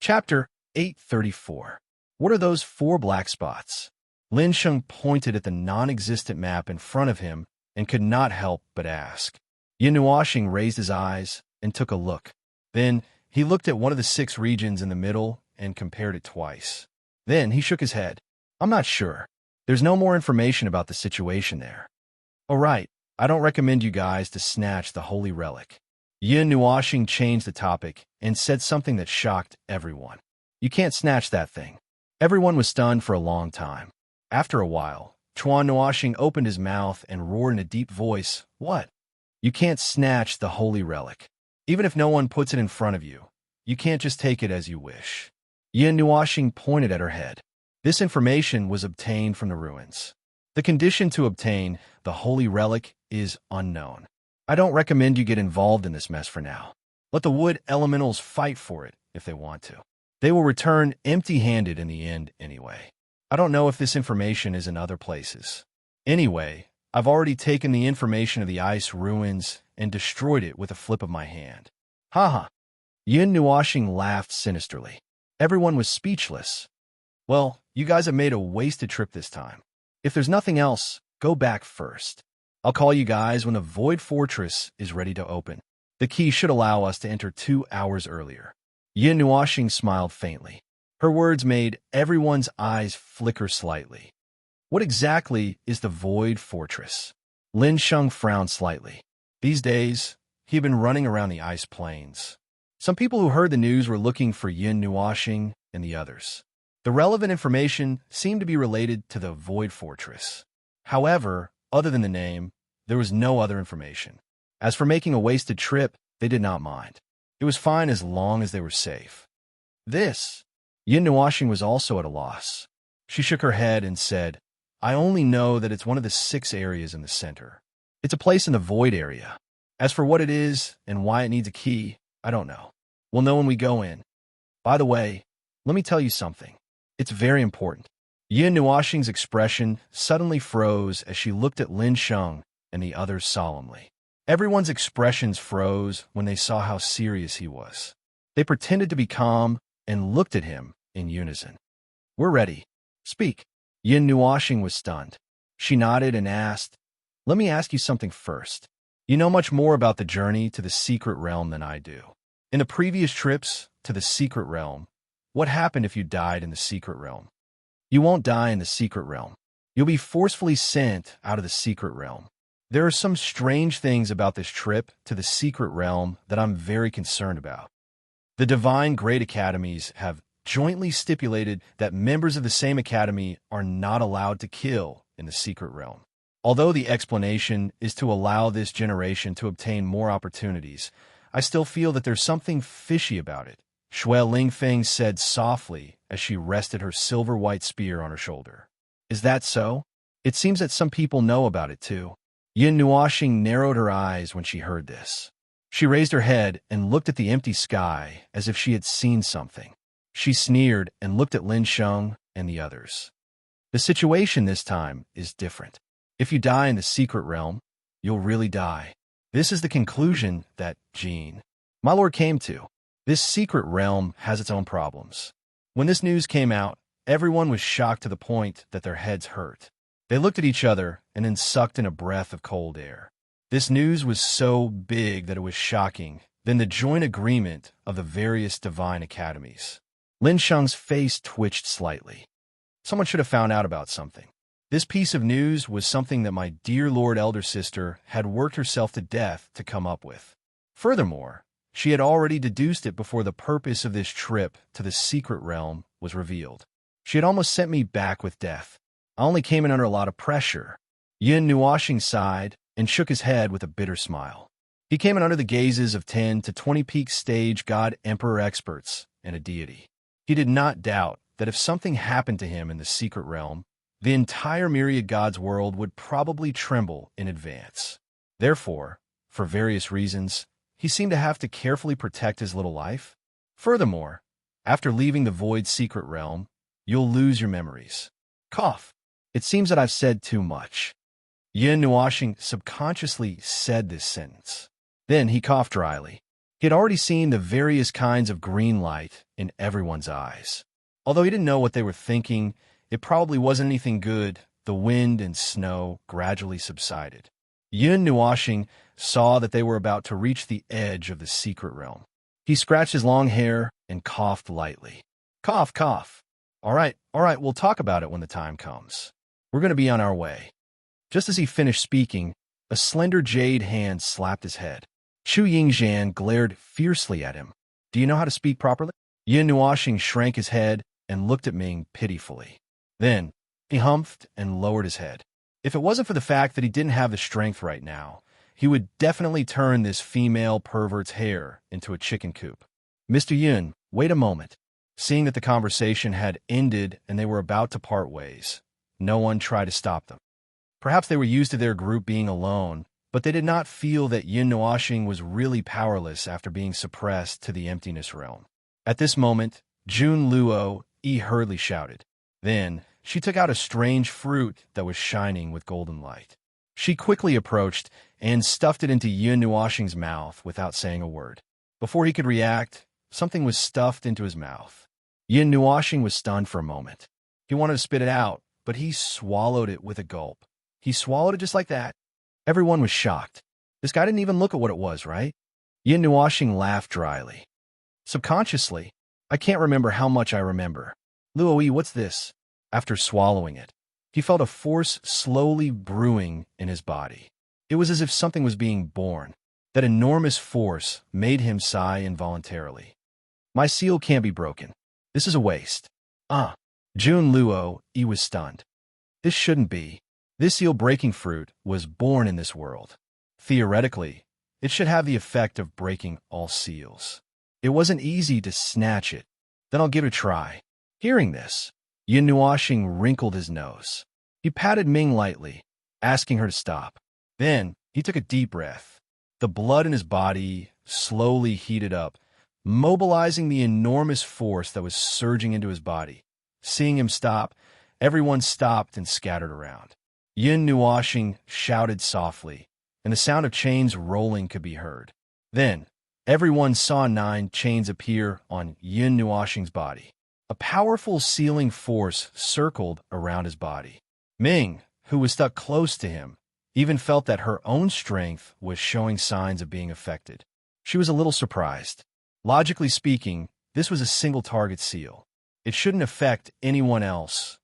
Chapter 834. What are those four black spots? Lin Sheng pointed at the non-existent map in front of him and could not help but ask. Yin Nuoxing raised his eyes and took a look. Then he looked at one of the 6 regions in the middle and compared it twice. Then he shook his head. I'm not sure. There's no more information about the situation there. All right, I don't recommend you guys to snatch the holy relic. Yin Nuoxing changed the topic and said something that shocked everyone. You can't snatch that thing. Everyone was stunned for a long time. After a while, Chuan Nuoxing opened his mouth and roared in a deep voice, What? You can't snatch the holy relic. Even if no one puts it in front of you, you can't just take it as you wish. Yin Nuoxing pointed at her head. This information was obtained from the ruins. The condition to obtain the holy relic is unknown. I don't recommend you get involved in this mess for now. Let the wood elementals fight for it if they want to. They will return empty-handed in the end anyway. I don't know if this information is in other places. Anyway, I've already taken the information of the ice ruins and destroyed it with a flip of my hand. Haha. Yin Nuoxing laughed sinisterly. Everyone was speechless. Well, you guys have made a wasted trip this time. If there's nothing else, go back first. I'll call you guys when the Void Fortress is ready to open. The key should allow us to enter 2 hours earlier. Yin Nuoxing smiled faintly. Her words made everyone's eyes flicker slightly. What exactly is the Void Fortress? Lin Sheng frowned slightly. These days, he'd been running around the ice plains. Some people who heard the news were looking for Yin Nuoxing and the others. The relevant information seemed to be related to the Void Fortress. However, other than the name, there was no other information. As for making a wasted trip, they did not mind. It was fine as long as they were safe. Yin Nuoxing was also at a loss. She shook her head and said, I only know that it's one of the 6 areas in the center. It's a place in the void area. As for what it is and why it needs a key, I don't know. We'll know when we go in. By the way, let me tell you something. It's very important. Yin Nuoxing's expression suddenly froze as she looked at Lin Sheng and the others solemnly. Everyone's expressions froze when they saw how serious he was. They pretended to be calm and looked at him in unison. We're ready. Speak. Yin Nuoxing was stunned. She nodded and asked, Let me ask you something first. You know much more about the journey to the secret realm than I do. In the previous trips to the secret realm, what happened if you died in the secret realm? You won't die in the secret realm. You'll be forcefully sent out of the secret realm. There are some strange things about this trip to the secret realm that I'm very concerned about. The Divine Great Academies have jointly stipulated that members of the same academy are not allowed to kill in the secret realm. Although the explanation is to allow this generation to obtain more opportunities, I still feel that there's something fishy about it, Shui Lingfeng said softly as she rested her silver-white spear on her shoulder. Is that so? It seems that some people know about it too. Yin Nuoxing narrowed her eyes when she heard this. She raised her head and looked at the empty sky as if she had seen something. She sneered and looked at Lin Sheng and the others. The situation this time is different. If you die in the secret realm, you'll really die. This is the conclusion that Jean, my lord, came to. This secret realm has its own problems. When this news came out, everyone was shocked to the point that their heads hurt. They looked at each other and then sucked in a breath of cold air. This news was so big that it was shocking than the joint agreement of the various divine academies. Lin Sheng's face twitched slightly. Someone should have found out about something. This piece of news was something that my dear Lord Elder Sister had worked herself to death to come up with. Furthermore, she had already deduced it before the purpose of this trip to the secret realm was revealed. She had almost sent me back with death. I only came in under a lot of pressure. Yin Nuoxing sighed and shook his head with a bitter smile. He came in under the gazes of 10 to 20 peak stage God Emperor experts and a deity. He did not doubt that if something happened to him in the secret realm, the entire myriad gods world would probably tremble in advance. Therefore, for various reasons, he seemed to have to carefully protect his little life. Furthermore, after leaving the void secret realm, you'll lose your memories. Cough. It seems that I've said too much. Yin Nuoxing subconsciously said this sentence. Then he coughed dryly. He had already seen the various kinds of green light in everyone's eyes. Although he didn't know what they were thinking, it probably wasn't anything good. The wind and snow gradually subsided. Yun Nuashing saw that they were about to reach the edge of the secret realm. He scratched his long hair and coughed lightly. Cough, cough. All right, we'll talk about it when the time comes. We're going to be on our way. Just as he finished speaking, a slender jade hand slapped his head. Chu Yingzhan glared fiercely at him. Do you know how to speak properly? Yun Nuashing shrank his head and looked at Ming pitifully. Then, he humphed and lowered his head. If it wasn't for the fact that he didn't have the strength right now, he would definitely turn this female pervert's hair into a chicken coop. Mr. Yun, wait a moment. Seeing that the conversation had ended and they were about to part ways, no one tried to stop them. Perhaps they were used to their group being alone, but they did not feel that Yun Nuashing was really powerless after being suppressed to the emptiness realm. At this moment, Jun Luo hurriedly shouted. Then, she took out a strange fruit that was shining with golden light. She quickly approached and stuffed it into Yun Nuashing's mouth without saying a word. Before he could react, something was stuffed into his mouth. Yun Nuashing was stunned for a moment. He wanted to spit it out, but he swallowed it with a gulp. He swallowed it just like that. Everyone was shocked. This guy didn't even look at what it was, right? Yun Nuashing laughed dryly. Subconsciously, I can't remember how much I remember. Luo, what's this? After swallowing it, he felt a force slowly brewing in his body. It was as if something was being born. That enormous force made him sigh involuntarily. My seal can't be broken. This is a waste. Jun Luo was stunned. This shouldn't be. This seal-breaking fruit was born in this world. Theoretically, it should have the effect of breaking all seals. It wasn't easy to snatch it. Then I'll give it a try. Hearing this, Yun Nuashing wrinkled his nose. He patted Ming lightly, asking her to stop. Then, he took a deep breath. The blood in his body slowly heated up, mobilizing the enormous force that was surging into his body. Seeing him stop, everyone stopped and scattered around. Yun Nuashing shouted softly, and the sound of chains rolling could be heard. Then, everyone saw 9 chains appear on Yun Nuashing's body. A powerful sealing force circled around his body. Ming, who was stuck close to him, even felt that her own strength was showing signs of being affected. She was a little surprised. Logically speaking, this was a single-target seal. It shouldn't affect anyone else.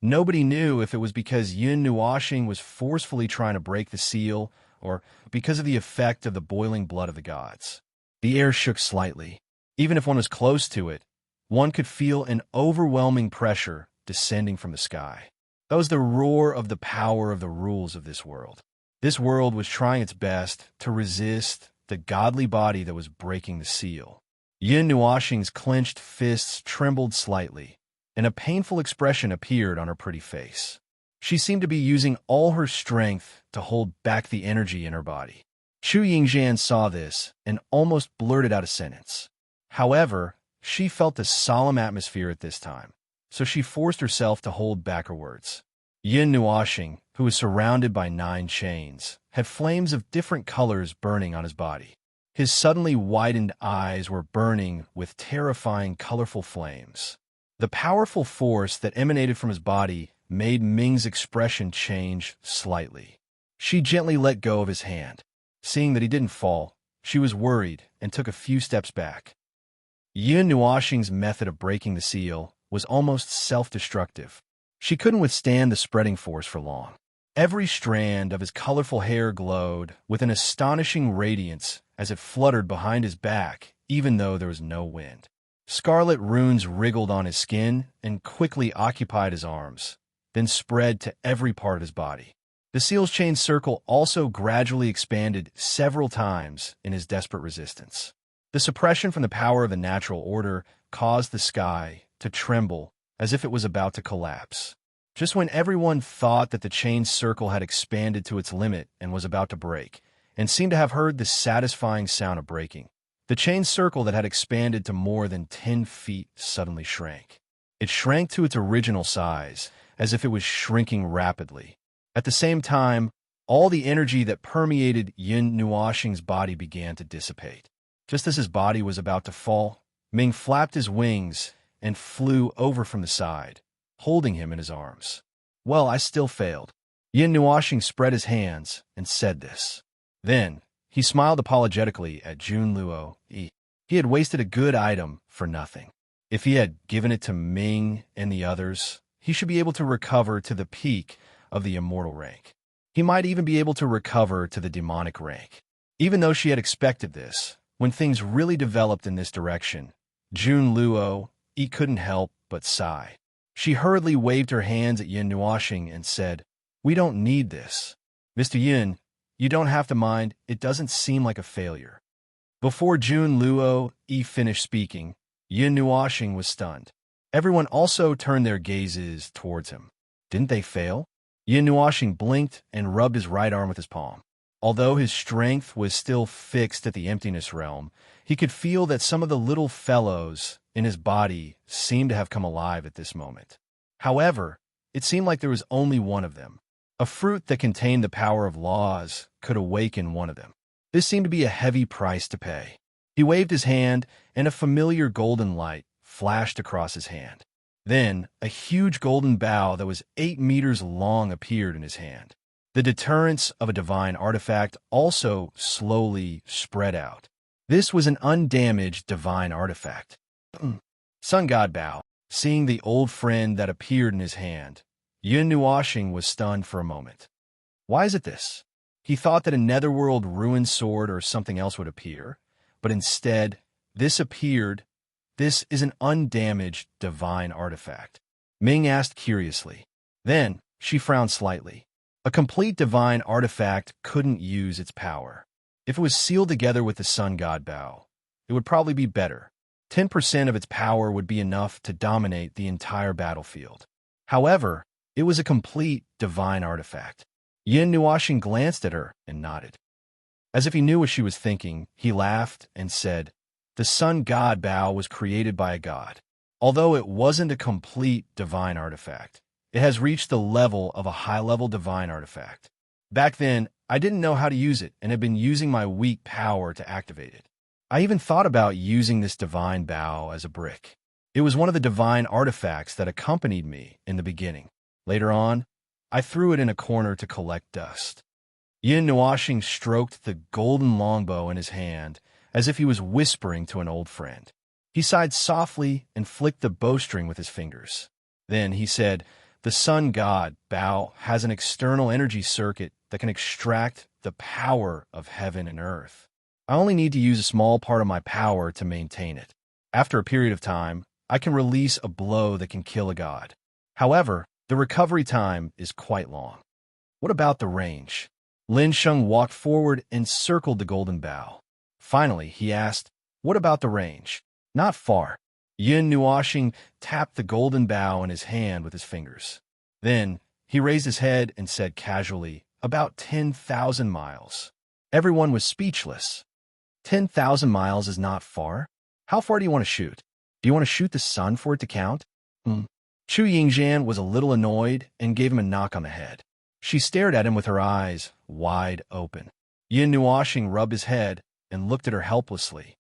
Nobody knew if it was because Yun Nuashing was forcefully trying to break the seal or because of the effect of the boiling blood of the gods. The air shook slightly. Even if one was close to it, one could feel an overwhelming pressure descending from the sky. That was the roar of the power of the rules of this world. This world was trying its best to resist the godly body that was breaking the seal. Yun Nuashing's clenched fists trembled slightly, and a painful expression appeared on her pretty face. She seemed to be using all her strength to hold back the energy in her body. Chu Yingzhan saw this and almost blurted out a sentence. However, she felt the solemn atmosphere at this time, so she forced herself to hold back her words. Yun Nuashing, who was surrounded by 9 chains, had flames of different colors burning on his body. His suddenly widened eyes were burning with terrifying, colorful flames. The powerful force that emanated from his body made Ming's expression change slightly. She gently let go of his hand. Seeing that he didn't fall, she was worried and took a few steps back. Yun Nuashing's method of breaking the seal was almost self-destructive. She couldn't withstand the spreading force for long. Every strand of his colorful hair glowed with an astonishing radiance as it fluttered behind his back, even though there was no wind. Scarlet runes wriggled on his skin and quickly occupied his arms, then spread to every part of his body. The seal's chain circle also gradually expanded several times in his desperate resistance. The suppression from the power of the natural order caused the sky to tremble as if it was about to collapse. Just when everyone thought that the chain circle had expanded to its limit and was about to break, and seemed to have heard the satisfying sound of breaking, the chain circle that had expanded to more than 10 feet suddenly shrank. It shrank to its original size, as if it was shrinking rapidly. At the same time, all the energy that permeated Yun Nuashing's body began to dissipate. Just as his body was about to fall, Ming flapped his wings and flew over from the side, holding him in his arms. Well, I still failed. Yin Nuoxing spread his hands and said this. Then, he smiled apologetically at Jun Luo. He had wasted a good item for nothing. If he had given it to Ming and the others, he should be able to recover to the peak of the immortal rank. He might even be able to recover to the demonic rank. Even though she had expected this, when things really developed in this direction, Jun Luo couldn't help but sigh. She hurriedly waved her hands at Yin Nuoxing and said, "We don't need this. Mr. Yin, you don't have to mind, it doesn't seem like a failure." Before Jun Luo finished speaking, Yin Nuoxing was stunned. Everyone also turned their gazes towards him. Didn't they fail? Yin Nuoxing blinked and rubbed his right arm with his palm. Although his strength was still fixed at the emptiness realm, he could feel that some of the little fellows in his body seemed to have come alive at this moment. However, it seemed like there was only one of them. A fruit that contained the power of laws could awaken one of them. This seemed to be a heavy price to pay. He waved his hand, and a familiar golden light flashed across his hand. Then, a huge golden bow that was 8 meters long appeared in his hand. The deterrence of a divine artifact also slowly spread out. This was an undamaged divine artifact. Sun God Bow. Seeing the old friend that appeared in his hand, Yin Nuoxing was stunned for a moment. Why is it this? He thought that a netherworld ruined sword or something else would appear, but instead, this appeared. This is an undamaged divine artifact. Ming asked curiously. Then, she frowned slightly. A complete divine artifact couldn't use its power. If it was sealed together with the Sun God Bow, it would probably be better. 10% of its power would be enough to dominate the entire battlefield. However, it was a complete divine artifact. Yin Nuoxing glanced at her and nodded. As if he knew what she was thinking, he laughed and said, "The Sun God Bow was created by a god. Although it wasn't a complete divine artifact, it has reached the level of a high-level divine artifact. Back then, I didn't know how to use it and had been using my weak power to activate it. I even thought about using this divine bow as a brick. It was one of the divine artifacts that accompanied me in the beginning. Later on, I threw it in a corner to collect dust." Yin Nuoxing stroked the golden longbow in his hand as if he was whispering to an old friend. He sighed softly and flicked the bowstring with his fingers. Then he said, "The Sun God Bow has an external energy circuit that can extract the power of heaven and earth. I only need to use a small part of my power to maintain it. After a period of time, I can release a blow that can kill a god. However, the recovery time is quite long." "What about the range?" Lin Sheng walked forward and circled the golden bow. Finally, he asked, "What about the range?" "Not far." Yin Nuoxing tapped the golden bow in his hand with his fingers. Then, he raised his head and said casually, "About 10,000 miles." Everyone was speechless. 10,000 miles is not far? How far do you want to shoot? Do you want to shoot the sun for it to count? Chu Yingzhan was a little annoyed and gave him a knock on the head. She stared at him with her eyes wide open. Yin Nuoxing rubbed his head and looked at her helplessly.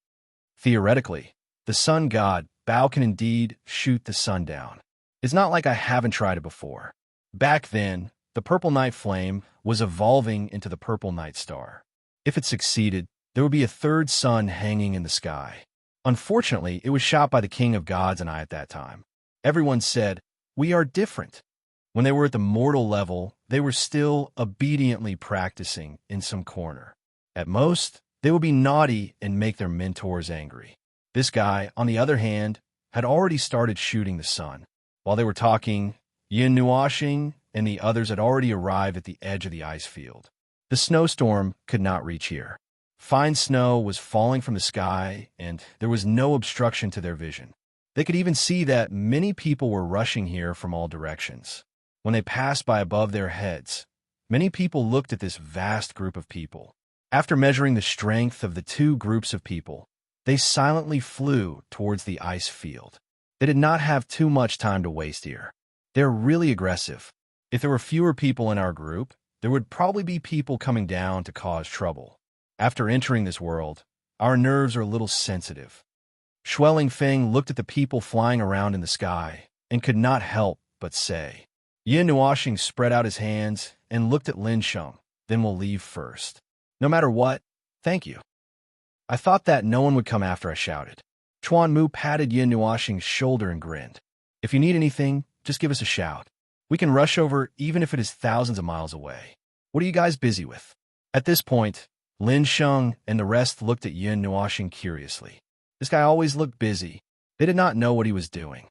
Theoretically, the sun god Bao can indeed shoot the sun down. It's not like I haven't tried it before. Back then, the purple night flame was evolving into the purple night star. If it succeeded, there would be a third sun hanging in the sky. Unfortunately, it was shot by the king of gods and I at that time. Everyone said, "We are different." When they were at the mortal level, they were still obediently practicing in some corner. At most, they would be naughty and make their mentors angry. This guy, on the other hand, had already started shooting the sun. While they were talking, Yin Nuoxing and the others had already arrived at the edge of the ice field. The snowstorm could not reach here. Fine snow was falling from the sky, and there was no obstruction to their vision. They could even see that many people were rushing here from all directions. When they passed by above their heads, many people looked at this vast group of people. After measuring the strength of the two groups of people, they silently flew towards the ice field. They did not have too much time to waste here. They're really aggressive. If there were fewer people in our group, there would probably be people coming down to cause trouble. After entering this world, Our nerves are a little sensitive. Schwelling Feng looked at the people flying around in the sky and could not help but say. Yin Nuoxing spread out his hands and looked at Lin Sheng. Then we'll leave first. No matter what, thank you. I thought that no one would come after I shouted. Chuan Mu patted Yin Nuoxing's shoulder and grinned. If you need anything, just give us a shout. We can rush over even if it is thousands of miles away. What are you guys busy with? At this point, Lin Sheng and the rest looked at Yin Nuoxing curiously. This guy always looked busy. They did not know what he was doing.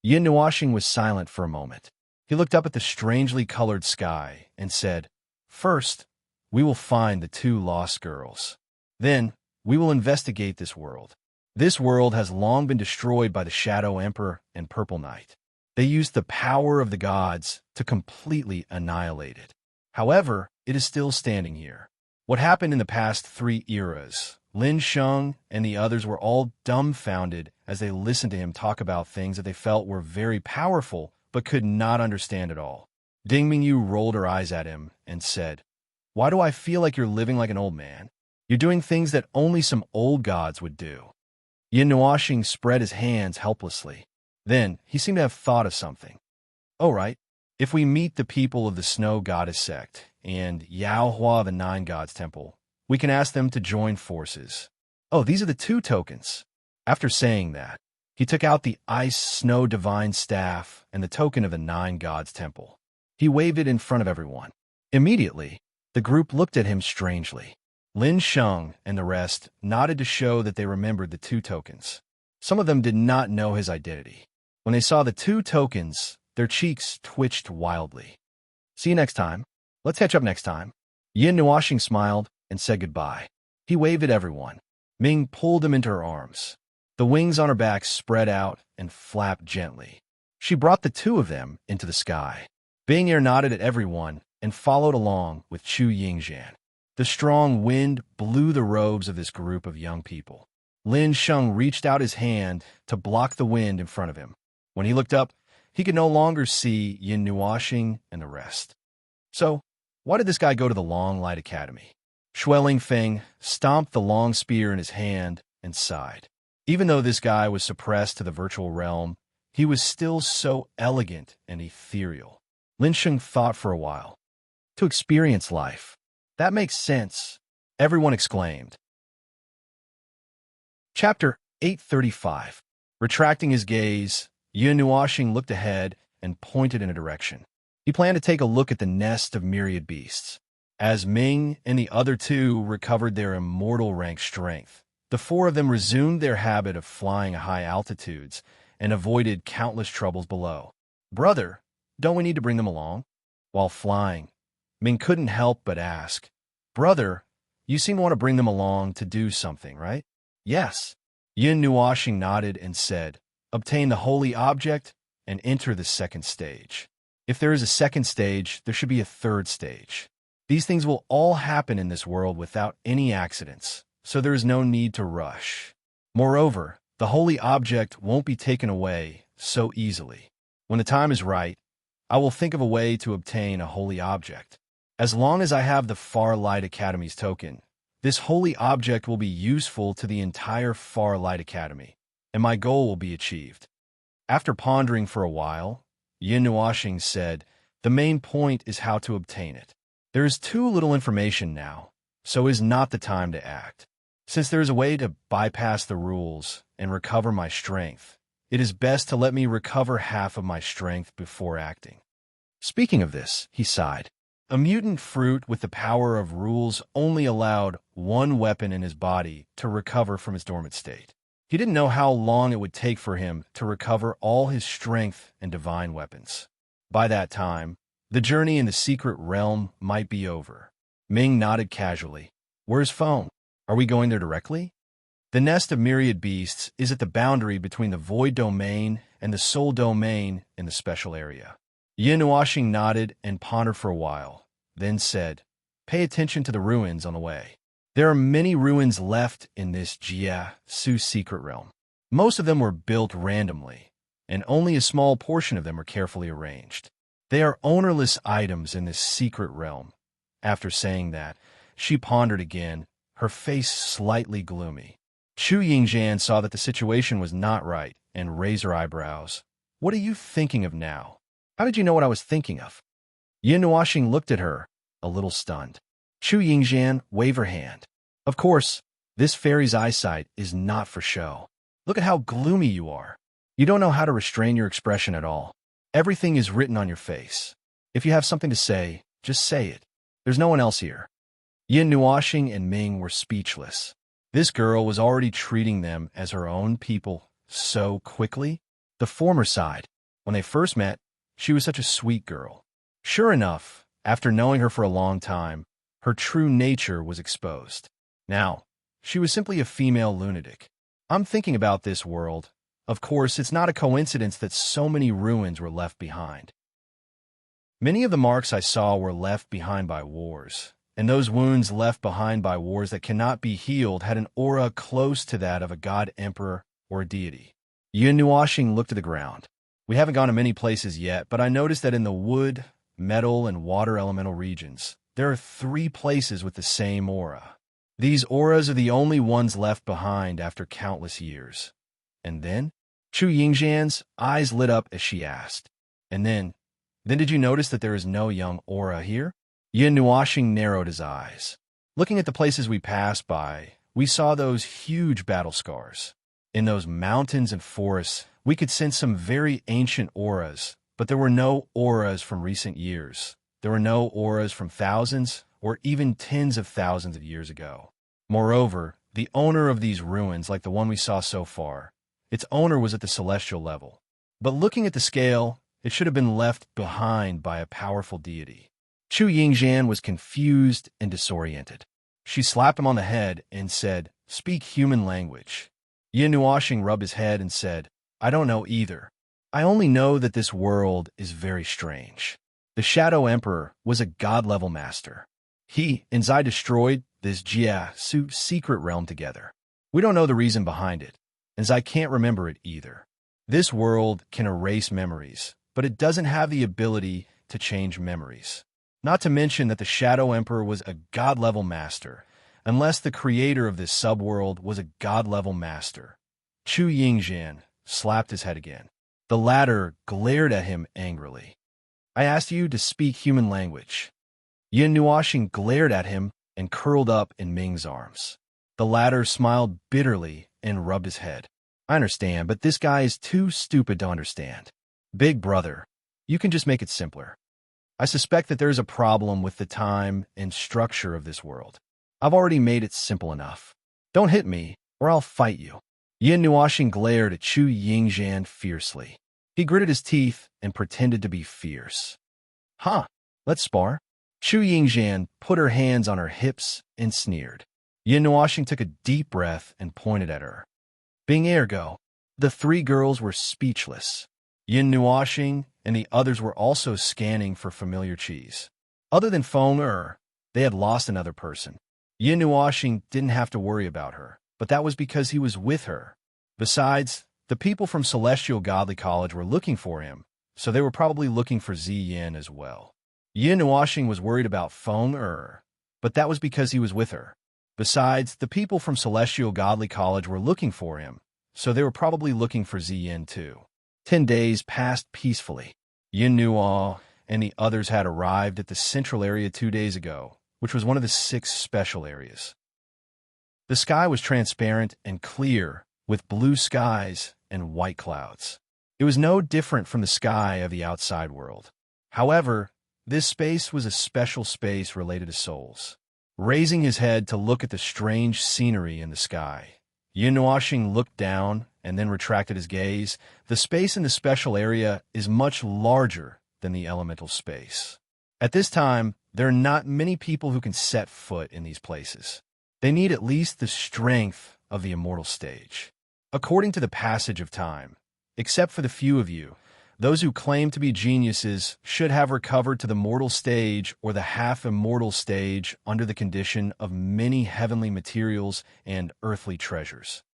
Yin Nuoxing was silent for a moment. He looked up at the strangely colored sky and said, First, we will find the two lost girls. Then, we will investigate this world. This world has long been destroyed by the Shadow Emperor and Purple Knight. They used the power of the gods to completely annihilate it. However, it is still standing here. What happened in the past 3 eras? Lin Sheng and the others were all dumbfounded as they listened to him talk about things that they felt were very powerful but could not understand at all. Ding Mingyu rolled her eyes at him and said, Why do I feel like you're living like an old man? You're doing things that only some old gods would do. Yin Nuoxing spread his hands helplessly. Then, he seemed to have thought of something. All right, if we meet the people of the Snow Goddess sect and Yaohua the Nine Gods Temple, we can ask them to join forces. Oh, these are the 2 tokens. After saying that, he took out the Ice Snow Divine Staff and the token of the 9 Gods Temple. He waved it in front of everyone. Immediately, the group looked at him strangely. Lin Sheng and the rest nodded to show that they remembered the 2 tokens. Some of them did not know his identity. When they saw the 2 tokens, their cheeks twitched wildly. See you next time. Let's catch up next time. Yin Nuoxing smiled and said goodbye. He waved at everyone. Ming pulled him into her arms. The wings on her back spread out and flapped gently. She brought the 2 of them into the sky. Bing Er nodded at everyone and followed along with Chu Yingzhan. The strong wind blew the robes of this group of young people. Lin Sheng reached out his hand to block the wind in front of him. When he looked up, he could no longer see Yin Nuoxing and the rest. So, why did this guy go to the Long Light Academy? Schwelling Feng stomped the long spear in his hand and sighed. Even though this guy was suppressed to the virtual realm, he was still so elegant and ethereal. Lin Sheng thought for a while. To experience life. That makes sense, everyone exclaimed. Chapter 835. Retracting his gaze, Yin Nuoxing looked ahead and pointed in a direction. He planned to take a look at the nest of myriad beasts. As Ming and the other 2 recovered their immortal rank strength, the 4 of them resumed their habit of flying at high altitudes and avoided countless troubles below. Brother, don't we need to bring them along? While flying, Ming couldn't help but ask, Brother, you seem to want to bring them along to do something, right? Yes. Yin Nuoxing nodded and said, Obtain the holy object and enter the 2nd stage. If there is a 2nd stage, there should be a 3rd stage. These things will all happen in this world without any accidents, so there is no need to rush. Moreover, the holy object won't be taken away so easily. When the time is right, I will think of a way to obtain a holy object. As long as I have the Far Light Academy's token, this holy object will be useful to the entire Far Light Academy, and my goal will be achieved. After pondering for a while, Yin Nuoxing said, The main point is how to obtain it. There is too little information now, so is not the time to act. Since there is a way to bypass the rules and recover my strength, it is best to let me recover half of my strength before acting. Speaking of this, he sighed. A mutant fruit with the power of rules only allowed 1 weapon in his body to recover from its dormant state. He didn't know how long it would take for him to recover all his strength and divine weapons. By that time, the journey in the secret realm might be over. Ming nodded casually. Where's phone? Are we going there directly? The nest of myriad beasts is at the boundary between the void domain and the soul domain in the special area. Yin Nuoxing nodded and pondered for a while, then said, Pay attention to the ruins on the way. There are many ruins left in this Jia Su secret realm. Most of them were built randomly, and only a small portion of them are carefully arranged. They are ownerless items in this secret realm. After saying that, she pondered again, her face slightly gloomy. Chu Yingjian saw that the situation was not right and raised her eyebrows. What are you thinking of now? How did you know what I was thinking of? Yin Nuoxing looked at her, a little stunned. Chu Yingjian waved her hand. Of course, this fairy's eyesight is not for show. Look at how gloomy you are. You don't know how to restrain your expression at all. Everything is written on your face. If you have something to say, just say it. There's no one else here. Yin Nuoxing and Ming were speechless. This girl was already treating them as her own people so quickly. The former side, when they first met, she was such a sweet girl. Sure enough, after knowing her for a long time, her true nature was exposed. Now, she was simply a female lunatic. I'm thinking about this world. Of course, it's not a coincidence that so many ruins were left behind. Many of the marks I saw were left behind by wars, and those wounds left behind by wars that cannot be healed had an aura close to that of a god emperor or deity. Yin Nuoxing looked at the ground. We haven't gone to many places yet, but I noticed that in the wood, metal, and water elemental regions, there are 3 places with the same aura. These auras are the only ones left behind after countless years. And then? Chu Yingjian's eyes lit up as she asked. And then did you notice that there is no young aura here? Yin Nuoxing narrowed his eyes. Looking at the places we passed by, we saw those huge battle scars. In those mountains and forests, we could sense some very ancient auras, but there were no auras from recent years. There were no auras from thousands or even tens of thousands of years ago. Moreover, the owner of these ruins, like the one we saw so far, its owner was at the celestial level. But looking at the scale, it should have been left behind by a powerful deity. Chu Yingjian was confused and disoriented. She slapped him on the head and said, "Speak human language." Yin Nuoxing rubbed his head and said, "I don't know either. I only know that this world is very strange. The Shadow Emperor was a god-level master. He and Zai destroyed this Jia-Su secret realm together. We don't know the reason behind it, and Zai can't remember it either. This world can erase memories, but it doesn't have the ability to change memories. Not to mention that the Shadow Emperor was a god-level master, unless the creator of this subworld was a god-level master." Chu Yingjian slapped his head again. The latter glared at him angrily. "I asked you to speak human language." Yin Nuoxing glared at him and curled up in Ming's arms. The latter smiled bitterly and rubbed his head. "I understand, but this guy is too stupid to understand. Big brother, you can just make it simpler. I suspect that there is a problem with the time and structure of this world. I've already made it simple enough. Don't hit me, or I'll fight you." Yin Nuoxing glared at Chu Yingjian fiercely. He gritted his teeth and pretended to be fierce. "Huh, let's spar." Chu Yingjian put her hands on her hips and sneered. Yin Nuoxing took a deep breath and pointed at her. Bing ergo. The 3 girls were speechless. Yin Nuoxing and the others were also scanning for familiar cheese. Other than Feng they had lost another person. Yin Nuoxing didn't have to worry about her, but that was because he was with her. Besides, the people from Celestial Godly College were looking for him, so they were probably looking for Ziyin as well. Yin Nuoxing was worried about Feng but that was because he was with her. Besides, the people from Celestial Godly College were looking for him, so they were probably looking for Ziyin too. 10 days passed peacefully. Yin Nuo and the others had arrived at the central area 2 days ago, which was one of the 6 special areas. The sky was transparent and clear, with blue skies and white clouds. It was no different from the sky of the outside world. However, this space was a special space related to souls. Raising his head to look at the strange scenery in the sky, Yin Nuoxing looked down and then retracted his gaze. The space in the special area is much larger than the elemental space. At this time, there are not many people who can set foot in these places. They need at least the strength of the immortal stage. According to the passage of time, except for the few of you, those who claim to be geniuses should have recovered to the mortal stage or the half-immortal stage under the condition of many heavenly materials and earthly treasures.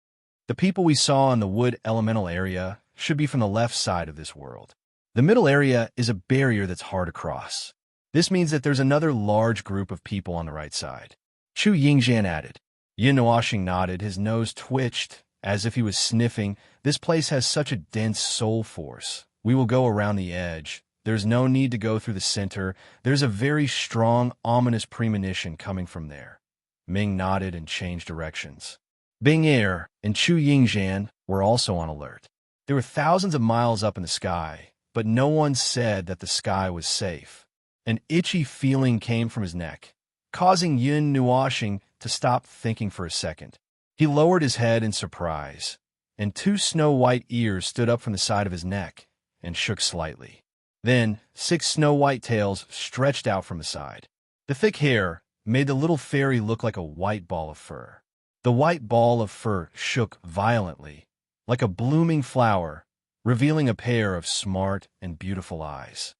The people we saw in the wood elemental area should be from the left side of this world. The middle area is a barrier that's hard to cross. This means that there's another large group of people on the right side. Chu Yingjian added. Yin Nuashing nodded, his nose twitched, as if he was sniffing. This place has such a dense soul force. We will go around the edge. There's no need to go through the center. There's a very strong, ominous premonition coming from there. Ming nodded and changed directions. Bing Er and Chu Yingzhan were also on alert. They were thousands of miles up in the sky, but no one said that the sky was safe. An itchy feeling came from his neck, causing Yin Nuashing to stop thinking for a second. He lowered his head in surprise, and two snow-white ears stood up from the side of his neck and shook slightly. Then 6 snow-white tails stretched out from the side. The thick hair made the little fairy look like a white ball of fur. The white ball of fur shook violently, like a blooming flower, revealing a pair of smart and beautiful eyes.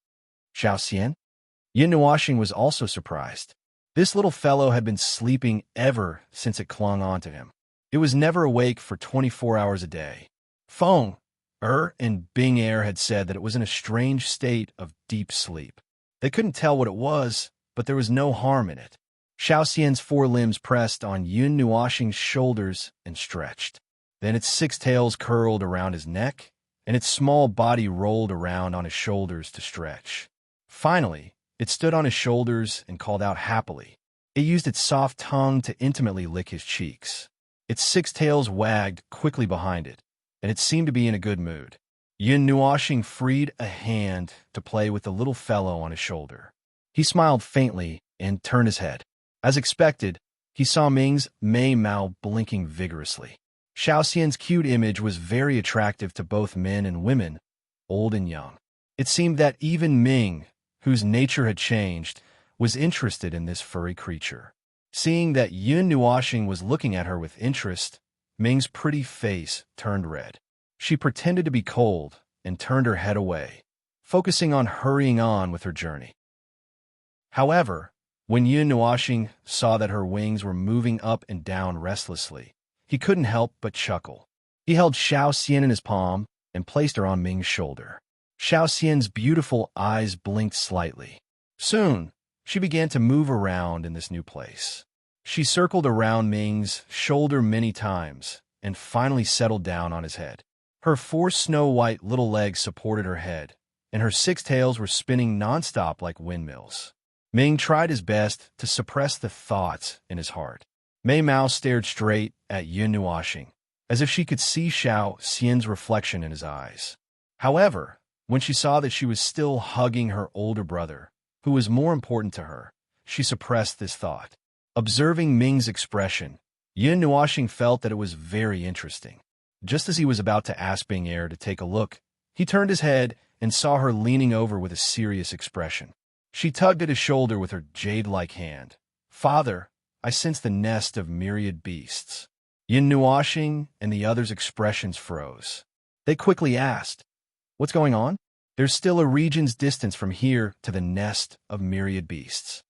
Xiao Xian? Yin Nuashing was also surprised. This little fellow had been sleeping ever since it clung onto him. It was never awake for 24 hours a day. Feng and Bing Er had said that it was in a strange state of deep sleep. They couldn't tell what it was, but there was no harm in it. Xiao Xian's 4 limbs pressed on Yin Nuashing's shoulders and stretched. Then its 6 tails curled around his neck, and its small body rolled around on his shoulders to stretch. Finally, it stood on his shoulders and called out happily. It used its soft tongue to intimately lick his cheeks. Its 6 tails wagged quickly behind it, and it seemed to be in a good mood. Yin Nuashing freed a hand to play with the little fellow on his shoulder. He smiled faintly and turned his head. As expected, he saw Ming's Mei Mao blinking vigorously. Xiao Xian's cute image was very attractive to both men and women, old and young. It seemed that even Ming, whose nature had changed, was interested in this furry creature. Seeing that Yin Nuashing was looking at her with interest, Ming's pretty face turned red. She pretended to be cold and turned her head away, focusing on hurrying on with her journey. However, when Yin Nuashing saw that her wings were moving up and down restlessly, he couldn't help but chuckle. He held Xiao Xian in his palm and placed her on Ming's shoulder. Xiao Xian's beautiful eyes blinked slightly. Soon, she began to move around in this new place. She circled around Ming's shoulder many times and finally settled down on his head. Her 4 snow-white little legs supported her head, and her 6 tails were spinning nonstop like windmills. Ming tried his best to suppress the thoughts in his heart. Mei Mao stared straight at Yin Nuashing, as if she could see Xiao Xian's reflection in his eyes. However, when she saw that she was still hugging her older brother, who was more important to her, she suppressed this thought. Observing Ming's expression, Yin Nuashing felt that it was very interesting. Just as he was about to ask Bing Er to take a look, he turned his head and saw her leaning over with a serious expression. She tugged at his shoulder with her jade-like hand. "Father, I sense the nest of myriad beasts." Yin Nuashing and the others' expressions froze. They quickly asked, "What's going on?" "There's still a region's distance from here to the nest of myriad beasts."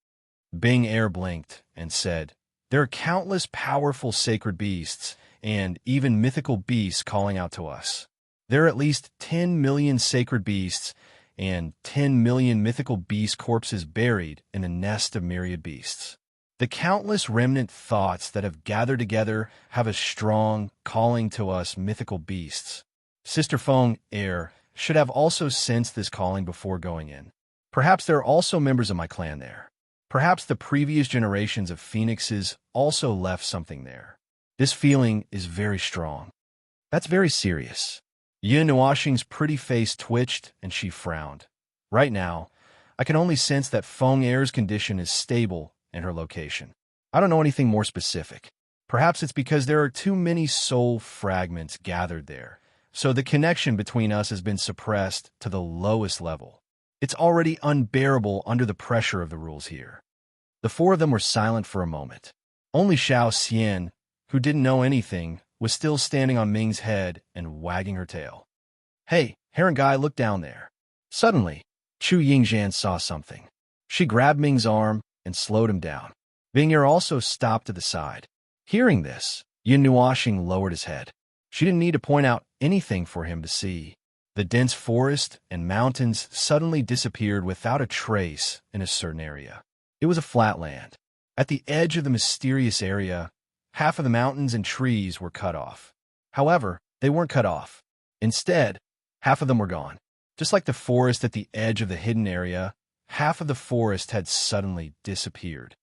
Bing Er blinked and said, "There are countless powerful sacred beasts and even mythical beasts calling out to us. There are at least 10 million sacred beasts and 10 million mythical beast corpses buried in the nest of myriad beasts. The countless remnant thoughts that have gathered together have a strong calling to us mythical beasts. Sister Feng Er should have also sensed this calling before going in. Perhaps there are also members of my clan there. Perhaps the previous generations of phoenixes also left something there. This feeling is very strong. That's very serious." Yin Nuashing's pretty face twitched and she frowned. "Right now, I can only sense that Feng Er's condition is stable in her location. I don't know anything more specific. Perhaps it's because there are too many soul fragments gathered there, so the connection between us has been suppressed to the lowest level. It's already unbearable under the pressure of the rules here." The 4 of them were silent for a moment. Only Xiao Xian, who didn't know anything, was still standing on Ming's head and wagging her tail. "Hey, Heron Guy, look down there." Suddenly, Chu Yingzhan saw something. She grabbed Ming's arm and slowed him down. Bing Er also stopped to the side. Hearing this, Yin Nuashing lowered his head. She didn't need to point out anything for him to see. The dense forest and mountains suddenly disappeared without a trace in a certain area. It was a flat land. At the edge of the mysterious area, Half of the mountains and trees were cut off. However, they weren't cut off. Instead, half of them were gone. Just like the forest at the edge of the hidden area, half of the forest had suddenly disappeared.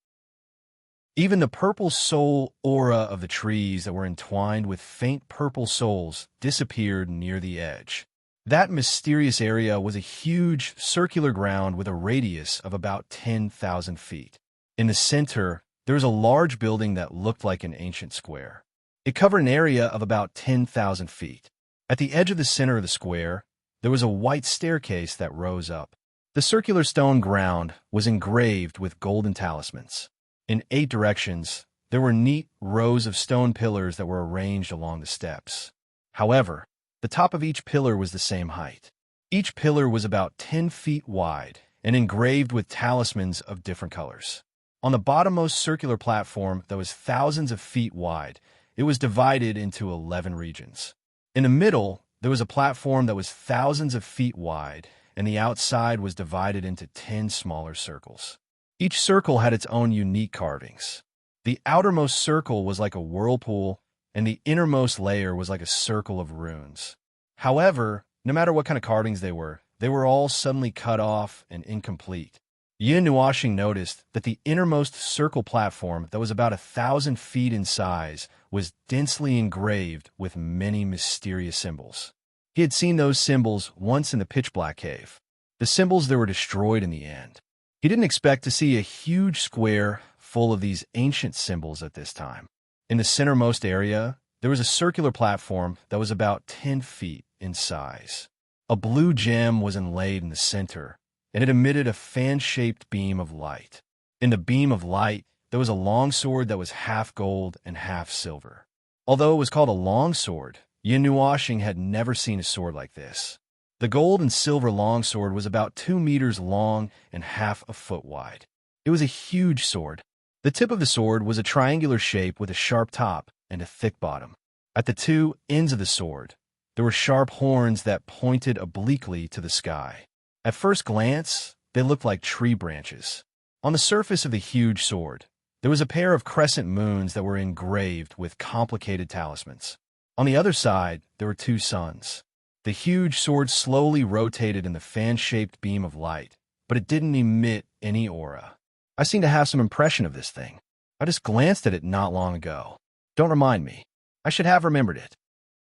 Even the purple soul aura of the trees that were entwined with faint purple souls disappeared near the edge. That mysterious area was a huge circular ground with a radius of about 10,000 feet. In the center, there was a large building that looked like an ancient square. It covered an area of about 10,000 feet. At the edge of the center of the square, there was a white staircase that rose up. The circular stone ground was engraved with golden talismans. In 8 directions, there were neat rows of stone pillars that were arranged along the steps. However, the top of each pillar was the same height. Each pillar was about 10 feet wide and engraved with talismans of different colors. On the bottommost circular platform that was thousands of feet wide, it was divided into 11 regions. In the middle, there was a platform that was thousands of feet wide, and the outside was divided into 10 smaller circles. Each circle had its own unique carvings. The outermost circle was like a whirlpool, and the innermost layer was like a circle of runes. However, no matter what kind of carvings they were all suddenly cut off and incomplete. Yin Nuashing noticed that the innermost circle platform that was about 1,000 feet in size was densely engraved with many mysterious symbols. He had seen those symbols once in the pitch-black cave. The symbols that were destroyed in the end. He didn't expect to see a huge square full of these ancient symbols at this time. In the centermost area, there was a circular platform that was about 10 feet in size. A blue gem was inlaid in the center, and it emitted a fan-shaped beam of light. In the beam of light, there was a long sword that was half gold and half silver. Although it was called a long sword, Yin Nuashing had never seen a sword like this. The gold and silver longsword was about 2 meters long and half a foot wide. It was a huge sword. The tip of the sword was a triangular shape with a sharp top and a thick bottom. At the 2 ends of the sword, there were sharp horns that pointed obliquely to the sky. At first glance, they looked like tree branches. On the surface of the huge sword, there was a pair of crescent moons that were engraved with complicated talismans. On the other side, there were 2 suns. The huge sword slowly rotated in the fan-shaped beam of light, but it didn't emit any aura. I seem to have some impression of this thing. I just glanced at it not long ago. Don't remind me. I should have remembered it.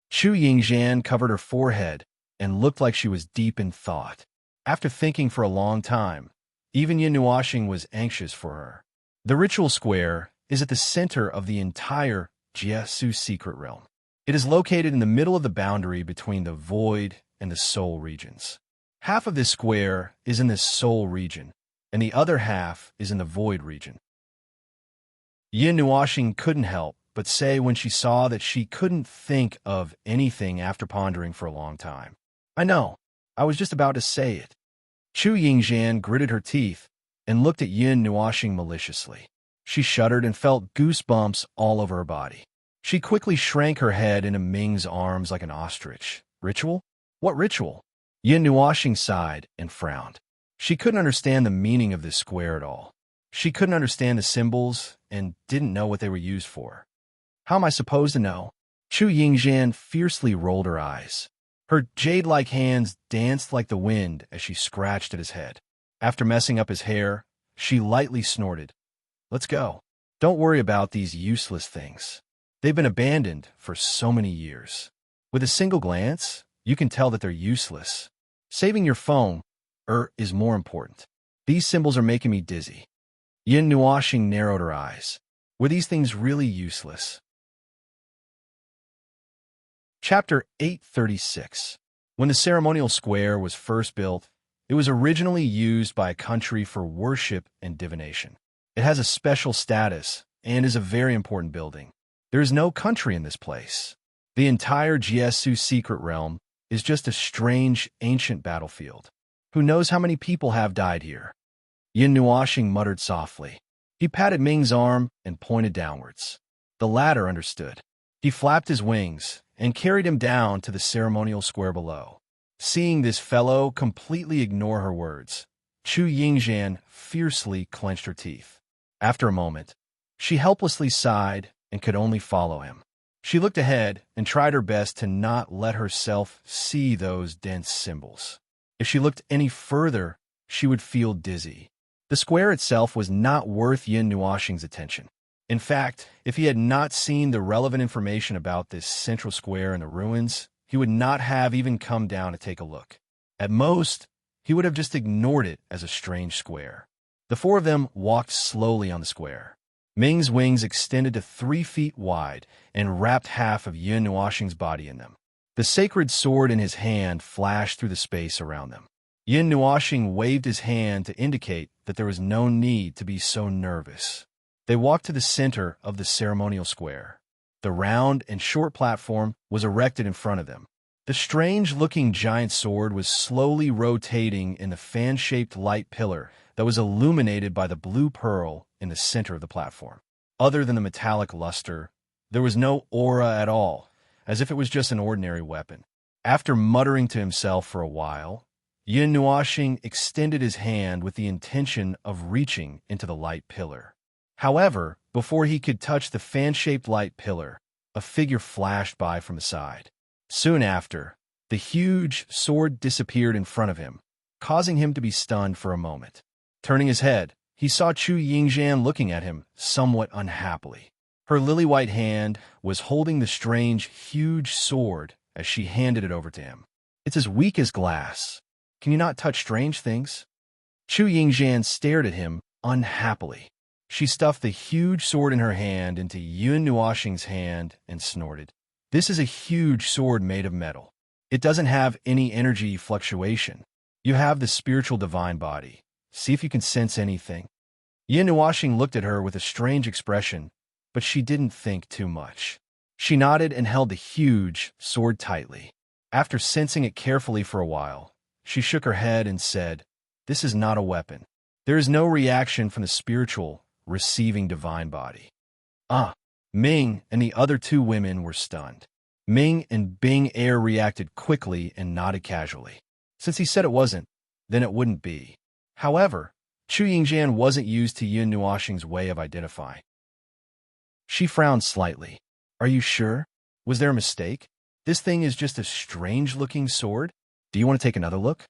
Chu Yingzhan covered her forehead and looked like she was deep in thought. After thinking for a long time, even Yin Nuashing was anxious for her. The ritual square is at the center of the entire Jiesu secret realm. It is located in the middle of the boundary between the void and the soul regions. Half of this square is in the soul region, and the other half is in the void region. Yin Nuashing couldn't help but say when she saw that she couldn't think of anything after pondering for a long time. I know, I was just about to say it. Chu Yingzhan gritted her teeth and looked at Yin Nuashing maliciously. She shuddered and felt goosebumps all over her body. She quickly shrank her head into Ming's arms like an ostrich. Ritual? What ritual? Yin Nuashing sighed and frowned. She couldn't understand the meaning of this square at all. She couldn't understand the symbols and didn't know what they were used for. How am I supposed to know? Chu Yingzhan fiercely rolled her eyes. Her jade-like hands danced like the wind as she scratched at his head. After messing up his hair, she lightly snorted. Let's go. Don't worry about these useless things. They've been abandoned for so many years. With a single glance, you can tell that they're useless. Saving your phone, is more important. These symbols are making me dizzy. Yin Nuashing narrowed her eyes. Were these things really useless? Chapter 836. When the ceremonial square was first built, it was originally used by a country for worship and divination. It has a special status and is a very important building. There is no country in this place. The entire Jiesu secret realm is just a strange, ancient battlefield. Who knows how many people have died here? Yin Nuashing muttered softly. He patted Ming's arm and pointed downwards. The latter understood. He flapped his wings and carried him down to the ceremonial square below. Seeing this fellow completely ignore her words, Chu Yingzhan fiercely clenched her teeth. After a moment, she helplessly sighed and could only follow him. She looked ahead and tried her best to not let herself see those dense symbols. If she looked any further, she would feel dizzy. The square itself was not worth Yin Nuoxing's attention. In fact, if he had not seen the relevant information about this central square in the ruins, he would not have even come down to take a look. At most, he would have just ignored it as a strange square. The four of them walked slowly on the square. Ming's wings extended to 3 feet wide and wrapped half of Yin Nuoxing's body in them. The sacred sword in his hand flashed through the space around them. Yin Nuoxing waved his hand to indicate that there was no need to be so nervous. They walked to the center of the ceremonial square. The round and short platform was erected in front of them. The strange-looking giant sword was slowly rotating in the fan-shaped light pillar that was illuminated by the blue pearl in the center of the platform. Other than the metallic luster, there was no aura at all, as if it was just an ordinary weapon. After muttering to himself for a while, Yin Nuoxing extended his hand with the intention of reaching into the light pillar. However, before he could touch the fan-shaped light pillar, a figure flashed by from the side. Soon after, the huge sword disappeared in front of him, causing him to be stunned for a moment. Turning his head, he saw Chu Yingxian looking at him somewhat unhappily. Her lily-white hand was holding the strange, huge sword as she handed it over to him. "It's as weak as glass. Can you not touch strange things?" Chu Yingxian stared at him unhappily. She stuffed the huge sword in her hand into Yin Nuoxing's hand and snorted. "This is a huge sword made of metal. It doesn't have any energy fluctuation. You have the spiritual divine body. See if you can sense anything." Yin Nuoxing looked at her with a strange expression, but she didn't think too much. She nodded and held the huge sword tightly. After sensing it carefully for a while, she shook her head and said, "This is not a weapon. There is no reaction from the spiritual receiving divine body." Ming and the other 2 women were stunned. Ming and Bing Air reacted quickly and nodded casually. Since he said it wasn't, then it wouldn't be. However, Chu Yingxian wasn't used to Yin Nuoxing's way of identifying. She frowned slightly. "Are you sure? Was there a mistake? This thing is just a strange-looking sword. Do you want to take another look?"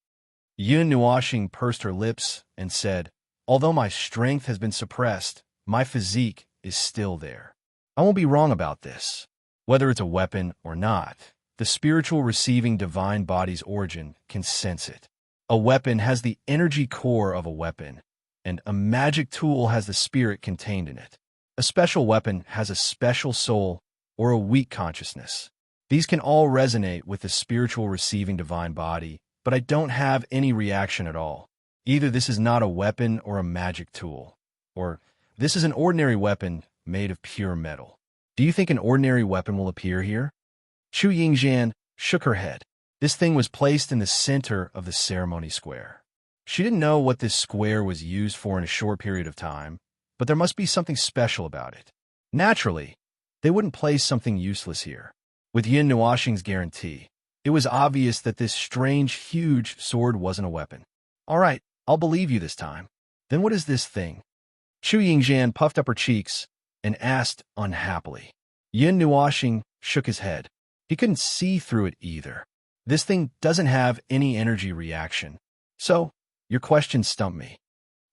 Yin Nuoxing pursed her lips and said, "Although my strength has been suppressed, my physique is still there. I won't be wrong about this. Whether it's a weapon or not, the spiritual receiving divine body's origin can sense it. A weapon has the energy core of a weapon, and a magic tool has the spirit contained in it. A special weapon has a special soul or a weak consciousness. These can all resonate with the spiritual receiving divine body, but I don't have any reaction at all. Either this is not a weapon or a magic tool, or this is an ordinary weapon made of pure metal. Do you think an ordinary weapon will appear here?" Chu Yingxian shook her head. This thing was placed in the center of the ceremony square. She didn't know what this square was used for in a short period of time, but there must be something special about it. Naturally, they wouldn't place something useless here. With Yin Nuoxing's guarantee, it was obvious that this strange, huge sword wasn't a weapon. "All right, I'll believe you this time. Then what is this thing?" Chu Yingxian puffed up her cheeks and asked unhappily. Yin Nuoxing shook his head. He couldn't see through it either. "This thing doesn't have any energy reaction. So, your question stumped me.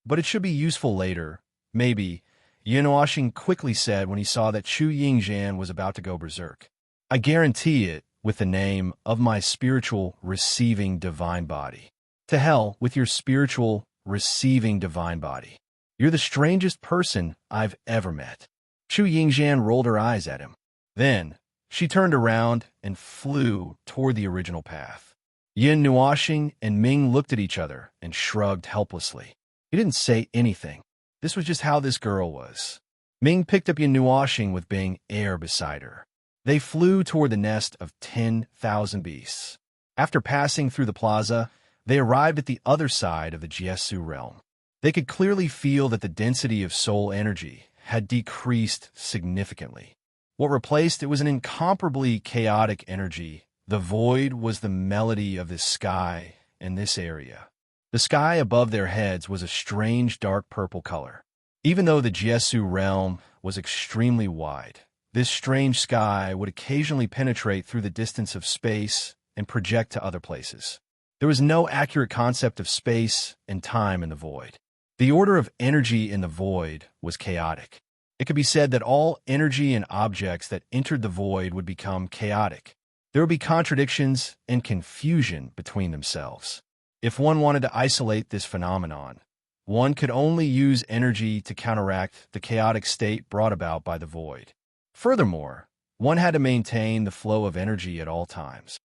But it should be useful later, maybe," Yin Nuoxing quickly said when he saw that Chu Yingxian was about to go berserk. "I guarantee it with the name of my spiritual receiving divine body." "To hell with your spiritual receiving divine body. You're the strangest person I've ever met." Chu Yingxian rolled her eyes at him. Then, she turned around and flew toward the original path. Yin Nuoxing and Ming looked at each other and shrugged helplessly. He didn't say anything. This was just how this girl was. Ming picked up Yin Nuoxing with Bing Air beside her. They flew toward the nest of 10,000 beasts. After passing through the plaza, they arrived at the other side of the Jiesu realm. They could clearly feel that the density of soul energy had decreased significantly. What replaced it was an incomparably chaotic energy. The void was the melody of the sky in this area. The sky above their heads was a strange dark purple color. Even though the Jiesu realm was extremely wide, This strange sky would occasionally penetrate through the distance of space and project to other places. There was no accurate concept of space and time in the void. The order of energy in the void was chaotic. It could be said that all energy and objects that entered the void would become chaotic. There would be contradictions and confusion between themselves. If one wanted to isolate this phenomenon, one could only use energy to counteract the chaotic state brought about by the void. Furthermore, one had to maintain the flow of energy at all times.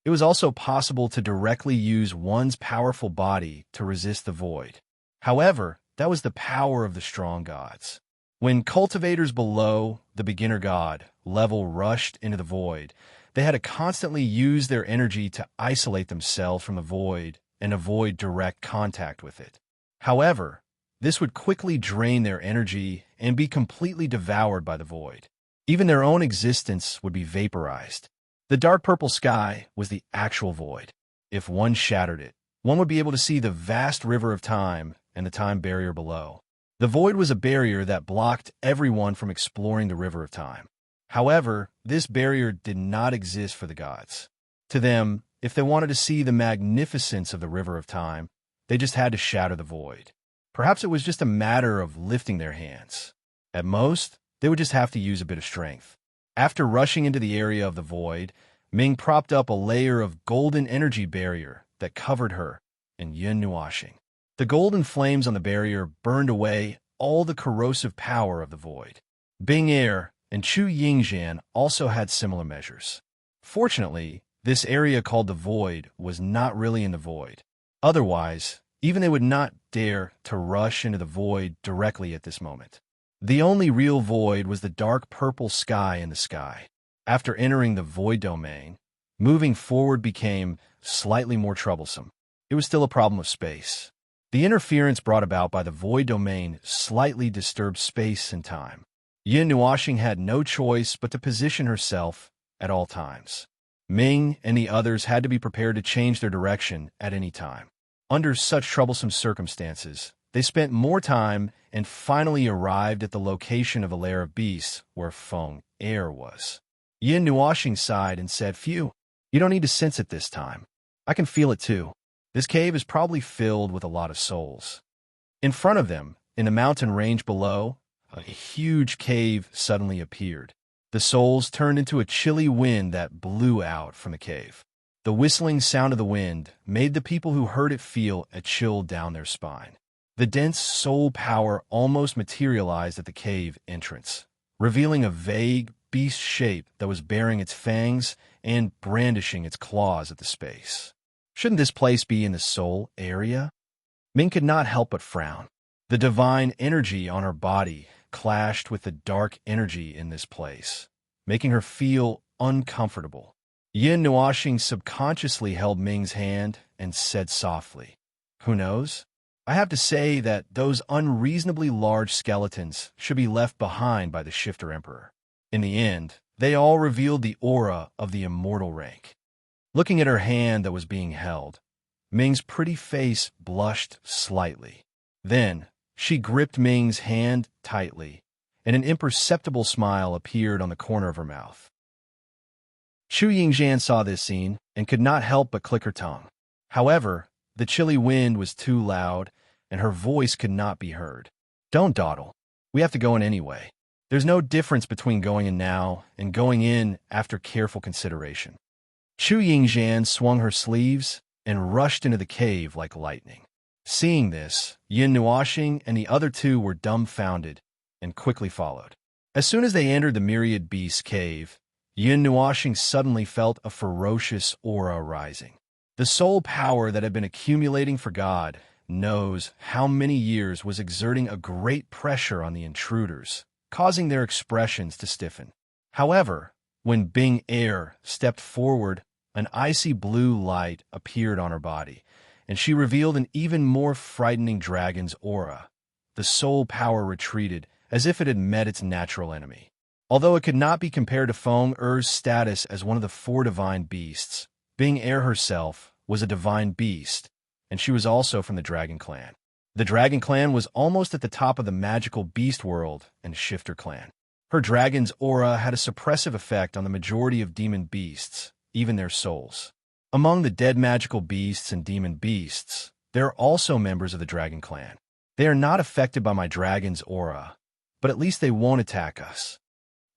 It was also possible to directly use one's powerful body to resist the void. However, that was the power of the strong gods. When cultivators below the beginner god level rushed into the void, they had to constantly use their energy to isolate themselves from the void and avoid direct contact with it. However, this would quickly drain their energy and be completely devoured by the void. Even their own existence would be vaporized. The dark purple sky was the actual void. If one shattered it, one would be able to see the vast river of time and the time barrier below. The void was a barrier that blocked everyone from exploring the river of time. However, this barrier did not exist for the gods. To them, if they wanted to see the magnificence of the river of time, they just had to shatter the void. Perhaps it was just a matter of lifting their hands. At most, they would just have to use a bit of strength. After rushing into the area of the void, Ming propped up a layer of golden energy barrier that covered her and Yin Nuashing. The golden flames on the barrier burned away all the corrosive power of the void. Bing Er and Chu Yingjian also had similar measures. Fortunately, this area called the void was not really in the void. Otherwise, even they would not dare to rush into the void directly at this moment. The only real void was the dark purple sky in the sky. After entering the void domain, moving forward became slightly more troublesome. It was still a problem of space. The interference brought about by the void domain slightly disturbed space and time. Yin Nuashing had no choice but to position herself at all times. Ming and the others had to be prepared to change their direction at any time. Under such troublesome circumstances, they spent more time and finally arrived at the location of a lair of beasts where Feng Er was. Yin Nuashing sighed and said, "Phew, you don't need to sense it this time. I can feel it too. This cave is probably filled with a lot of souls." In front of them, in the mountain range below, a huge cave suddenly appeared. The souls turned into a chilly wind that blew out from the cave. The whistling sound of the wind made the people who heard it feel a chill down their spine. The dense soul power almost materialized at the cave entrance, revealing a vague beast shape that was baring its fangs and brandishing its claws at the space. Shouldn't this place be in the soul area? Ming could not help but frown. The divine energy on her body clashed with the dark energy in this place, making her feel uncomfortable. Yin Nuashing subconsciously held Ming's hand and said softly, "Who knows? I have to say that those unreasonably large skeletons should be left behind by the Shifter Emperor." In the end, they all revealed the aura of the immortal rank. Looking at her hand that was being held, Ming's pretty face blushed slightly. Then, she gripped Ming's hand tightly, and an imperceptible smile appeared on the corner of her mouth. Chu Yingjian saw this scene and could not help but click her tongue. However, the chilly wind was too loud, and her voice could not be heard. "Don't dawdle. We have to go in anyway. There's no difference between going in now and going in after careful consideration." Chu Yingjian swung her sleeves and rushed into the cave like lightning. Seeing this, Yin Nuashing and the other two were dumbfounded and quickly followed. As soon as they entered the myriad beasts cave, Yin Nuashing suddenly felt a ferocious aura rising. The soul power that had been accumulating for God knows how many years was exerting a great pressure on the intruders, causing their expressions to stiffen. However, when Bing Er stepped forward, an icy blue light appeared on her body, and she revealed an even more frightening dragon's aura. The soul power retreated as if it had met its natural enemy. Although it could not be compared to Feng Er's status as one of the four divine beasts, Bing Er herself was a divine beast, and she was also from the Dragon Clan. The Dragon Clan was almost at the top of the magical beast world and Shifter Clan. Her dragon's aura had a suppressive effect on the majority of demon beasts, even their souls. Among the dead magical beasts and demon beasts, there are also members of the dragon clan. They are not affected by my dragon's aura, but at least they won't attack us.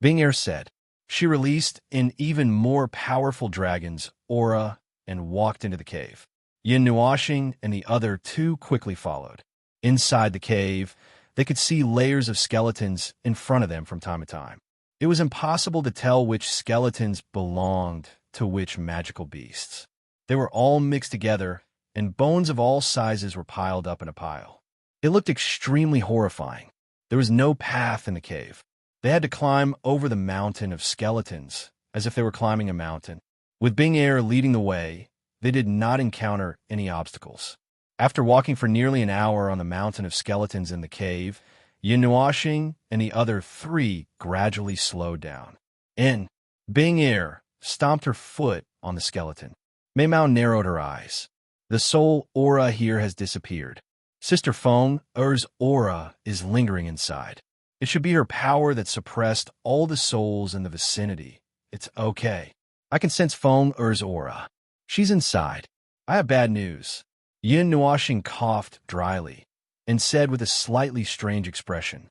Bing Air said. She released an even more powerful dragon's aura and walked into the cave. Yin Nuashing and the other two quickly followed. Inside the cave, they could see layers of skeletons in front of them from time to time. It was impossible to tell which skeletons belonged to which magical beasts. They were all mixed together, and bones of all sizes were piled up in a pile. It looked extremely horrifying. There was no path in the cave. They had to climb over the mountain of skeletons, as if they were climbing a mountain. With Bing Air leading the way, they did not encounter any obstacles. After walking for nearly an hour on the mountain of skeletons in the cave, Yin Nuashing and the other three gradually slowed down. Bing Air stomped her foot on the skeleton. Mei Mao narrowed her eyes. The soul aura here has disappeared. Sister Feng Er's aura is lingering inside. It should be her power that suppressed all the souls in the vicinity. It's okay. I can sense Feng Er's aura. She's inside. I have bad news. Yin Nuashing coughed dryly and said with a slightly strange expression,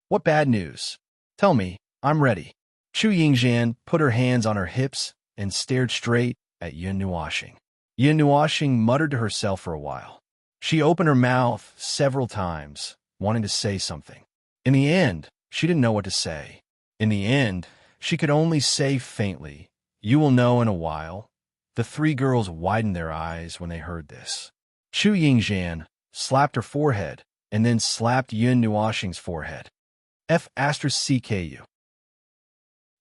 "What bad news? Tell me, I'm ready." Chu Yingxian put her hands on her hips and stared straight at Yin Nuashing. Yin Nuashing muttered to herself for a while. She opened her mouth several times, wanting to say something. In the end, she didn't know what to say. In the end, she could only say faintly, "You will know in a while." The three girls widened their eyes when they heard this. Chu Yingxian slapped her forehead and then slapped Yin Nuashing's forehead. F*CKU.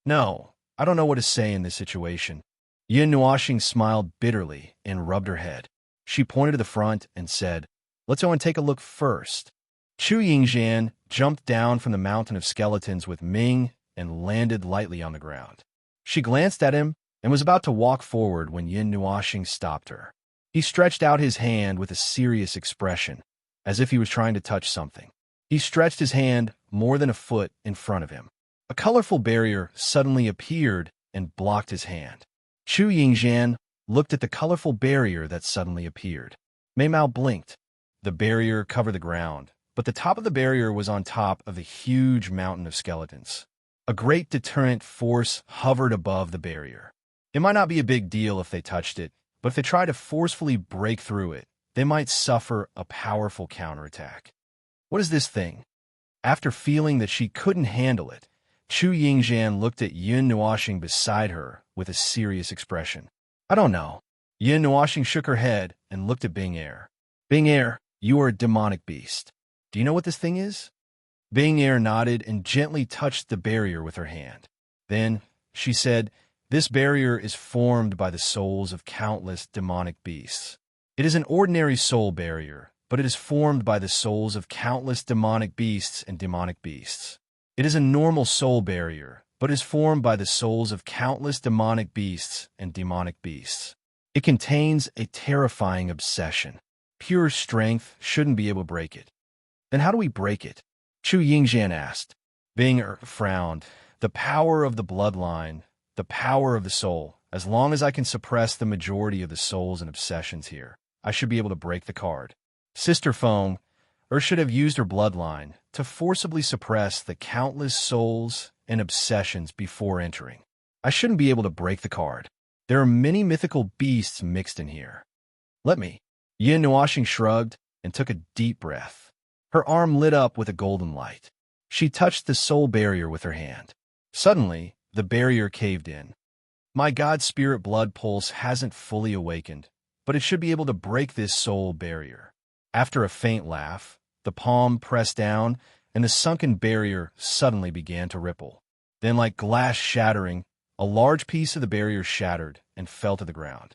No, I don't know what to say in this situation. Yin Nuashing smiled bitterly and rubbed her head. She pointed to the front and said, "Let's go and take a look first." Chu Yingxian jumped down from the mountain of skeletons with Ming and landed lightly on the ground. She glanced at him and was about to walk forward when Yin Nuashing stopped her. He stretched out his hand with a serious expression, as if he was trying to touch something. He stretched his hand more than a foot in front of him. A colorful barrier suddenly appeared and blocked his hand. Chu Yingxian looked at the colorful barrier that suddenly appeared. Mei Mao blinked. The barrier covered the ground, but the top of the barrier was on top of a huge mountain of skeletons. A great deterrent force hovered above the barrier. It might not be a big deal if they touched it, but if they tried to forcefully break through it, they might suffer a powerful counterattack. What is this thing? After feeling that she couldn't handle it, Chu Yingxian looked at Yin Nuashing beside her with a serious expression. I don't know. Yin Nuashing shook her head and looked at Bing Air. Bing Air, you are a demonic beast. Do you know what this thing is? Bing Air nodded and gently touched the barrier with her hand. Then she said, "This barrier is formed by the souls of countless demonic beasts. It is an ordinary soul barrier, but it is formed by the souls of countless demonic beasts and demonic beasts. It is a normal soul barrier, but is formed by the souls of countless demonic beasts and demonic beasts. It contains a terrifying obsession. Pure strength shouldn't be able to break it." Then how do we break it? Chu Yingxian asked. Bing Er frowned. The power of the bloodline, the power of the soul. As long as I can suppress the majority of the souls and obsessions here, I should be able to break the card. Sister Feng should have used her bloodline to forcibly suppress the countless souls and obsessions before entering. I shouldn't be able to break the card. There are many mythical beasts mixed in here. Let me. Yin Nuashing shrugged and took a deep breath. Her arm lit up with a golden light. She touched the soul barrier with her hand. Suddenly, the barrier caved in. My God spirit blood pulse hasn't fully awakened, but it should be able to break this soul barrier. After a faint laugh, the palm pressed down, and the sunken barrier suddenly began to ripple. Then, like glass shattering, a large piece of the barrier shattered and fell to the ground.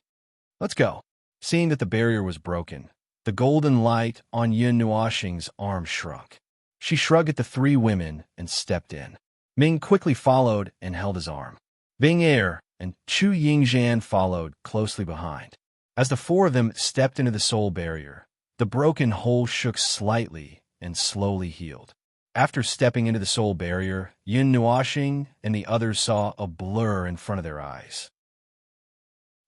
Let's go. Seeing that the barrier was broken, the golden light on Yin Nuashing's arm shrunk. She shrugged at the three women and stepped in. Ming quickly followed and held his arm. Bing Er and Chu Yingxian followed closely behind. As the four of them stepped into the soul barrier, the broken hole shook slightly and slowly healed. After stepping into the soul barrier, Yin Nuoxing and the others saw a blur in front of their eyes.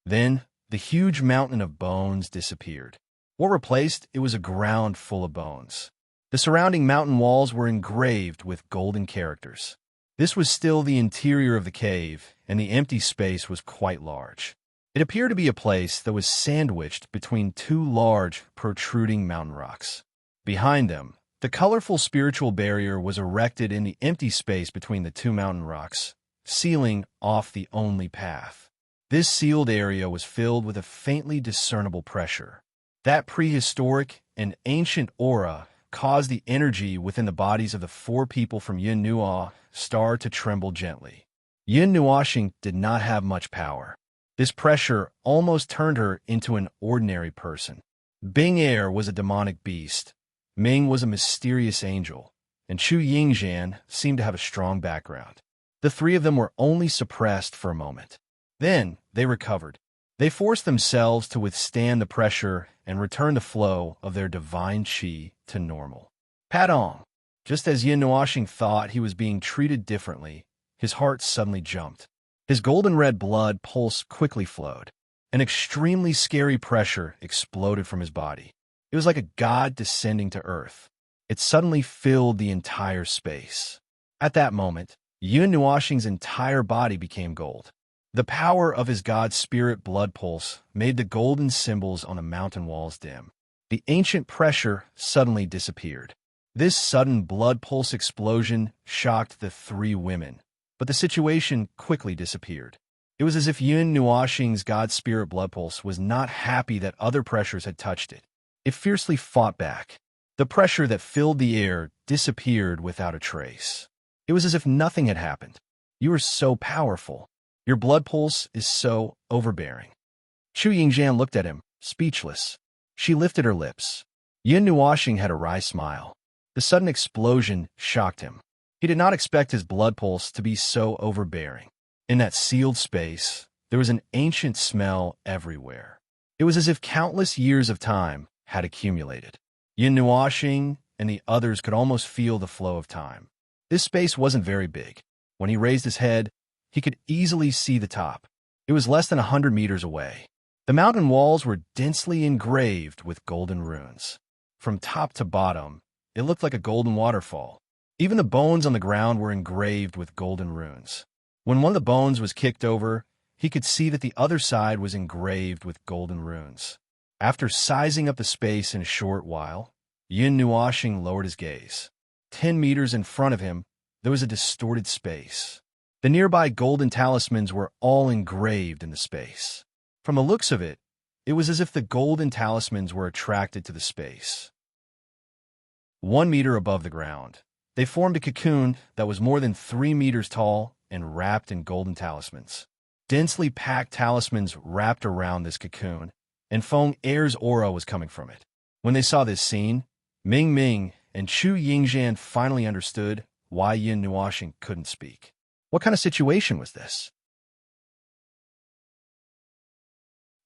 Then, the huge mountain of bones disappeared. What replaced it was a ground full of bones. The surrounding mountain walls were engraved with golden characters. This was still the interior of the cave, and the empty space was quite large. It appeared to be a place that was sandwiched between two large, protruding mountain rocks. Behind them, the colorful spiritual barrier was erected in the empty space between the two mountain rocks, sealing off the only path. This sealed area was filled with a faintly discernible pressure. That prehistoric and ancient aura caused the energy within the bodies of the four people from Yin Nuo star to tremble gently. Yin Nuoxing did not have much power. This pressure almost turned her into an ordinary person. Bing Er was a demonic beast. Ming was a mysterious angel, and Chu Yingzhan seemed to have a strong background. The three of them were only suppressed for a moment. Then they recovered. They forced themselves to withstand the pressure and return the flow of their divine qi to normal. Padong. Just as Yin Nuoxing thought he was being treated differently, his heart suddenly jumped. His golden-red blood pulse quickly flowed. An extremely scary pressure exploded from his body. It was like a god descending to earth. It suddenly filled the entire space. At that moment, Yin Nuoxing's entire body became gold. The power of his god spirit blood pulse made the golden symbols on the mountain walls dim. The ancient pressure suddenly disappeared. This sudden blood pulse explosion shocked the three women, but the situation quickly disappeared. It was as if Yin Nuoxing's god spirit blood pulse was not happy that other pressures had touched it. It fiercely fought back. The pressure that filled the air disappeared without a trace. It was as if nothing had happened. You are so powerful. Your blood pulse is so overbearing. Chu Yingzhan looked at him, speechless. She lifted her lips. Yin Nuoxing had a wry smile. The sudden explosion shocked him. He did not expect his blood pulse to be so overbearing. In that sealed space, there was an ancient smell everywhere. It was as if countless years of time had accumulated. Yin Nuoxing and the others could almost feel the flow of time. This space wasn't very big. When he raised his head, he could easily see the top. It was less than 100 meters away. The mountain walls were densely engraved with golden runes. From top to bottom, it looked like a golden waterfall. Even the bones on the ground were engraved with golden runes. When one of the bones was kicked over, he could see that the other side was engraved with golden runes. After sizing up the space in a short while, Yin Nuoxing lowered his gaze. 10 meters in front of him, there was a distorted space. The nearby golden talismans were all engraved in the space. From the looks of it, it was as if the golden talismans were attracted to the space. 1 meter above the ground, they formed a cocoon that was more than 3 meters tall and wrapped in golden talismans. Densely packed talismans wrapped around this cocoon, and Feng Er's aura was coming from it. When they saw this scene, Ming Ming and Chu Yingzhan finally understood why Yin Nuoxing couldn't speak. What kind of situation was this?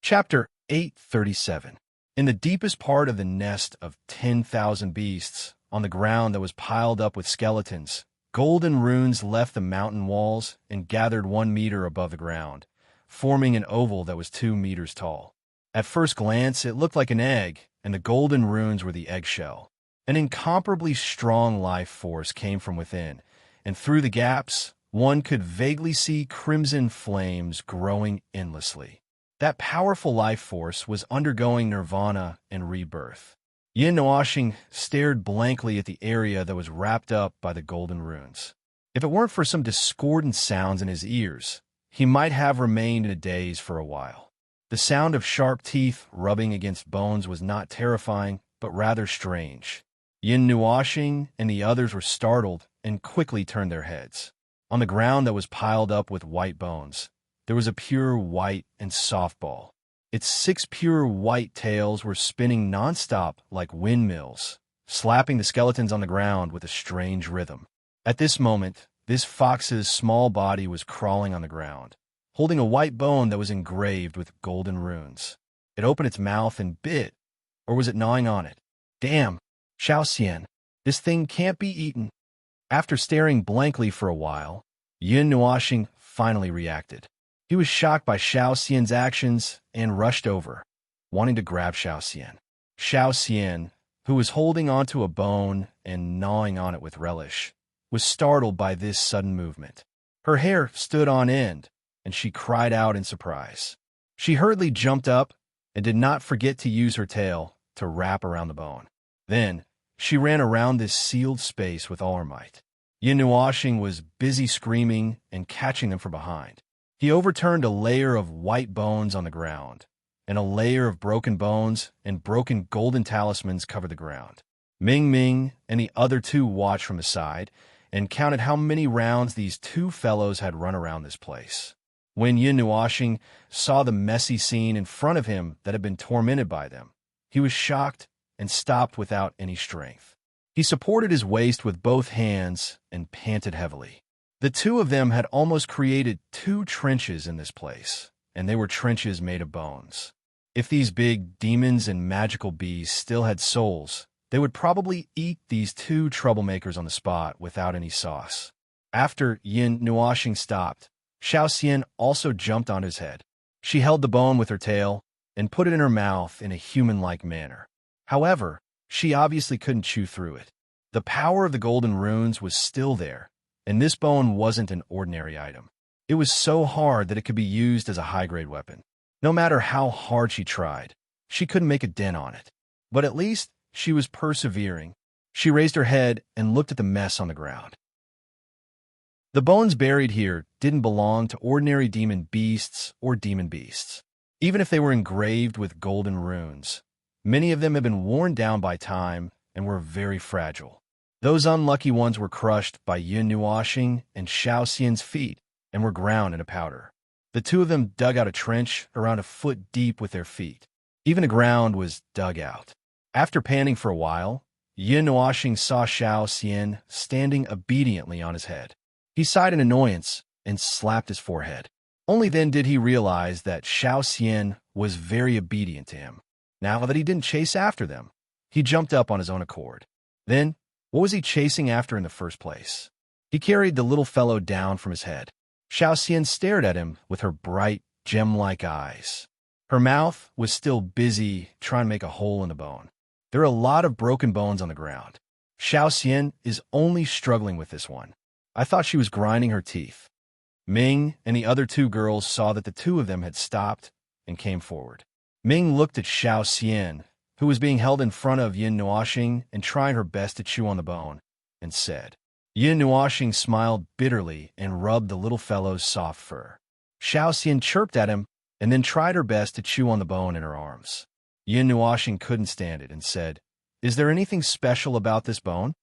Chapter 837. In the deepest part of the nest of 10,000 beasts, on the ground that was piled up with skeletons, golden runes left the mountain walls and gathered 1 meter above the ground, forming an oval that was 2 meters tall. At first glance, it looked like an egg, and the golden runes were the eggshell. An incomparably strong life force came from within, and through the gaps, one could vaguely see crimson flames growing endlessly. That powerful life force was undergoing nirvana and rebirth. Yin Nuoxing stared blankly at the area that was wrapped up by the golden runes. If it weren't for some discordant sounds in his ears, he might have remained in a daze for a while. The sound of sharp teeth rubbing against bones was not terrifying, but rather strange. Yin Nuoxing and the others were startled and quickly turned their heads. On the ground that was piled up with white bones, there was a pure white and soft ball. Its 6 pure white tails were spinning nonstop like windmills, slapping the skeletons on the ground with a strange rhythm. At this moment, this fox's small body was crawling on the ground, holding a white bone that was engraved with golden runes. It opened its mouth and bit, or was it gnawing on it? Damn, Xiao Xian, this thing can't be eaten. After staring blankly for a while, Yun Nuoxing finally reacted. He was shocked by Xiao Xian's actions and rushed over, wanting to grab Xiao Xian. Xiao Xian, who was holding onto a bone and gnawing on it with relish, was startled by this sudden movement. Her hair stood on end, and she cried out in surprise. She hurriedly jumped up and did not forget to use her tail to wrap around the bone. Then, she ran around this sealed space with all her might. Yin Nuoxing was busy screaming and catching them from behind. He overturned a layer of white bones on the ground, and a layer of broken bones and broken golden talismans covered the ground. Ming Ming and the other two watched from the side and counted how many rounds these two fellows had run around this place. When Yin Nuoxing saw the messy scene in front of him that had been tormented by them, he was shocked and stopped without any strength. He supported his waist with both hands and panted heavily. The two of them had almost created 2 trenches in this place, and they were trenches made of bones. If these big demons and magical beasts still had souls, they would probably eat these 2 troublemakers on the spot without any sauce. After Yin Nuoxing stopped, Xiao Xian also jumped on his head. She held the bone with her tail and put it in her mouth in a human-like manner. However, she obviously couldn't chew through it. The power of the golden runes was still there, and this bone wasn't an ordinary item. It was so hard that it could be used as a high-grade weapon. No matter how hard she tried, she couldn't make a dent on it. But at least she was persevering. She raised her head and looked at the mess on the ground. The bones buried here didn't belong to ordinary demon beasts or demon beasts. Even if they were engraved with golden runes, many of them had been worn down by time and were very fragile. Those unlucky ones were crushed by Yin Nuoxing and Xiao Xian's feet and were ground into powder. The two of them dug out a trench around a foot deep with their feet. Even the ground was dug out. After panting for a while, Yin Nuoxing saw Xiao Xian standing obediently on his head. He sighed in annoyance and slapped his forehead. Only then did he realize that Xiao Xian was very obedient to him. Now that he didn't chase after them, he jumped up on his own accord. Then, what was he chasing after in the first place? He carried the little fellow down from his head. Xiao Xian stared at him with her bright, gem-like eyes. Her mouth was still busy trying to make a hole in the bone. There are a lot of broken bones on the ground. Xiao Xian is only struggling with this one. I thought she was grinding her teeth. Ming and the other 2 girls saw that the 2 of them had stopped and came forward. Ming looked at Xiao Xian, who was being held in front of Yin Nuoxing and trying her best to chew on the bone, and said. Yin Nuoxing smiled bitterly and rubbed the little fellow's soft fur. Xiao Xian chirped at him and then tried her best to chew on the bone in her arms. Yin Nuoxing couldn't stand it and said, "Is there anything special about this bone?"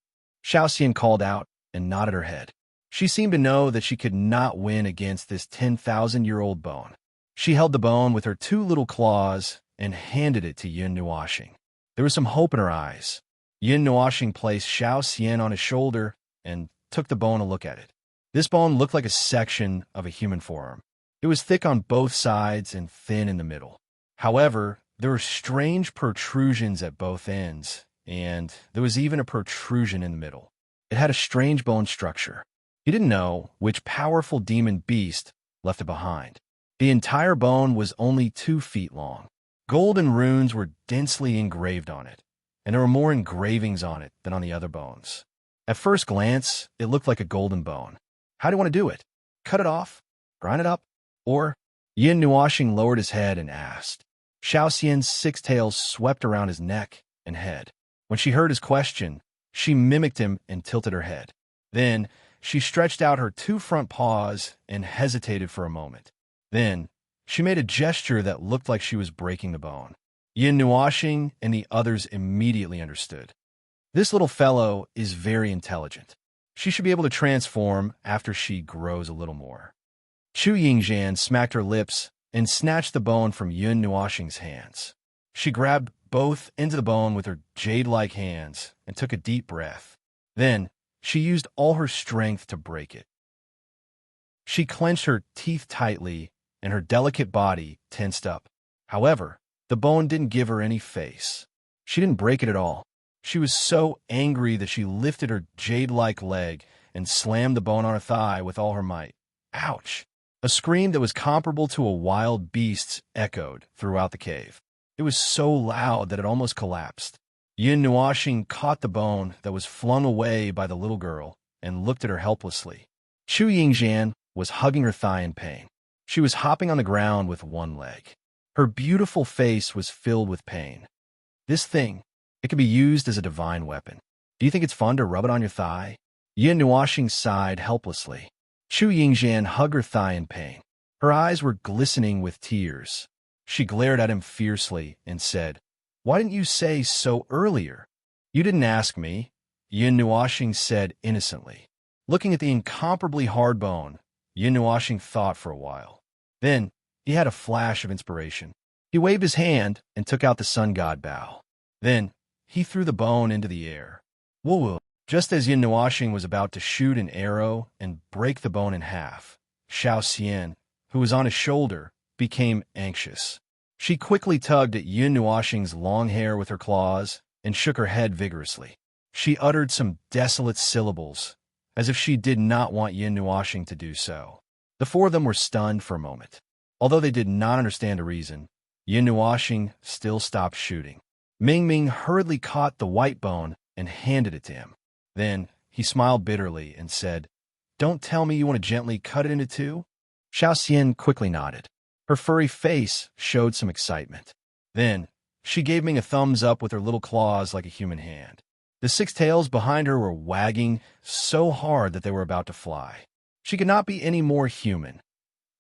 Xiao Xian called out and nodded her head. She seemed to know that she could not win against this 10,000-year-old bone. She held the bone with her 2 little claws and handed it to Yin Nuoxing. There was some hope in her eyes. Yin Nuoxing placed Xiao Xian on his shoulder and took the bone to look at it. This bone looked like a section of a human forearm. It was thick on both sides and thin in the middle. However, there were strange protrusions at both ends, and there was even a protrusion in the middle. It had a strange bone structure. He didn't know which powerful demon beast left it behind. The entire bone was only 2 feet long. Golden runes were densely engraved on it, and there were more engravings on it than on the other bones. At first glance, it looked like a golden bone. How do you want to do it? Cut it off? Grind it up? Or? Yin Nuoxing lowered his head and asked. Xiao Xian's 6 tails swept around his neck and head. When she heard his question, she mimicked him and tilted her head. Then, she stretched out her 2 front paws and hesitated for a moment. Then, she made a gesture that looked like she was breaking the bone. Yin Nuoxing and the others immediately understood. This little fellow is very intelligent. She should be able to transform after she grows a little more. Chu Yingzhan smacked her lips and snatched the bone from Yin Nuoxing's hands. She grabbed both ends of the bone with her jade-like hands and took a deep breath. Then, she used all her strength to break it. She clenched her teeth tightly, and her delicate body tensed up. However, the bone didn't give her any face. She didn't break it at all. She was so angry that she lifted her jade-like leg and slammed the bone on her thigh with all her might. Ouch! A scream that was comparable to a wild beast's echoed throughout the cave. It was so loud that it almost collapsed. Yin Nuoxing caught the bone that was flung away by the little girl and looked at her helplessly. Chu Yingxian was hugging her thigh in pain. She was hopping on the ground with one leg. Her beautiful face was filled with pain. This thing, it could be used as a divine weapon. Do you think it's fun to rub it on your thigh? Yin Nuoxing sighed helplessly. Chu Yingxian hugged her thigh in pain. Her eyes were glistening with tears. She glared at him fiercely and said, "Why didn't you say so earlier?" "You didn't ask me," Yin Nuoxing said innocently. Looking at the incomparably hard bone, Yin Nuoxing thought for a while. Then, he had a flash of inspiration. He waved his hand and took out the sun god bow. Then, he threw the bone into the air. Woo-woo! Just as Yin Nuoxing was about to shoot an arrow and break the bone in half, Xiaoxian, who was on his shoulder, became anxious. She quickly tugged at Yin Nuoxing's long hair with her claws and shook her head vigorously. She uttered some desolate syllables, as if she did not want Yin Nuoxing to do so. The four of them were stunned for a moment. Although they did not understand the reason, Yin Nuoxing still stopped shooting. Ming Ming hurriedly caught the white bone and handed it to him. Then, he smiled bitterly and said, "Don't tell me you want to gently cut it into two?" Xiaoxian quickly nodded. Her furry face showed some excitement. Then, she gave Ming a thumbs up with her little claws like a human hand. The six tails behind her were wagging so hard that they were about to fly. She could not be any more human.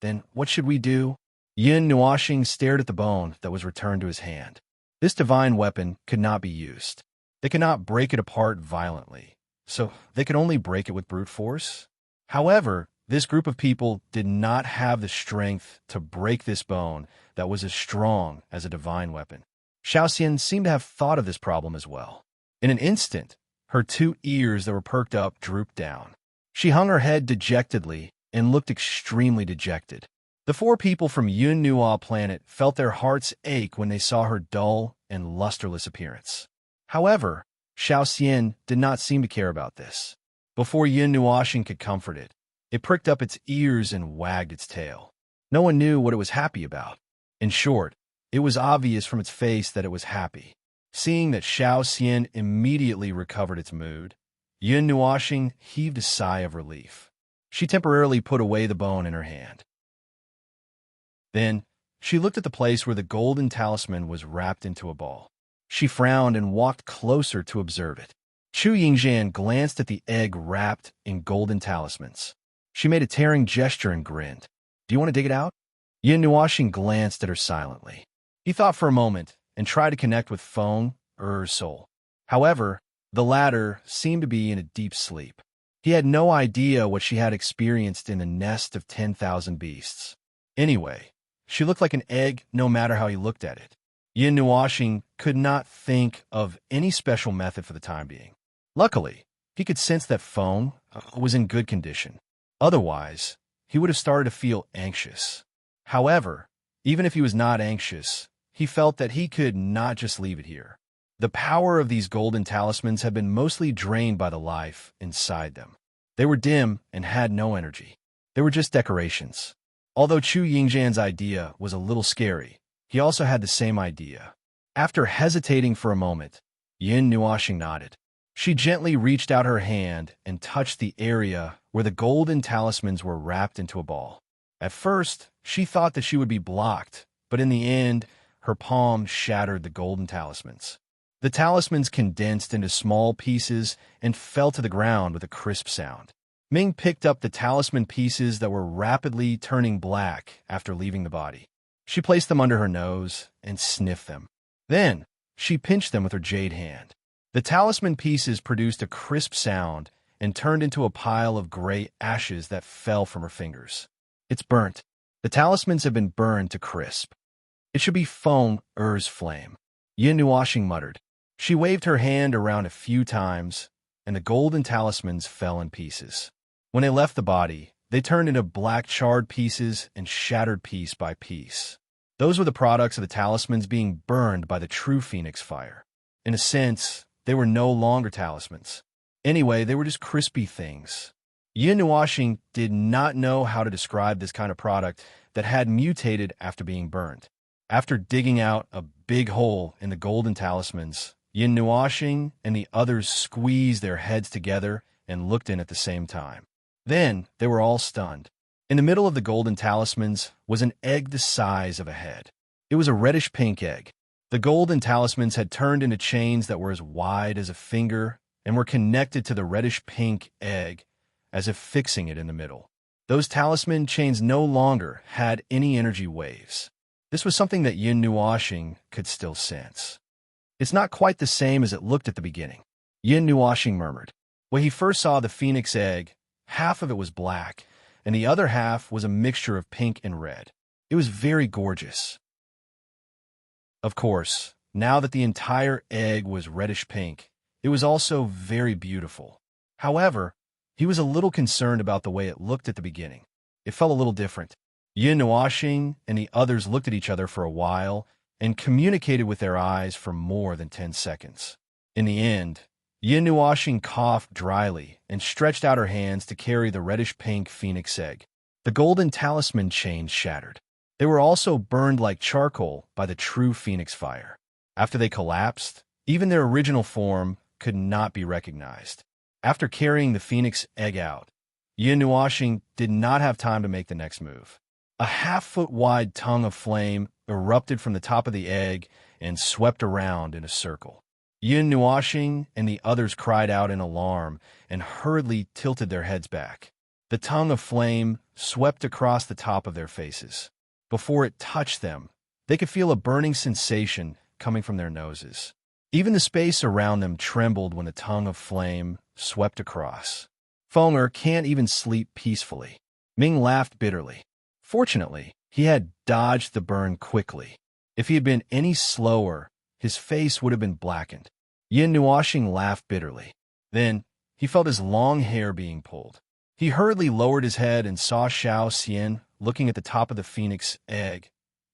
Then, what should we do? Yin Nuoxing stared at the bone that was returned to his hand. This divine weapon could not be used. They could not break it apart violently, so they could only break it with brute force. However, this group of people did not have the strength to break this bone that was as strong as a divine weapon. Xiaoxian seemed to have thought of this problem as well. In an instant, her two ears that were perked up drooped down. She hung her head dejectedly and looked extremely dejected. The four people from Yun Nuo planet felt their hearts ache when they saw her dull and lusterless appearance. However, Xiaoxian did not seem to care about this. Before Yin Nuoxing could comfort it, it pricked up its ears and wagged its tail. No one knew what it was happy about. In short, it was obvious from its face that it was happy. Seeing that Xiaoxian immediately recovered its mood, Yin Nuoxing heaved a sigh of relief. She temporarily put away the bone in her hand. Then, she looked at the place where the golden talisman was wrapped into a ball. She frowned and walked closer to observe it. Chu Yingxian glanced at the egg wrapped in golden talismans. She made a tearing gesture and grinned. "Do you want to dig it out?" Yin Nuoxing glanced at her silently. He thought for a moment and tried to connect with Feng or her soul. However, the latter seemed to be in a deep sleep. He had no idea what she had experienced in a nest of 10,000 beasts. Anyway, she looked like an egg no matter how he looked at it. Yin Nuoxing could not think of any special method for the time being. Luckily, he could sense that Feng was in good condition. Otherwise, he would have started to feel anxious. However, even if he was not anxious, he felt that he could not just leave it here. The power of these golden talismans had been mostly drained by the life inside them. They were dim and had no energy. They were just decorations. Although Chu Yingxian's idea was a little scary, he also had the same idea. After hesitating for a moment, Yin Nuoxing nodded. She gently reached out her hand and touched the area where the golden talismans were wrapped into a ball. At first, she thought that she would be blocked, but in the end, her palm shattered the golden talismans. The talismans condensed into small pieces and fell to the ground with a crisp sound. Ming picked up the talisman pieces that were rapidly turning black after leaving the body. She placed them under her nose and sniffed them. Then, she pinched them with her jade hand. The talisman pieces produced a crisp sound and turned into a pile of gray ashes that fell from her fingers. "It's burnt. The talismans have been burned to crisp. It should be Feng Er's flame," Yin Nuoxing muttered. She waved her hand around a few times, and the golden talismans fell in pieces. When they left the body, they turned into black charred pieces and shattered piece by piece. Those were the products of the talismans being burned by the true phoenix fire. In a sense, they were no longer talismans. Anyway, they were just crispy things. Yin Nuashing did not know how to describe this kind of product that had mutated after being burned. After digging out a big hole in the golden talismans, Yin Nuashing and the others squeezed their heads together and looked in at the same time. Then they were all stunned. In the middle of the golden talismans was an egg the size of a head. It was a reddish-pink egg. The golden talismans had turned into chains that were as wide as a finger and were connected to the reddish-pink egg, as if fixing it in the middle. Those talisman chains no longer had any energy waves. This was something that Yin Nuashing could still sense. It's not quite the same as it looked at the beginning, Yin Nuashing murmured. When he first saw the phoenix egg, half of it was black, and the other half was a mixture of pink and red. It was very gorgeous. Of course, now that the entire egg was reddish-pink, it was also very beautiful. However, he was a little concerned about the way it looked at the beginning. It felt a little different. Yin Nuashing and the others looked at each other for a while and communicated with their eyes for more than 10 seconds. In the end, Yin Nuashing coughed dryly and stretched out her hands to carry the reddish-pink phoenix egg. The golden talisman chains shattered. They were also burned like charcoal by the true phoenix fire. After they collapsed, even their original form could not be recognized. After carrying the phoenix egg out, Yin Nuashing did not have time to make the next move. A half-foot-wide tongue of flame erupted from the top of the egg and swept around in a circle. Yin Nuashing and the others cried out in alarm and hurriedly tilted their heads back. The tongue of flame swept across the top of their faces. Before it touched them, they could feel a burning sensation coming from their noses. Even the space around them trembled when the tongue of flame swept across. Fenger can't even sleep peacefully. Ming laughed bitterly. Fortunately, he had dodged the burn quickly. If he had been any slower, his face would have been blackened. Yin Nuashing laughed bitterly. Then, he felt his long hair being pulled. He hurriedly lowered his head and saw Xiao Xian looking at the top of the phoenix egg,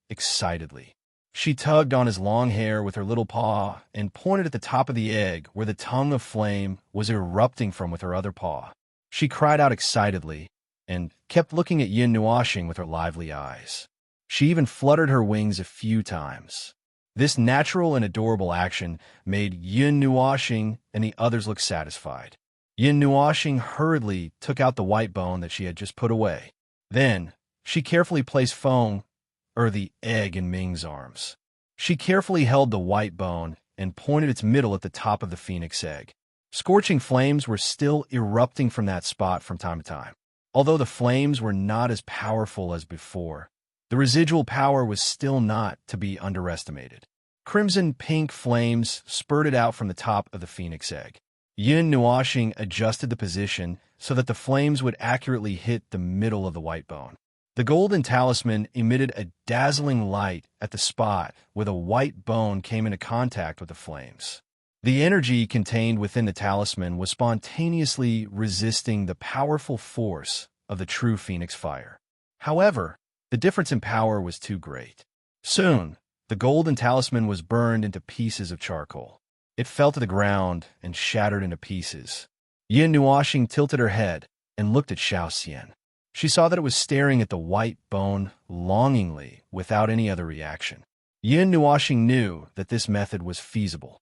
excitedly. She tugged on his long hair with her little paw and pointed at the top of the egg where the tongue of flame was erupting from with her other paw. She cried out excitedly and kept looking at Yin Nuashing with her lively eyes. She even fluttered her wings a few times. This natural and adorable action made Yin Nuashing and the others look satisfied. Yin Nuashing hurriedly took out the white bone that she had just put away. Then, she carefully placed the egg in Ming's arms. She carefully held the white bone and pointed its middle at the top of the phoenix egg. Scorching flames were still erupting from that spot from time to time. Although the flames were not as powerful as before, the residual power was still not to be underestimated. Crimson-pink flames spurted out from the top of the phoenix egg. Yin Nuashing adjusted the position so that the flames would accurately hit the middle of the white bone. The golden talisman emitted a dazzling light at the spot where the white bone came into contact with the flames. The energy contained within the talisman was spontaneously resisting the powerful force of the true phoenix fire. However, the difference in power was too great. Soon, the golden talisman was burned into pieces of charcoal. It fell to the ground and shattered into pieces. Yin Nuashing tilted her head and looked at Xiao Xian. She saw that it was staring at the white bone longingly without any other reaction. Yin Nuashing knew that this method was feasible.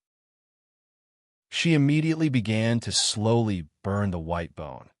She immediately began to slowly burn the white bone.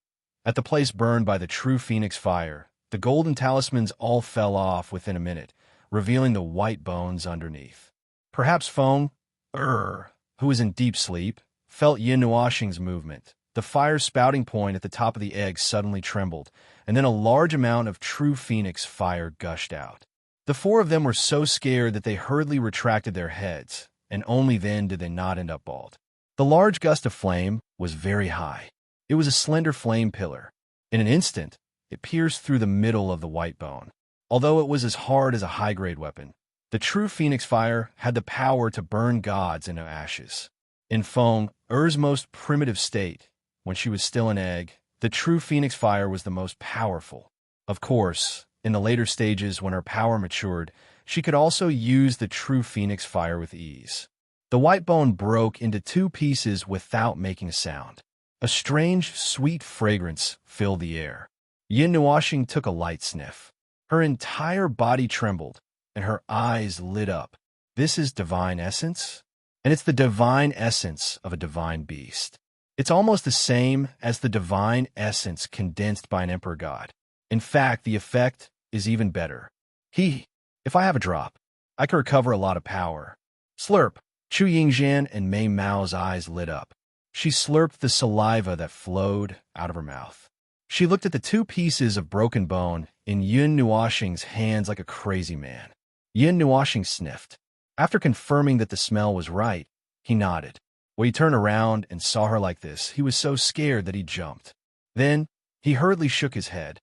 At the place burned by the true phoenix fire, the golden talismans all fell off within a minute, revealing the white bones underneath. Perhaps Fenger, who was in deep sleep, felt Yin Nuashing's movement. The fire spouting point at the top of the egg suddenly trembled, and then a large amount of true phoenix fire gushed out. The four of them were so scared that they hurriedly retracted their heads, and only then did they not end up bald. The large gust of flame was very high. It was a slender flame pillar. In an instant, it pierced through the middle of the white bone. Although it was as hard as a high-grade weapon, the true phoenix fire had the power to burn gods into ashes. In Fenger's most primitive state, when she was still an egg, the true phoenix fire was the most powerful. Of course, in the later stages when her power matured, she could also use the true phoenix fire with ease. The white bone broke into two pieces without making a sound. A strange, sweet fragrance filled the air. Yin Nuashing took a light sniff. Her entire body trembled, and her eyes lit up. This is divine essence? And it's the divine essence of a divine beast. It's almost the same as the divine essence condensed by an emperor god. In fact, the effect is even better. If I have a drop, I can recover a lot of power. Slurp! Chu Yingxian and Mei Mao's eyes lit up. She slurped the saliva that flowed out of her mouth. She looked at the 2 pieces of broken bone in Yin Nuashing's hands like a crazy man. Yin Nuashing sniffed. After confirming that the smell was right, he nodded. When he turned around and saw her like this, he was so scared that he jumped. Then, he hurriedly shook his head.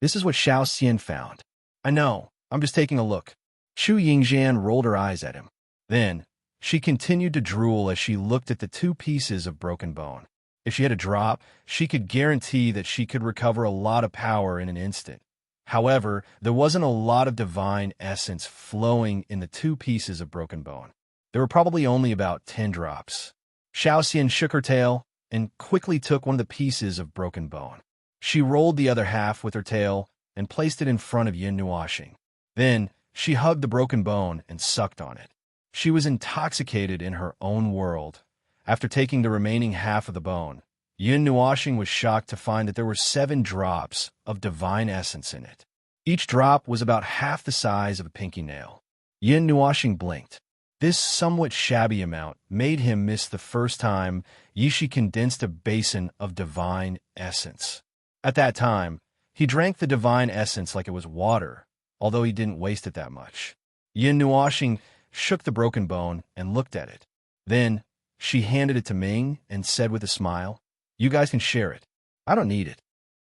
This is what Xiao Xian found. I know, I'm just taking a look. Chu Yingxian rolled her eyes at him. Then, she continued to drool as she looked at the 2 pieces of broken bone. If she had a drop, she could guarantee that she could recover a lot of power in an instant. However, there wasn't a lot of divine essence flowing in the 2 pieces of broken bone. There were probably only about 10 drops. Xiao Xian shook her tail and quickly took one of the pieces of broken bone. She rolled the other half with her tail and placed it in front of Yin Nuashing. Then, she hugged the broken bone and sucked on it. She was intoxicated in her own world. After taking the remaining half of the bone, Yin Nuashing was shocked to find that there were 7 drops of divine essence in it. Each drop was about half the size of a pinky nail. Yin Nuashing blinked. This somewhat shabby amount made him miss the first time Yishi condensed a basin of divine essence. At that time, he drank the divine essence like it was water, although he didn't waste it that much. Yin Nuashing shook the broken bone and looked at it. Then, she handed it to Ming and said with a smile, "You guys can share it. I don't need it."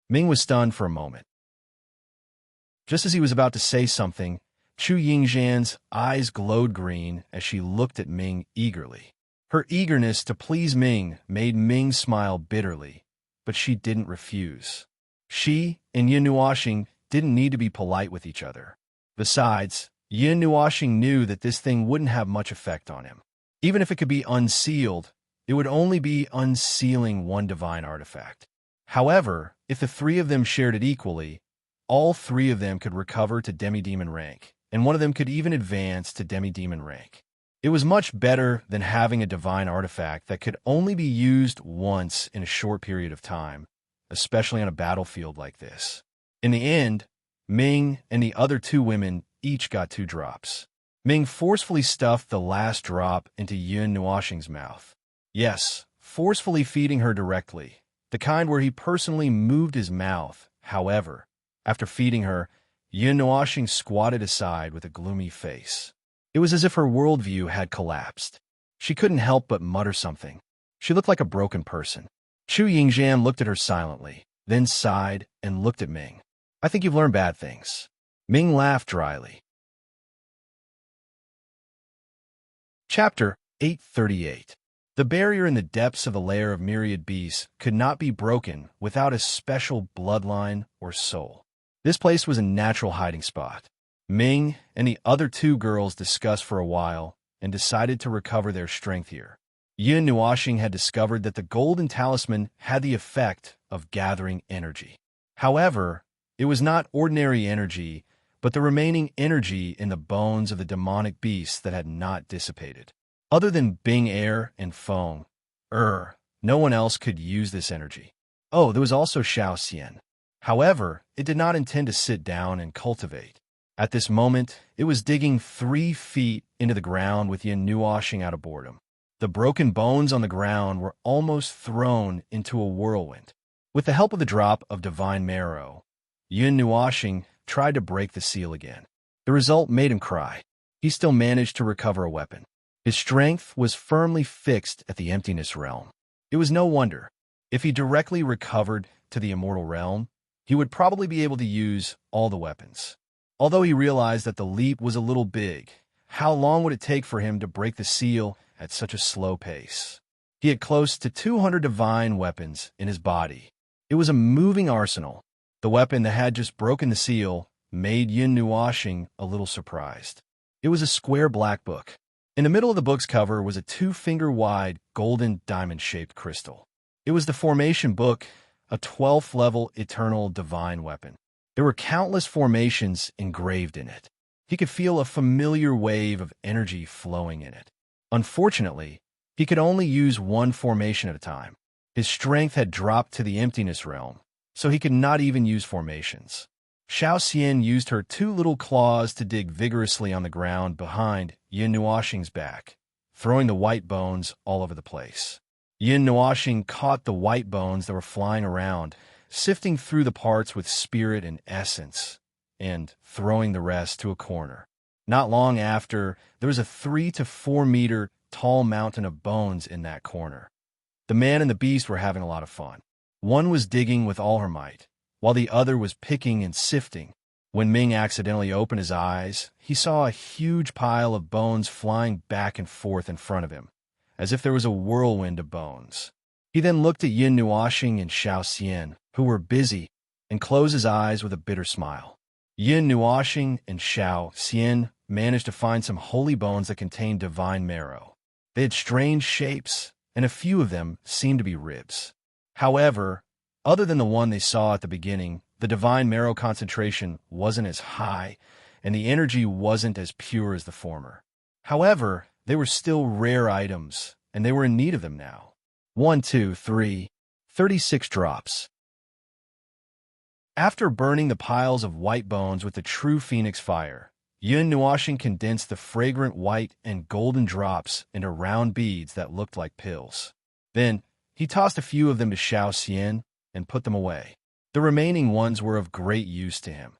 Ming was stunned for a moment. Just as he was about to say something, Chu Yingxian's eyes glowed green as she looked at Ming eagerly. Her eagerness to please Ming made Ming smile bitterly, but she didn't refuse. She and Yin Nuashing didn't need to be polite with each other. Besides, Yin Nuashing knew that this thing wouldn't have much effect on him. Even if it could be unsealed, it would only be unsealing one divine artifact. However, if the 3 of them shared it equally, all 3 of them could recover to demidemon rank, and one of them could even advance to demidemon rank. It was much better than having a divine artifact that could only be used once in a short period of time, especially on a battlefield like this. In the end, Ming and the other 2 women each got 2 drops. Ming forcefully stuffed the last drop into Yin Nuashing's mouth. Yes, forcefully feeding her directly, the kind where he personally moved his mouth. However, after feeding her, Yin Nuashing squatted aside with a gloomy face. It was as if her worldview had collapsed. She couldn't help but mutter something. She looked like a broken person. Chu Yingxian looked at her silently, then sighed and looked at Ming. "I think you've learned bad things." Ming laughed dryly. Chapter 838. The barrier in the depths of the lair of myriad beasts could not be broken without a special bloodline or soul. This place was a natural hiding spot. Ming and the other 2 girls discussed for a while and decided to recover their strength here. Yin Nuashing had discovered that the golden talisman had the effect of gathering energy. However, it was not ordinary energy, but the remaining energy in the bones of the demonic beasts that had not dissipated. Other than Bing Air and Feng, no one else could use this energy. Oh, there was also Xiao Xian. However, it did not intend to sit down and cultivate. At this moment, it was digging 3 feet into the ground with Yin Nuashing out of boredom. The broken bones on the ground were almost thrown into a whirlwind. With the help of the drop of divine marrow, Yin Nuashing tried to break the seal again. The result made him cry. He still managed to recover a weapon. His strength was firmly fixed at the emptiness realm. It was no wonder. If he directly recovered to the immortal realm, he would probably be able to use all the weapons. Although he realized that the leap was a little big, how long would it take for him to break the seal at such a slow pace? He had close to 200 divine weapons in his body. It was a moving arsenal. The weapon that had just broken the seal made Yin Nuashing a little surprised. It was a square black book. In the middle of the book's cover was a 2-finger-wide golden diamond-shaped crystal. It was the Formation Book, a 12th level eternal divine weapon. There were countless formations engraved in it. He could feel a familiar wave of energy flowing in it. Unfortunately, he could only use one formation at a time. His strength had dropped to the emptiness realm, so he could not even use formations. Xiao Xian used her two little claws to dig vigorously on the ground behind Yin Nuoxing's back, throwing the white bones all over the place. Yin Nuoxing caught the white bones that were flying around, sifting through the parts with spirit and essence, and throwing the rest to a corner. Not long after, there was a 3 to 4 meter tall mountain of bones in that corner. The man and the beast were having a lot of fun. One was digging with all her might, while the other was picking and sifting. When Ming accidentally opened his eyes, he saw a huge pile of bones flying back and forth in front of him, as if there was a whirlwind of bones. He then looked at Yin Nuoxing and Xiao Xian, who were busy, and closed his eyes with a bitter smile. Yin Nuoxing and Xiao Xian managed to find some holy bones that contained divine marrow. They had strange shapes, and a few of them seemed to be ribs. However, other than the one they saw at the beginning, the divine marrow concentration wasn't as high, and the energy wasn't as pure as the former. However, they were still rare items, and they were in need of them now. 1, 2, 3, 36 drops. After burning the piles of white bones with the true phoenix fire, Yin Nuoxing condensed the fragrant white and golden drops into round beads that looked like pills. Then, he tossed a few of them to Xiao Xian and put them away. The remaining ones were of great use to him,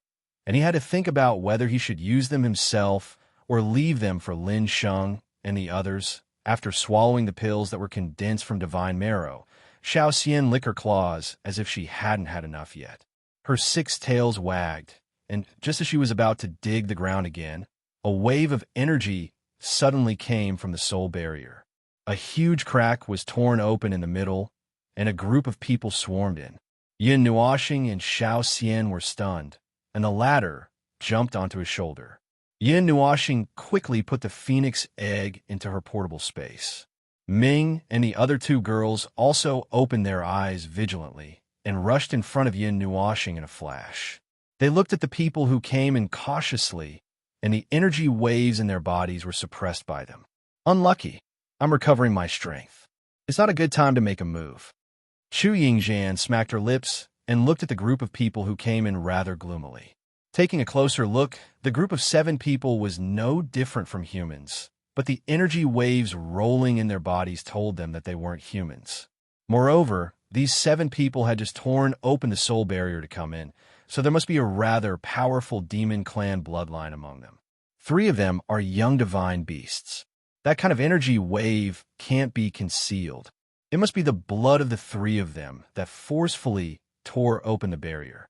and he had to think about whether he should use them himself or leave them for Lin Sheng and the others. After swallowing the pills that were condensed from divine marrow, Xiao Xian licked her claws as if she hadn't had enough yet. Her 6 tails wagged, and just as she was about to dig the ground again, a wave of energy suddenly came from the soul barrier. A huge crack was torn open in the middle, and a group of people swarmed in. Yin Nuoxing and Xiao Xian were stunned, and the latter jumped onto his shoulder. Yin Nuoxing quickly put the phoenix egg into her portable space. Ming and the other 2 girls also opened their eyes vigilantly and rushed in front of Yin Nuoxing in a flash. They looked at the people who came in cautiously, and the energy waves in their bodies were suppressed by them. Unlucky. I'm recovering my strength. It's not a good time to make a move. Chu Yingzhan smacked her lips and looked at the group of people who came in rather gloomily. Taking a closer look, the group of 7 people was no different from humans, but the energy waves rolling in their bodies told them that they weren't humans. Moreover, these 7 people had just torn open the soul barrier to come in, so there must be a rather powerful demon clan bloodline among them. 3 of them are young divine beasts. That kind of energy wave can't be concealed. It must be the blood of the 3 of them that forcefully tore open the barrier.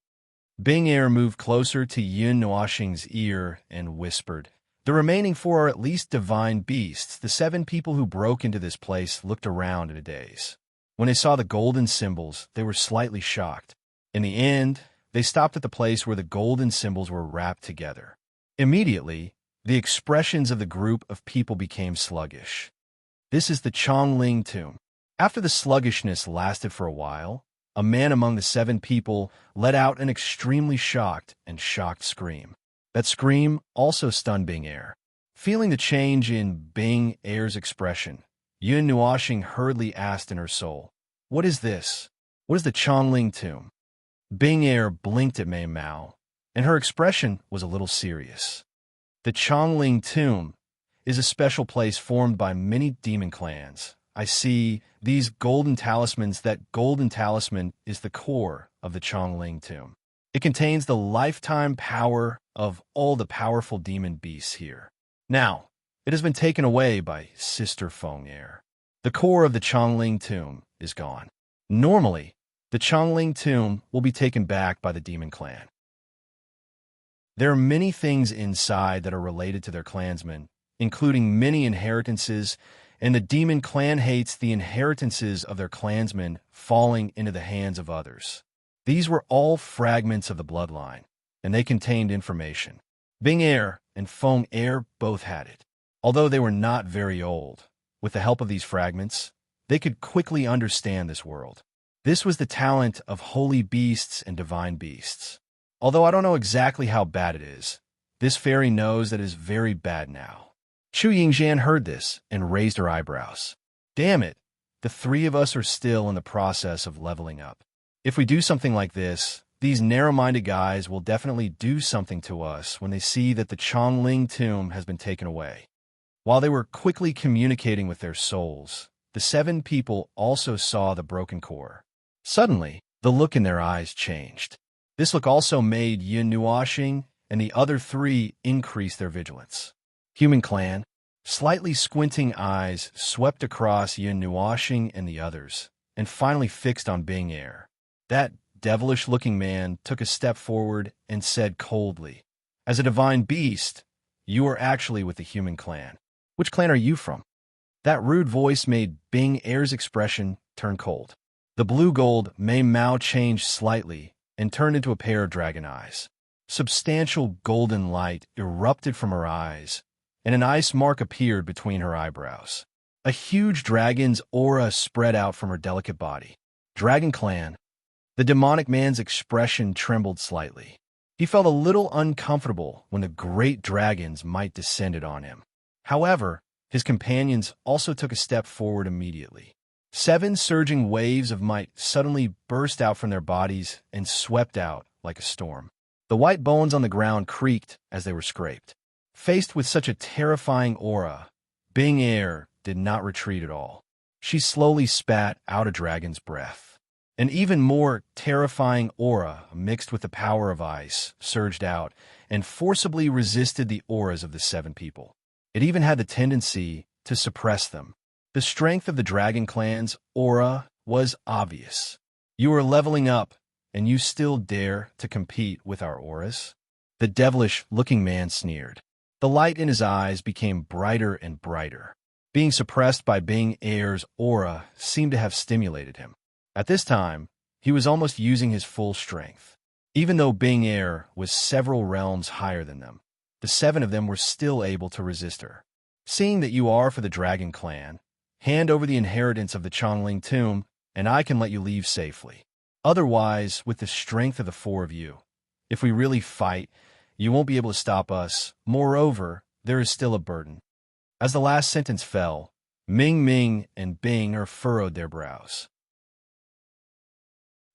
Bing Air moved closer to Yin Nuoxing's ear and whispered, "The remaining 4 are at least divine beasts." The 7 people who broke into this place looked around in a daze. When they saw the golden symbols, they were slightly shocked. In the end, they stopped at the place where the golden symbols were wrapped together. Immediately, the expressions of the group of people became sluggish. This is the Chongling tomb. After the sluggishness lasted for a while, a man among the 7 people let out an extremely shocked and shocked scream. That scream also stunned Bing Air. Feeling the change in Bing Air's expression, Yin Nuoxing hurriedly asked in her soul, "What is this? What is the Chongling tomb?" Bing Air blinked at Mei Mao, and her expression was a little serious. The Chongling tomb is a special place formed by many demon clans. I see these golden talismans. That golden talisman is the core of the Chongling tomb. It contains the lifetime power of all the powerful demon beasts here. Now, it has been taken away by Sister Feng Air. The core of the Chongling tomb is gone. Normally, the Chongling tomb will be taken back by the demon clan. There are many things inside that are related to their clansmen, including many inheritances, and the demon clan hates the inheritances of their clansmen falling into the hands of others. These were all fragments of the bloodline, and they contained information. Bing Air and Feng Air both had it. Although they were not very old, with the help of these fragments, They could quickly understand this world. This was the talent of holy beasts and divine beasts. Although I don't know exactly how bad it is, this fairy knows that it is very bad now. Chu Yingxian heard this and raised her eyebrows. Damn it, the three of us are still in the process of leveling up. If we do something like this, these narrow-minded guys will definitely do something to us when they see that the Chongling tomb has been taken away. While they were quickly communicating with their souls, the 7 people also saw the broken core. Suddenly, the look in their eyes changed. This look also made Yin Nuoxing and the other 3 increase their vigilance. Human clan, slightly squinting eyes swept across Yin Nuoxing and the others, and finally fixed on Bing Air. That devilish-looking man took a step forward and said coldly, "As a divine beast, you are actually with the human clan. Which clan are you from?" That rude voice made Bing Air's expression turn cold. The blue-gold Mei Mao changed slightly and turned into a pair of dragon eyes. Substantial golden light erupted from her eyes, and an ice mark appeared between her eyebrows. A huge dragon's aura spread out from her delicate body. Dragon clan. The demonic man's expression trembled slightly. He felt a little uncomfortable when the great dragon's might descended on him. However, his companions also took a step forward immediately. 7 surging waves of might suddenly burst out from their bodies and swept out like a storm. The white bones on the ground creaked as they were scraped. Faced with such a terrifying aura, Bing Air did not retreat at all. She slowly spat out a dragon's breath. An even more terrifying aura, mixed with the power of ice, surged out and forcibly resisted the auras of the 7 people. It even had the tendency to suppress them. The strength of the Dragon Clan's aura was obvious. You are leveling up, and you still dare to compete with our auras? The devilish-looking man sneered. The light in his eyes became brighter and brighter. Being suppressed by Bing Air's aura seemed to have stimulated him. At this time, he was almost using his full strength. Even though Bing Air was several realms higher than them, the 7 of them were still able to resist her. Seeing that you are for the Dragon Clan, hand over the inheritance of the Chongling tomb, and I can let you leave safely. Otherwise, with the strength of the 4 of you, if we really fight, you won't be able to stop us. Moreover, there is still a burden." As the last sentence fell, Ming Ming and Bing furrowed their brows.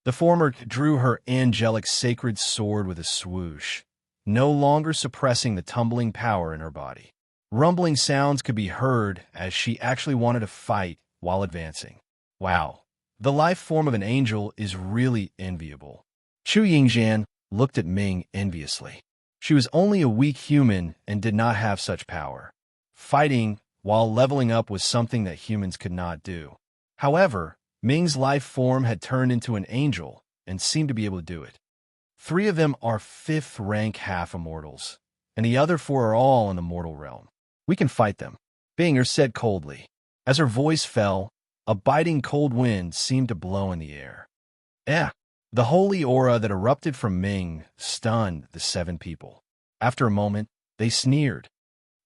The former drew her angelic sacred sword with a swoosh, no longer suppressing the tumbling power in her body. Rumbling sounds could be heard as she actually wanted to fight while advancing. Wow, the life form of an angel is really enviable. Chu Yingxian looked at Ming enviously. She was only a weak human and did not have such power. Fighting while leveling up was something that humans could not do. However, Ming's life form had turned into an angel and seemed to be able to do it. 3 of them are 5th rank half-immortals, and the other 4 are all in the mortal realm. We can fight them, Binger said coldly. As her voice fell, a biting cold wind seemed to blow in the air. The holy aura that erupted from Ming stunned the 7 people. After a moment, they sneered.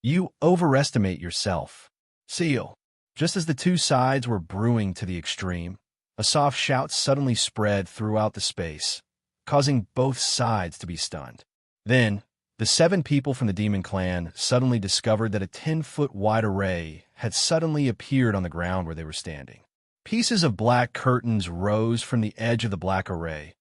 "You overestimate yourself." Seal. Just as the 2 sides were brewing to the extreme, a soft shout suddenly spread throughout the space, causing both sides to be stunned. Then, the 7 people from the Demon Clan suddenly discovered that a 10-foot wide array had suddenly appeared on the ground where they were standing. Pieces of black curtains rose from the edge of the black array,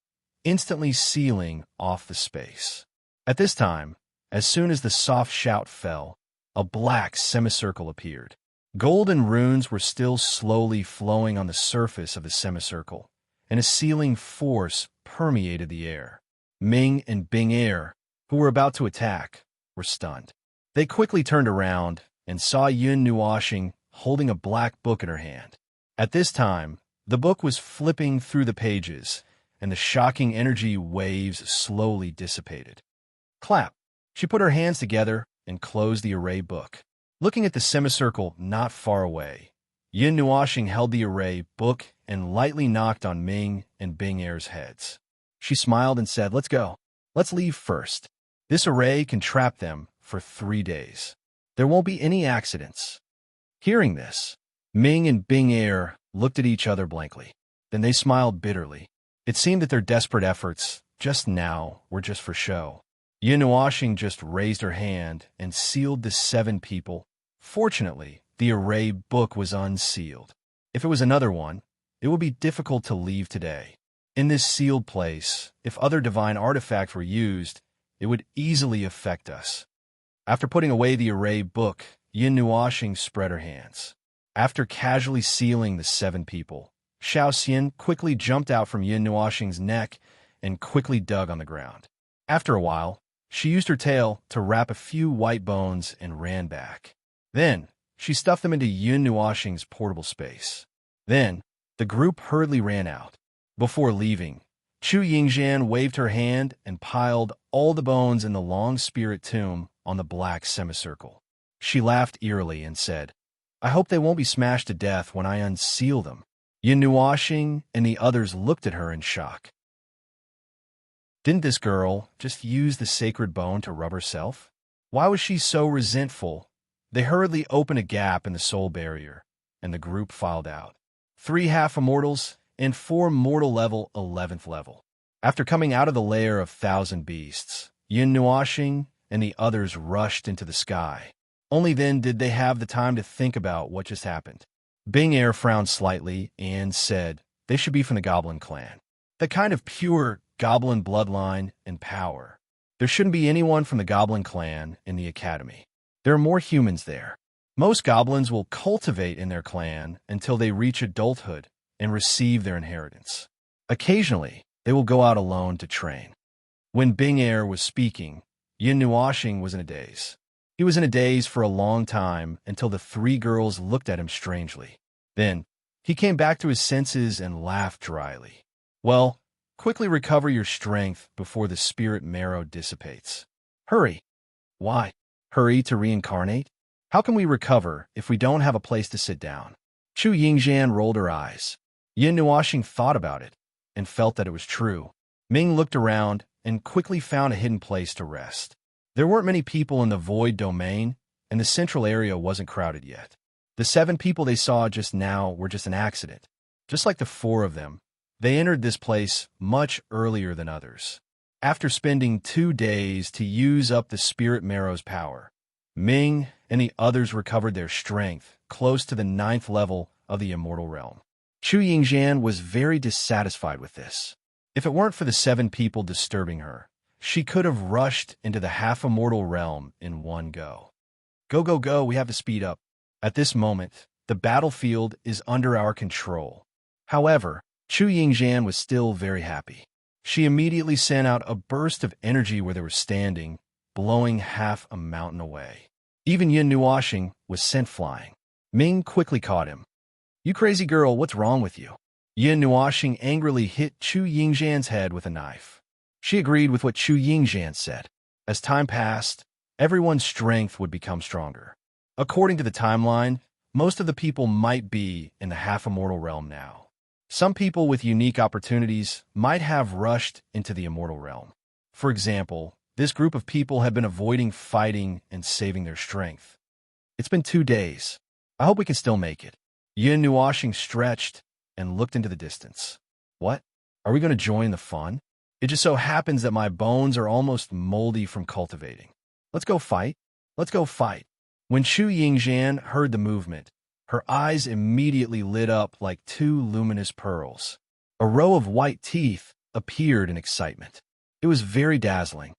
instantly sealing off the space. At this time, as soon as the soft shout fell, a black semicircle appeared. Golden runes were still slowly flowing on the surface of the semicircle, and a sealing force permeated the air. Ming and Bing Air, who were about to attack, were stunned. They quickly turned around and saw Yun Nuoxing holding a black book in her hand. At this time, the book was flipping through the pages, and the shocking energy waves slowly dissipated. Clap! She put her hands together and closed the array book. Looking at the semicircle not far away, Yin Nuoxing held the array book and lightly knocked on Ming and Bing Air's heads. She smiled and said, "Let's go. Let's leave first. This array can trap them for 3 days. There won't be any accidents." Hearing this, Ming and Bing Air looked at each other blankly. Then they smiled bitterly. It seemed that their desperate efforts, just now, were just for show. Yin Nuashing just raised her hand and sealed the 7 people. Fortunately, the array book was unsealed. If it was another one, it would be difficult to leave today. In this sealed place, if other divine artifacts were used, it would easily affect us. After putting away the array book, Yin Nuashing spread her hands. After casually sealing the 7 people, Xiao Xian quickly jumped out from Yin Nuashing's neck and quickly dug on the ground. After a while, she used her tail to wrap a few white bones and ran back. Then, she stuffed them into Yin Nuashing's portable space. Then, the group hurriedly ran out. Before leaving, Chu Yingxian waved her hand and piled all the bones in the long spirit tomb on the black semicircle. She laughed eerily and said, "I hope they won't be smashed to death when I unseal them." Yin Nuashing and the others looked at her in shock. Didn't this girl just use the sacred bone to rub herself? Why was she so resentful? They hurriedly opened a gap in the soul barrier, and the group filed out. 3 half-immortals and 4 mortal level 11th level. After coming out of the lair of 1,000 beasts, Yin Nuashing and the others rushed into the sky. Only then did they have the time to think about what just happened. Bing Air frowned slightly and said they should be from the Goblin clan. The kind of pure Goblin bloodline and power. There shouldn't be anyone from the Goblin clan in the academy. There are more humans there. Most goblins will cultivate in their clan until they reach adulthood and receive their inheritance. Occasionally, they will go out alone to train. When Bing Air was speaking, Yin Nuashing was in a daze. He was in a daze for a long time until the 3 girls looked at him strangely. Then, he came back to his senses and laughed dryly. "Well, quickly recover your strength before the spirit marrow dissipates. Hurry." "Why? Hurry to reincarnate? How can we recover if we don't have a place to sit down?" Chu Yingxian rolled her eyes. Yin Nuashing thought about it and felt that it was true. Ming looked around and quickly found a hidden place to rest. There weren't many people in the void domain, and the central area wasn't crowded yet. The 7 people they saw just now were just an accident. Just like the 4 of them, they entered this place much earlier than others. After spending 2 days to use up the spirit marrow's power, Ming and the others recovered their strength close to the 9th level of the immortal realm. Chu Yingxian was very dissatisfied with this. If it weren't for the 7 people disturbing her, she could have rushed into the half-immortal realm in one go. Go, go, go, we have to speed up. At this moment, the battlefield is under our control. However, Chu Yingxian was still very happy. She immediately sent out a burst of energy where they were standing, blowing half a mountain away. Even Yin Nuashing was sent flying. Ming quickly caught him. "You crazy girl, what's wrong with you?" Yin Nuashing angrily hit Chu Yingxian's head with a knife. She agreed with what Chu Yingxian said. As time passed, everyone's strength would become stronger. According to the timeline, most of the people might be in the half-immortal realm now. Some people with unique opportunities might have rushed into the immortal realm. For example, this group of people have been avoiding fighting and saving their strength. It's been 2 days. I hope we can still make it. Yin Nuashing stretched and looked into the distance. What? Are we going to join the fun? It just so happens that my bones are almost moldy from cultivating. Let's go fight. Let's go fight. When Chu Yingxian heard the movement, her eyes immediately lit up like 2 luminous pearls. A row of white teeth appeared in excitement. It was very dazzling.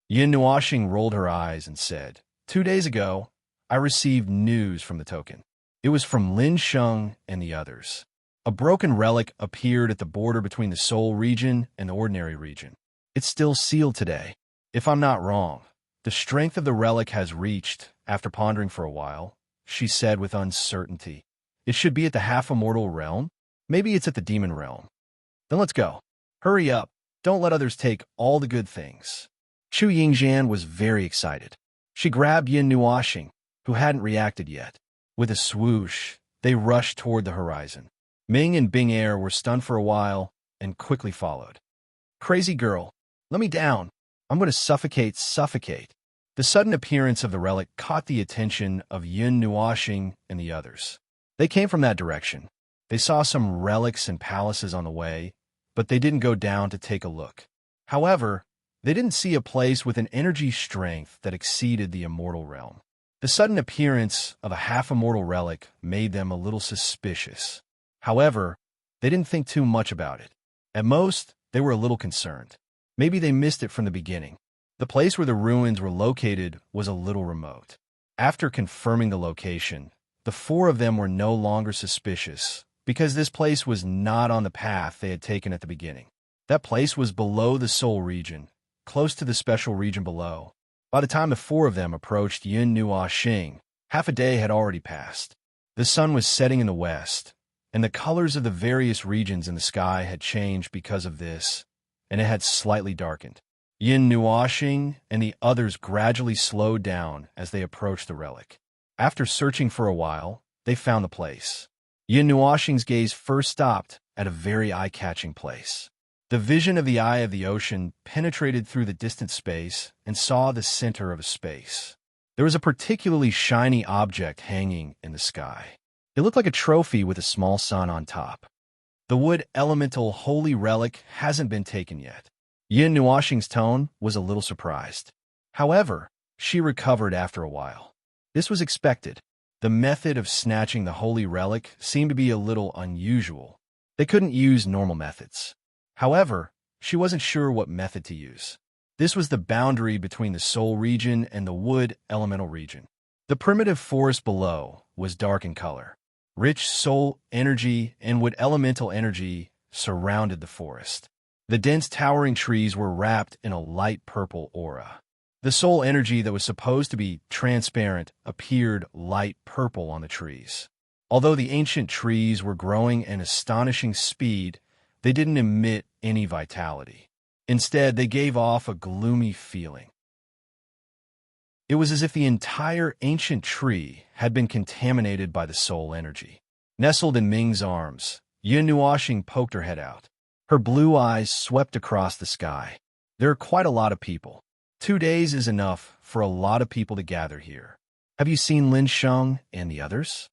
Yin Nuashing rolled her eyes and said, 2 days ago, I received news from the token. It was from Lin Sheng and the others. A broken relic appeared at the border between the soul region and the ordinary region. It's still sealed today. If I'm not wrong, the strength of the relic has reached, after pondering for a while, she said with uncertainty. It should be at the half-immortal realm? Maybe it's at the demon realm. Then let's go. Hurry up. Don't let others take all the good things. Chu Yingxian was very excited. She grabbed Yin Nuashing, who hadn't reacted yet. With a swoosh, they rushed toward the horizon. Ming and Bing Air were stunned for a while and quickly followed. Crazy girl, let me down. I'm going to suffocate. The sudden appearance of the relic caught the attention of Yin Nuashing and the others. They came from that direction. They saw some relics and palaces on the way, but they didn't go down to take a look. However, they didn't see a place with an energy strength that exceeded the immortal realm. The sudden appearance of a half-immortal relic made them a little suspicious. However, they didn't think too much about it. At most, they were a little concerned. Maybe they missed it from the beginning. The place where the ruins were located was a little remote. After confirming the location, the four of them were no longer suspicious because this place was not on the path they had taken at the beginning. That place was below the soul region, close to the special region below. By the time the four of them approached Yin Nua Xing, half a day had already passed. The sun was setting in the west, and the colors of the various regions in the sky had changed because of this, and it had slightly darkened. Yin Nua Xing and the others gradually slowed down as they approached the relic. After searching for a while, they found the place. Yin Nua Xing's gaze first stopped at a very eye-catching place. The vision of the eye of the ocean penetrated through the distant space and saw the center of a space. There was a particularly shiny object hanging in the sky. It looked like a trophy with a small sun on top. The wood elemental holy relic hasn't been taken yet. Yin Nuoxing's tone was a little surprised. However, she recovered after a while. This was expected. The method of snatching the holy relic seemed to be a little unusual. They couldn't use normal methods. However, she wasn't sure what method to use. This was the boundary between the soul region and the wood elemental region. The primitive forest below was dark in color. Rich soul energy and wood elemental energy surrounded the forest. The dense towering trees were wrapped in a light purple aura. The soul energy that was supposed to be transparent appeared light purple on the trees. Although the ancient trees were growing at astonishing speed, they didn't emit any vitality. Instead, they gave off a gloomy feeling. It was as if the entire ancient tree had been contaminated by the soul energy. Nestled in Ming's arms, Yin Nuoxing poked her head out. Her blue eyes swept across the sky. There are quite a lot of people. 2 days is enough for a lot of people to gather here. Have you seen Lin Sheng and the others?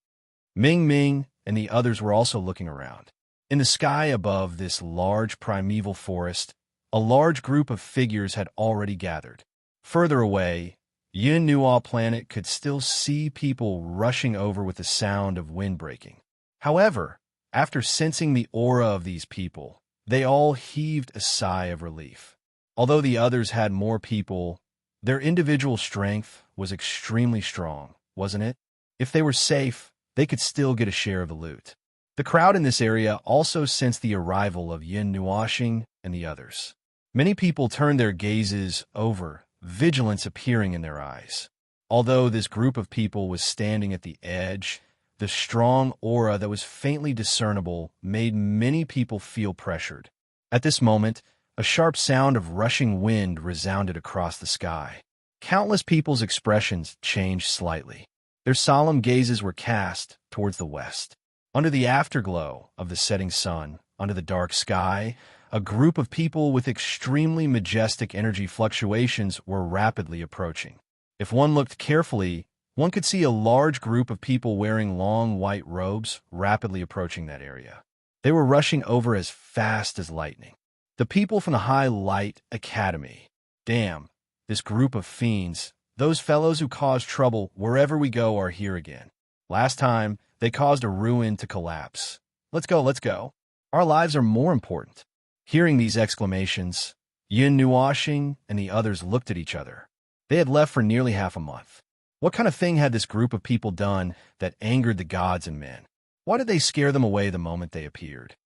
Ming and the others were also looking around. In the sky above this large primeval forest, a large group of figures had already gathered. Further away, Yin Nua Planet could still see people rushing over with the sound of wind breaking. However, after sensing the aura of these people, they all heaved a sigh of relief. Although the others had more people, their individual strength was extremely strong, wasn't it? If they were safe, they could still get a share of the loot. The crowd in this area also sensed the arrival of Yin Nuoxing and the others. Many people turned their gazes over, vigilance appearing in their eyes. Although this group of people was standing at the edge, the strong aura that was faintly discernible made many people feel pressured. At this moment, a sharp sound of rushing wind resounded across the sky. Countless people's expressions changed slightly. Their solemn gazes were cast towards the west. Under the afterglow of the setting sun, under the dark sky, a group of people with extremely majestic energy fluctuations were rapidly approaching. If one looked carefully, one could see a large group of people wearing long white robes rapidly approaching that area. They were rushing over as fast as lightning. The people from the High Light Academy. Damn, this group of fiends, those fellows who cause trouble wherever we go are here again. Last time, they caused a ruin to collapse. Let's go. Our lives are more important. Hearing these exclamations, Yin Nuoxing and the others looked at each other. They had left for nearly half a month. What kind of thing had this group of people done that angered the gods and men? Why did they scare them away the moment they appeared?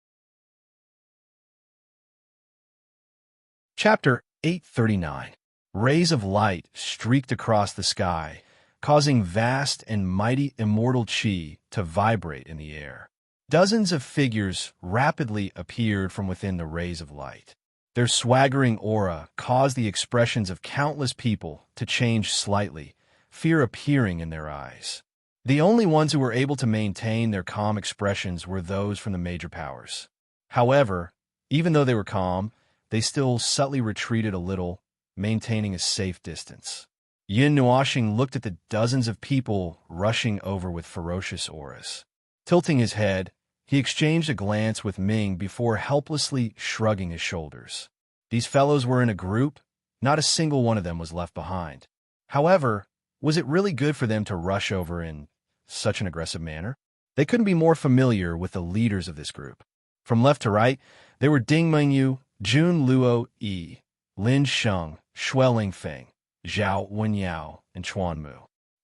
Chapter 839. Rays of light streaked across the sky, causing vast and mighty immortal chi to vibrate in the air. Dozens of figures rapidly appeared from within the rays of light. Their swaggering aura caused the expressions of countless people to change slightly, fear appearing in their eyes. The only ones who were able to maintain their calm expressions were those from the major powers. However, even though they were calm, they still subtly retreated a little, maintaining a safe distance. Yin Nuoxing looked at the dozens of people rushing over with ferocious auras. Tilting his head, he exchanged a glance with Ming before helplessly shrugging his shoulders. These fellows were in a group. Not a single one of them was left behind. However, was it really good for them to rush over in such an aggressive manner? They couldn't be more familiar with the leaders of this group. From left to right, they were Ding Mengyu, Jun Luo Yi, Lin Sheng, Shui Lingfeng, Zhao Wenyao, and Chuan Mu.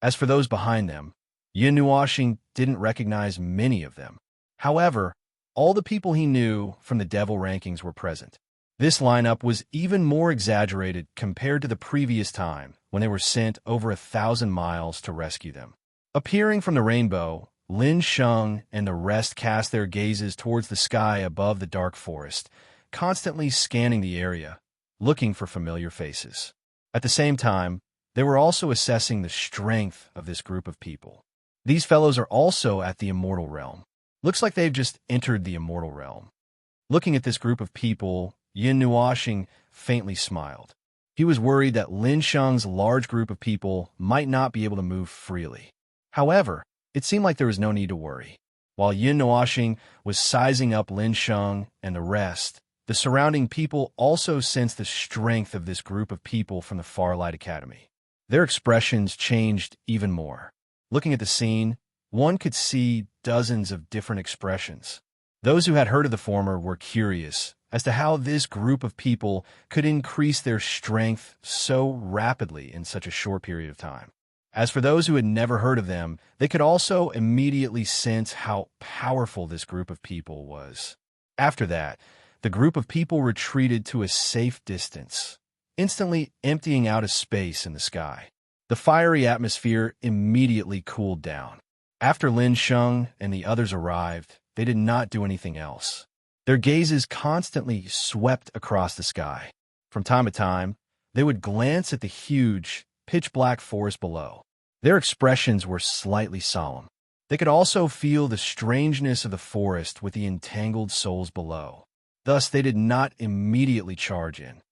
As for those behind them, Yin Nuoxing didn't recognize many of them. However, all the people he knew from the devil rankings were present. This lineup was even more exaggerated compared to the previous time when they were sent over 1,000 miles to rescue them. Appearing from the rainbow, Lin Sheng and the rest cast their gazes towards the sky above the dark forest, constantly scanning the area, looking for familiar faces. At the same time, they were also assessing the strength of this group of people. These fellows are also at the immortal realm. Looks like they've just entered the immortal realm. Looking at this group of people, Yin Nuoxing faintly smiled. He was worried that Lin Sheng's large group of people might not be able to move freely. However, it seemed like there was no need to worry. While Yin Nuoxing was sizing up Lin Sheng and the rest, the surrounding people also sensed the strength of this group of people from the Farlight Academy. Their expressions changed even more. Looking at the scene, one could see dozens of different expressions. Those who had heard of the former were curious as to how this group of people could increase their strength so rapidly in such a short period of time. As for those who had never heard of them, they could also immediately sense how powerful this group of people was. After that, the group of people retreated to a safe distance, instantly emptying out a space in the sky. The fiery atmosphere immediately cooled down. After Lin Sheng and the others arrived, they did not do anything else. Their gazes constantly swept across the sky. From time to time, they would glance at the huge, pitch-black forest below. Their expressions were slightly solemn. They could also feel the strangeness of the forest with the entangled souls below. Thus, they did not immediately charge in.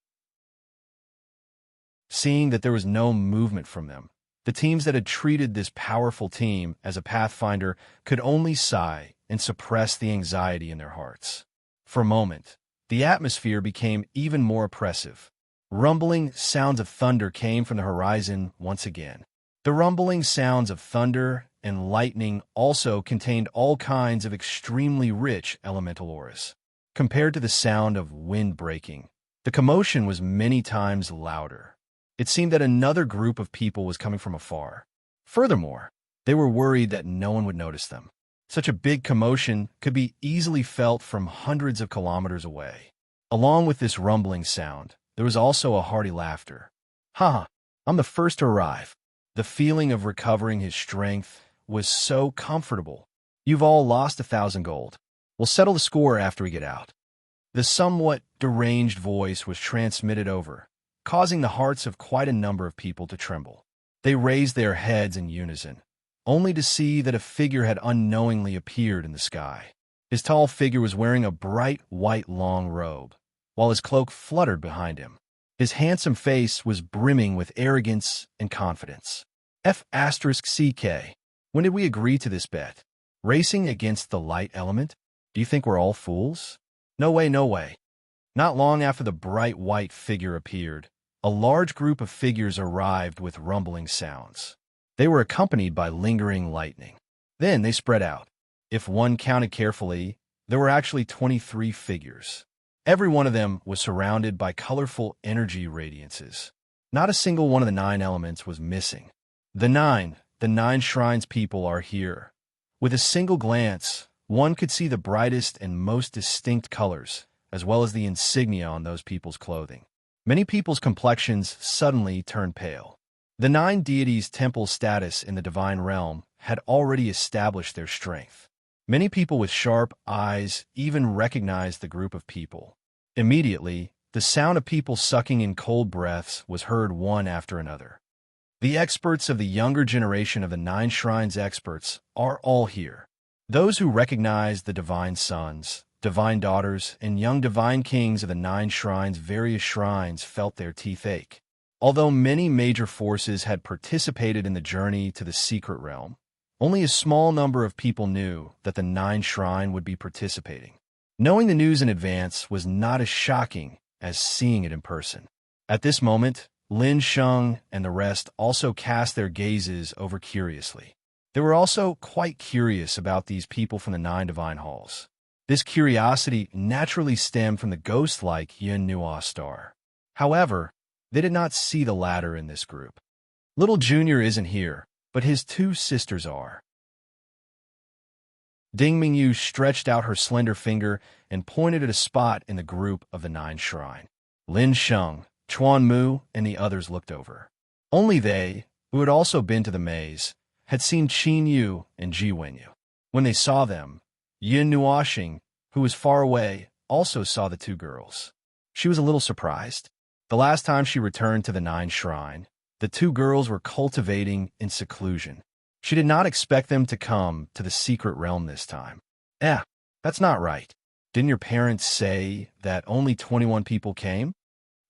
Seeing that there was no movement from them, the teams that had treated this powerful team as a pathfinder could only sigh and suppress the anxiety in their hearts. For a moment, the atmosphere became even more oppressive. Rumbling sounds of thunder came from the horizon once again. The rumbling sounds of thunder and lightning also contained all kinds of extremely rich elemental auras. Compared to the sound of wind breaking, the commotion was many times louder. It seemed that another group of people was coming from afar. Furthermore, they were worried that no one would notice them. Such a big commotion could be easily felt from hundreds of kilometers away. Along with this rumbling sound, there was also a hearty laughter. "Ha! I'm the first to arrive." The feeling of recovering his strength was so comfortable. "You've all lost 1,000 gold. We'll settle the score after we get out." The somewhat deranged voice was transmitted over, causing the hearts of quite a number of people to tremble. They raised their heads in unison, only to see that a figure had unknowingly appeared in the sky. His tall figure was wearing a bright white long robe, while his cloak fluttered behind him. His handsome face was brimming with arrogance and confidence. F*CK. When did we agree to this bet? Racing against the light element? Do you think we're all fools? No way, no way. Not long after the bright white figure appeared, a large group of figures arrived with rumbling sounds. They were accompanied by lingering lightning. Then they spread out. If one counted carefully, there were actually 23 figures. Every one of them was surrounded by colorful energy radiances. Not a single one of the 9 elements was missing. The nine shrines people are here. With a single glance, one could see the brightest and most distinct colors, as well as the insignia on those people's clothing. Many people's complexions suddenly turned pale. The 9 deities' temple status in the divine realm had already established their strength. Many people with sharp eyes even recognized the group of people. Immediately, the sound of people sucking in cold breaths was heard one after another. The experts of the younger generation of the 9 shrines experts are all here. Those who recognized the divine sons, divine daughters, and young divine kings of the 9 shrines' various shrines felt their teeth ache. Although many major forces had participated in the journey to the secret realm, Only a small number of people knew that the Nine Shrine would be participating. Knowing the news in advance was not as shocking as seeing it in person. At this moment, Lin Sheng and the rest also cast their gazes over curiously. They were also quite curious about these people from the Nine Divine Halls. This curiosity naturally stemmed from the ghost-like Yin Nua star. However, they did not see the latter in this group. Little Junior isn't here, but his two sisters are. Ding Mingyu stretched out her slender finger and pointed at a spot in the group of the Nine Shrine. Lin Sheng, Chuan Mu, and the others looked over. Only they, who had also been to the maze, had seen Qin Yu and Ji Wenyu. When they saw them, Yin Nuoxing, who was far away, also saw the two girls. She was a little surprised. The last time she returned to the Nine Shrine, the two girls were cultivating in seclusion. She did not expect them to come to the secret realm this time. That's not right. Didn't your parents say that only 21 people came?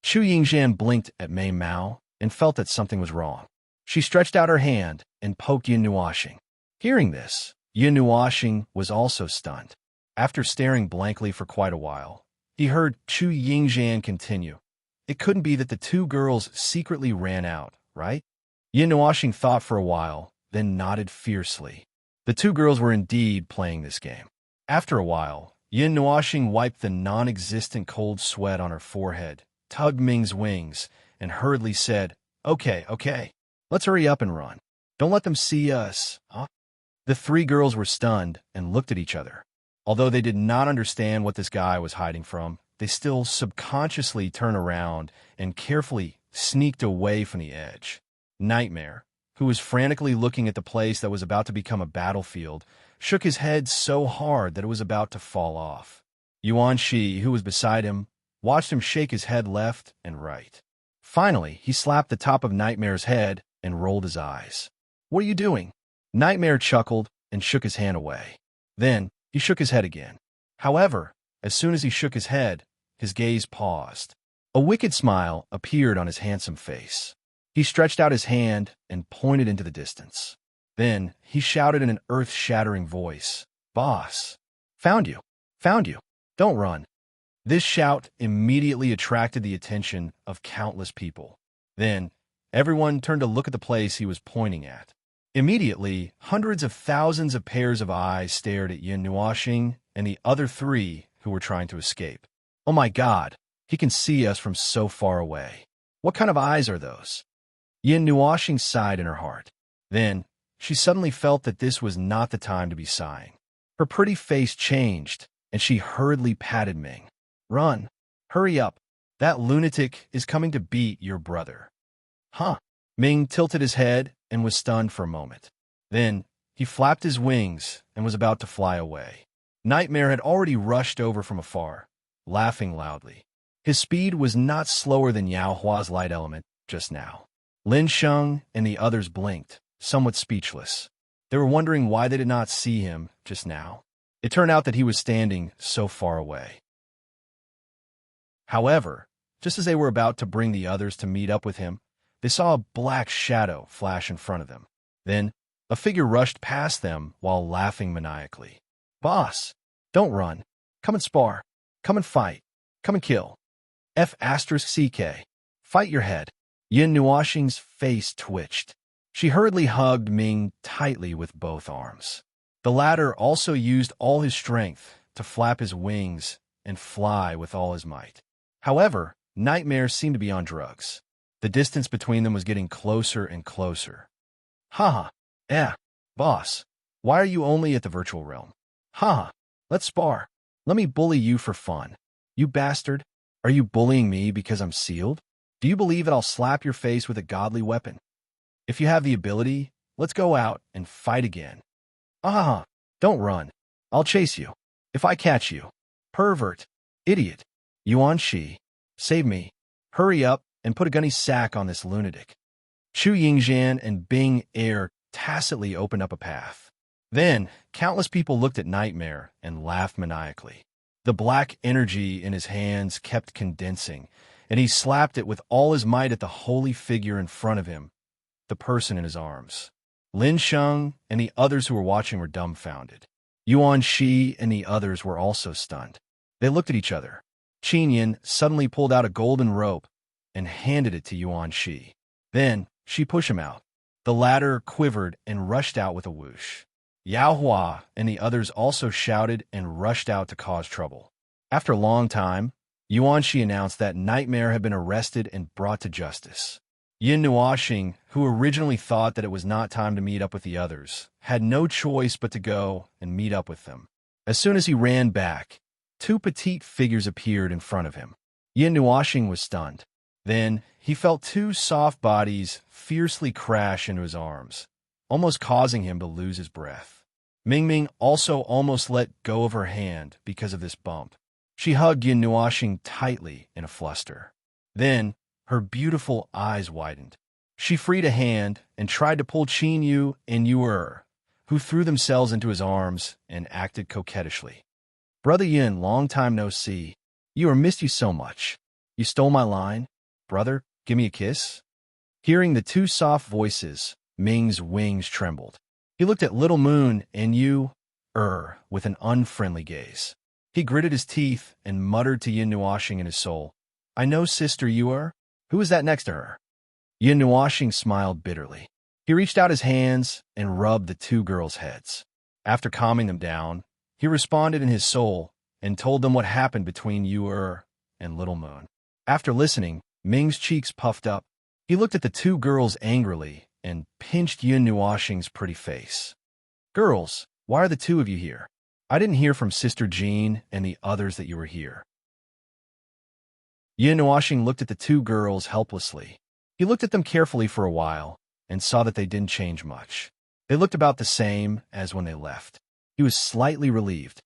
Xu Yingxian blinked at Mei Mao and felt that something was wrong. She stretched out her hand and poked Yin Nuoxing. Hearing this, Yin Nuoxing was also stunned. After staring blankly for quite a while, he heard Xu Yingxian continue. It couldn't be that the two girls secretly ran out, right? Yin Nuoxing thought for a while, then nodded fiercely. The two girls were indeed playing this game. After a while, Yin Nuoxing wiped the non-existent cold sweat on her forehead, tugged Ming's wings, and hurriedly said, Okay, let's hurry up and run. Don't let them see us, huh? The three girls were stunned and looked at each other. Although they did not understand what this guy was hiding from, they still subconsciously turned around and carefully sneaked away from the edge. Nightmare, who was frantically looking at the place that was about to become a battlefield, shook his head so hard that it was about to fall off. Yuan Shi, who was beside him, watched him shake his head left and right. Finally, he slapped the top of Nightmare's head and rolled his eyes. What are you doing? Nightmare chuckled and shook his hand away. Then, he shook his head again. However, as soon as he shook his head, his gaze paused. A wicked smile appeared on his handsome face. He stretched out his hand and pointed into the distance. Then, he shouted in an earth-shattering voice, Boss! Found you! Found you! Don't run! This shout immediately attracted the attention of countless people. Then, everyone turned to look at the place he was pointing at. Immediately, hundreds of thousands of pairs of eyes stared at Yin Nuoxing and the other three who were trying to escape. Oh my God, he can see us from so far away. What kind of eyes are those? Yin Nuoxing sighed in her heart. Then, she suddenly felt that this was not the time to be sighing. Her pretty face changed, and she hurriedly patted Ming. Run! Hurry up! That lunatic is coming to beat your brother. Huh? Ming tilted his head and was stunned for a moment. Then, he flapped his wings and was about to fly away. Nightmare had already rushed over from afar, laughing loudly. His speed was not slower than Yao Hua's light element just now. Lin Sheng and the others blinked, somewhat speechless. They were wondering why they did not see him just now. It turned out that he was standing so far away. However, just as they were about to bring the others to meet up with him, they saw a black shadow flash in front of them. Then, a figure rushed past them while laughing maniacally. Boss! Don't run. Come and spar. Come and fight. Come and kill. F***CK. Fight your head. Yin Nuoxing's face twitched. She hurriedly hugged Ming tightly with both arms. The latter also used all his strength to flap his wings and fly with all his might. However, Nightmare seemed to be on drugs. The distance between them was getting closer and closer. Boss, why are you only at the virtual realm? Let's spar. Let me bully you for fun. You bastard, are you bullying me because I'm sealed? Do you believe that I'll slap your face with a godly weapon? If you have the ability, let's go out and fight again. Don't run. I'll chase you. If I catch you. Pervert. Idiot. Yuan Shi. Save me. Hurry up and put a gunny sack on this lunatic. Xu Yingxian and Bing Air tacitly opened up a path. Then, countless people looked at Nightmare and laughed maniacally. The black energy in his hands kept condensing, and he slapped it with all his might at the holy figure in front of him, the person in his arms. Lin Sheng and the others who were watching were dumbfounded. Yuan Shi and the others were also stunned. They looked at each other. Qin Yin suddenly pulled out a golden rope and handed it to Yuan Shi. Then, she pushed him out. The latter quivered and rushed out with a whoosh. Yao Hua and the others also shouted and rushed out to cause trouble. After a long time, Yuan Shi announced that Nightmare had been arrested and brought to justice. Yin Nuoxing, who originally thought that it was not time to meet up with the others, had no choice but to go and meet up with them. As soon as he ran back, two petite figures appeared in front of him. Yin Nuoxing was stunned. Then, he felt two soft bodies fiercely crash into his arms, almost causing him to lose his breath. Mingming also almost let go of her hand because of this bump. She hugged Yin Nuoxing tightly in a fluster. Then, her beautiful eyes widened. She freed a hand and tried to pull Qin Yu and Yu, who threw themselves into his arms and acted coquettishly. Brother Yin, long time no see. You missed you so much. You stole my line. Brother, give me a kiss. Hearing the two soft voices, Ming's wings trembled. He looked at Little Moon and Yu, with an unfriendly gaze. He gritted his teeth and muttered to Yin Nuoxing in his soul, I know Sister Yu. Who is that next to her? Yin Nuoxing smiled bitterly. He reached out his hands and rubbed the two girls' heads. After calming them down, he responded in his soul and told them what happened between Yu and Little Moon. After listening, Ming's cheeks puffed up. He looked at the two girls angrily and pinched Yin Nuoxing's pretty face. Girls, why are the two of you here? I didn't hear from Sister Jean and the others that you were here. Yin Nuoxing looked at the two girls helplessly. He looked at them carefully for a while and saw that they didn't change much. They looked about the same as when they left. He was slightly relieved.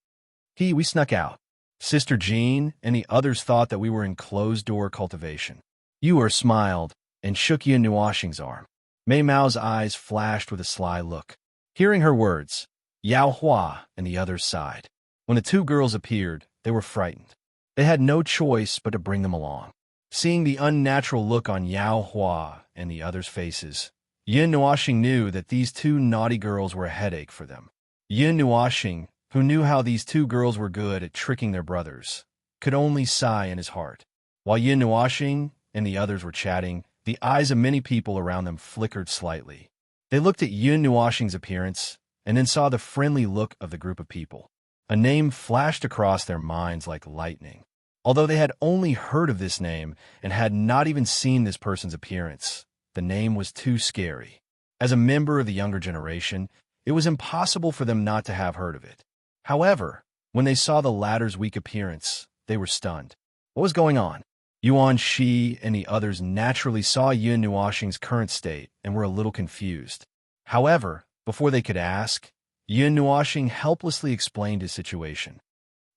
We snuck out. Sister Jean and the others thought that we were in closed-door cultivation. Yu smiled and shook Yin Nuoxing's arm. Mei Mao's eyes flashed with a sly look. Hearing her words, Yao Hua and the others sighed. When the two girls appeared, they were frightened. They had no choice but to bring them along. Seeing the unnatural look on Yao Hua and the others' faces, Yin Nuoxing knew that these two naughty girls were a headache for them. Yin Nuoxing, who knew how these two girls were good at tricking their brothers, could only sigh in his heart. While Yin Nuoxing and the others were chatting, the eyes of many people around them flickered slightly. They looked at Yin Nuoxing's appearance and then saw the friendly look of the group of people. A name flashed across their minds like lightning. Although they had only heard of this name and had not even seen this person's appearance, the name was too scary. As a member of the younger generation, it was impossible for them not to have heard of it. However, when they saw the latter's weak appearance, they were stunned. What was going on? Yuan Shi and the others naturally saw Yin Nuoxing's current state and were a little confused. However, before they could ask, Yin Nuoxing helplessly explained his situation.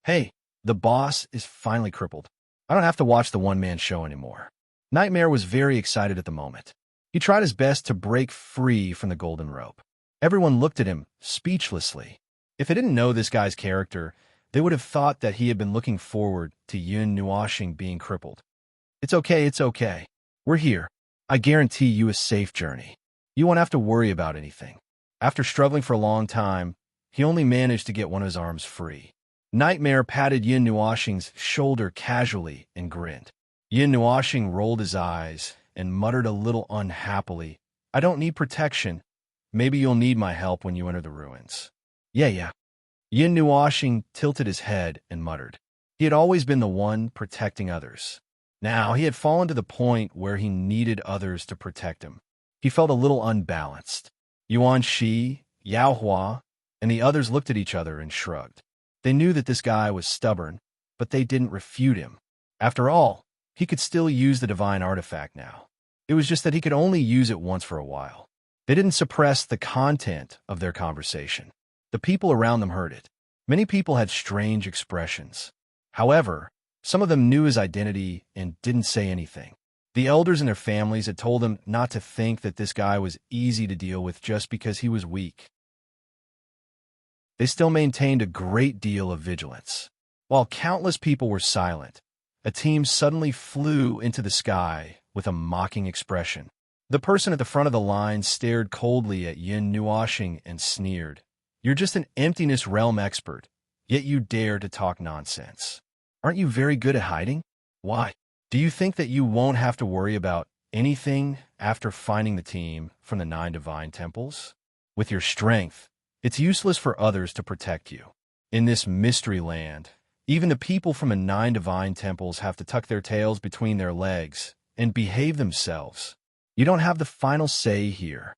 Hey, the boss is finally crippled. I don't have to watch the one-man show anymore. Nightmare was very excited at the moment. He tried his best to break free from the golden rope. Everyone looked at him speechlessly. If they didn't know this guy's character, they would have thought that he had been looking forward to Yin Nuoxing being crippled. It's okay. We're here. I guarantee you a safe journey. You won't have to worry about anything. After struggling for a long time, he only managed to get one of his arms free. Nightmare patted Yin Nuoxing's shoulder casually and grinned. Yin Nuoxing rolled his eyes and muttered a little unhappily, I don't need protection. Maybe you'll need my help when you enter the ruins. Yeah. Yin Nuoxing tilted his head and muttered. He had always been the one protecting others. Now he had fallen to the point where he needed others to protect him. He felt a little unbalanced. Yuan Shi, Yao Hua, and the others looked at each other and shrugged. They knew that this guy was stubborn, but they didn't refute him. After all, he could still use the divine artifact now. It was just that he could only use it once for a while. They didn't suppress the content of their conversation. The people around them heard it. Many people had strange expressions. However, some of them knew his identity and didn't say anything. The elders and their families had told them not to think that this guy was easy to deal with just because he was weak. They still maintained a great deal of vigilance. While countless people were silent, a team suddenly flew into the sky with a mocking expression. The person at the front of the line stared coldly at Yin Nuashing and sneered. You're just an emptiness realm expert, yet you dare to talk nonsense. Aren't you very good at hiding? Why? Do you think that you won't have to worry about anything after finding the team from the 9 divine temples? With your strength, it's useless for others to protect you. In this mystery land, even the people from the 9 divine temples have to tuck their tails between their legs and behave themselves. You don't have the final say here.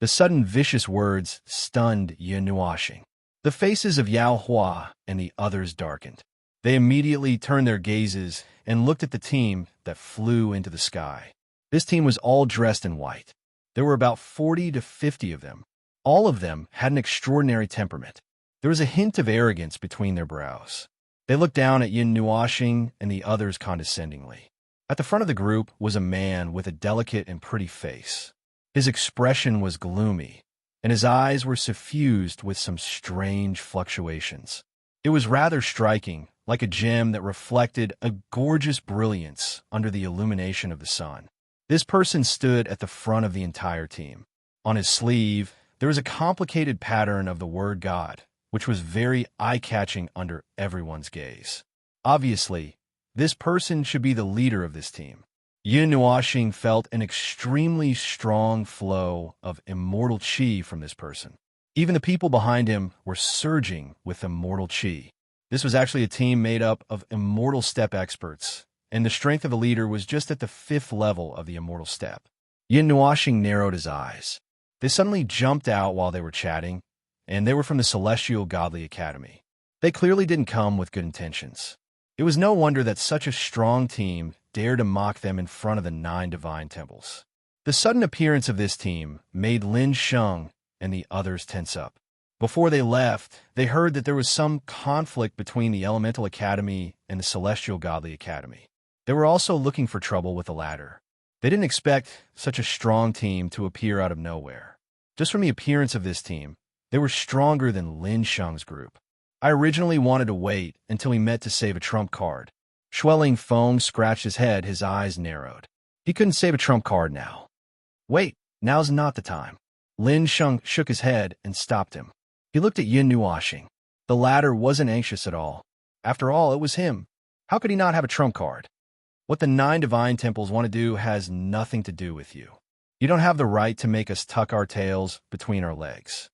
The sudden vicious words stunned Yin Nuashing. The faces of Yao Hua and the others darkened. They immediately turned their gazes and looked at the team that flew into the sky. This team was all dressed in white. There were about 40 to 50 of them. All of them had an extraordinary temperament. There was a hint of arrogance between their brows. They looked down at Yin Nuashing and the others condescendingly. At the front of the group was a man with a delicate and pretty face. His expression was gloomy, and his eyes were suffused with some strange fluctuations. It was rather striking, like a gem that reflected a gorgeous brilliance under the illumination of the sun. This person stood at the front of the entire team. On his sleeve, there was a complicated pattern of the word God, which was very eye-catching under everyone's gaze. Obviously, this person should be the leader of this team. Yin Nuashing felt an extremely strong flow of immortal qi from this person. Even the people behind him were surging with immortal qi. This was actually a team made up of immortal step experts, and the strength of the leader was just at the 5th level of the immortal step. Yin Nuashing narrowed his eyes. They suddenly jumped out while they were chatting, and they were from the Celestial Godly Academy. They clearly didn't come with good intentions. It was no wonder that such a strong team dared to mock them in front of the 9 divine temples. The sudden appearance of this team made Lin Sheng and the others tense up. Before they left, they heard that there was some conflict between the Elemental Academy and the Celestial Godly Academy. They were also looking for trouble with the latter. They didn't expect such a strong team to appear out of nowhere. Just from the appearance of this team, they were stronger than Lin Sheng's group. I originally wanted to wait until he met to save a trump card. Shueling Feng scratched his head, his eyes narrowed. He couldn't save a trump card now. Wait, now's not the time. Lin Sheng shook his head and stopped him. He looked at Yin Nuashing. The latter wasn't anxious at all. After all, it was him. How could he not have a trump card? What the 9 divine temples want to do has nothing to do with you. You don't have the right to make us tuck our tails between our legs.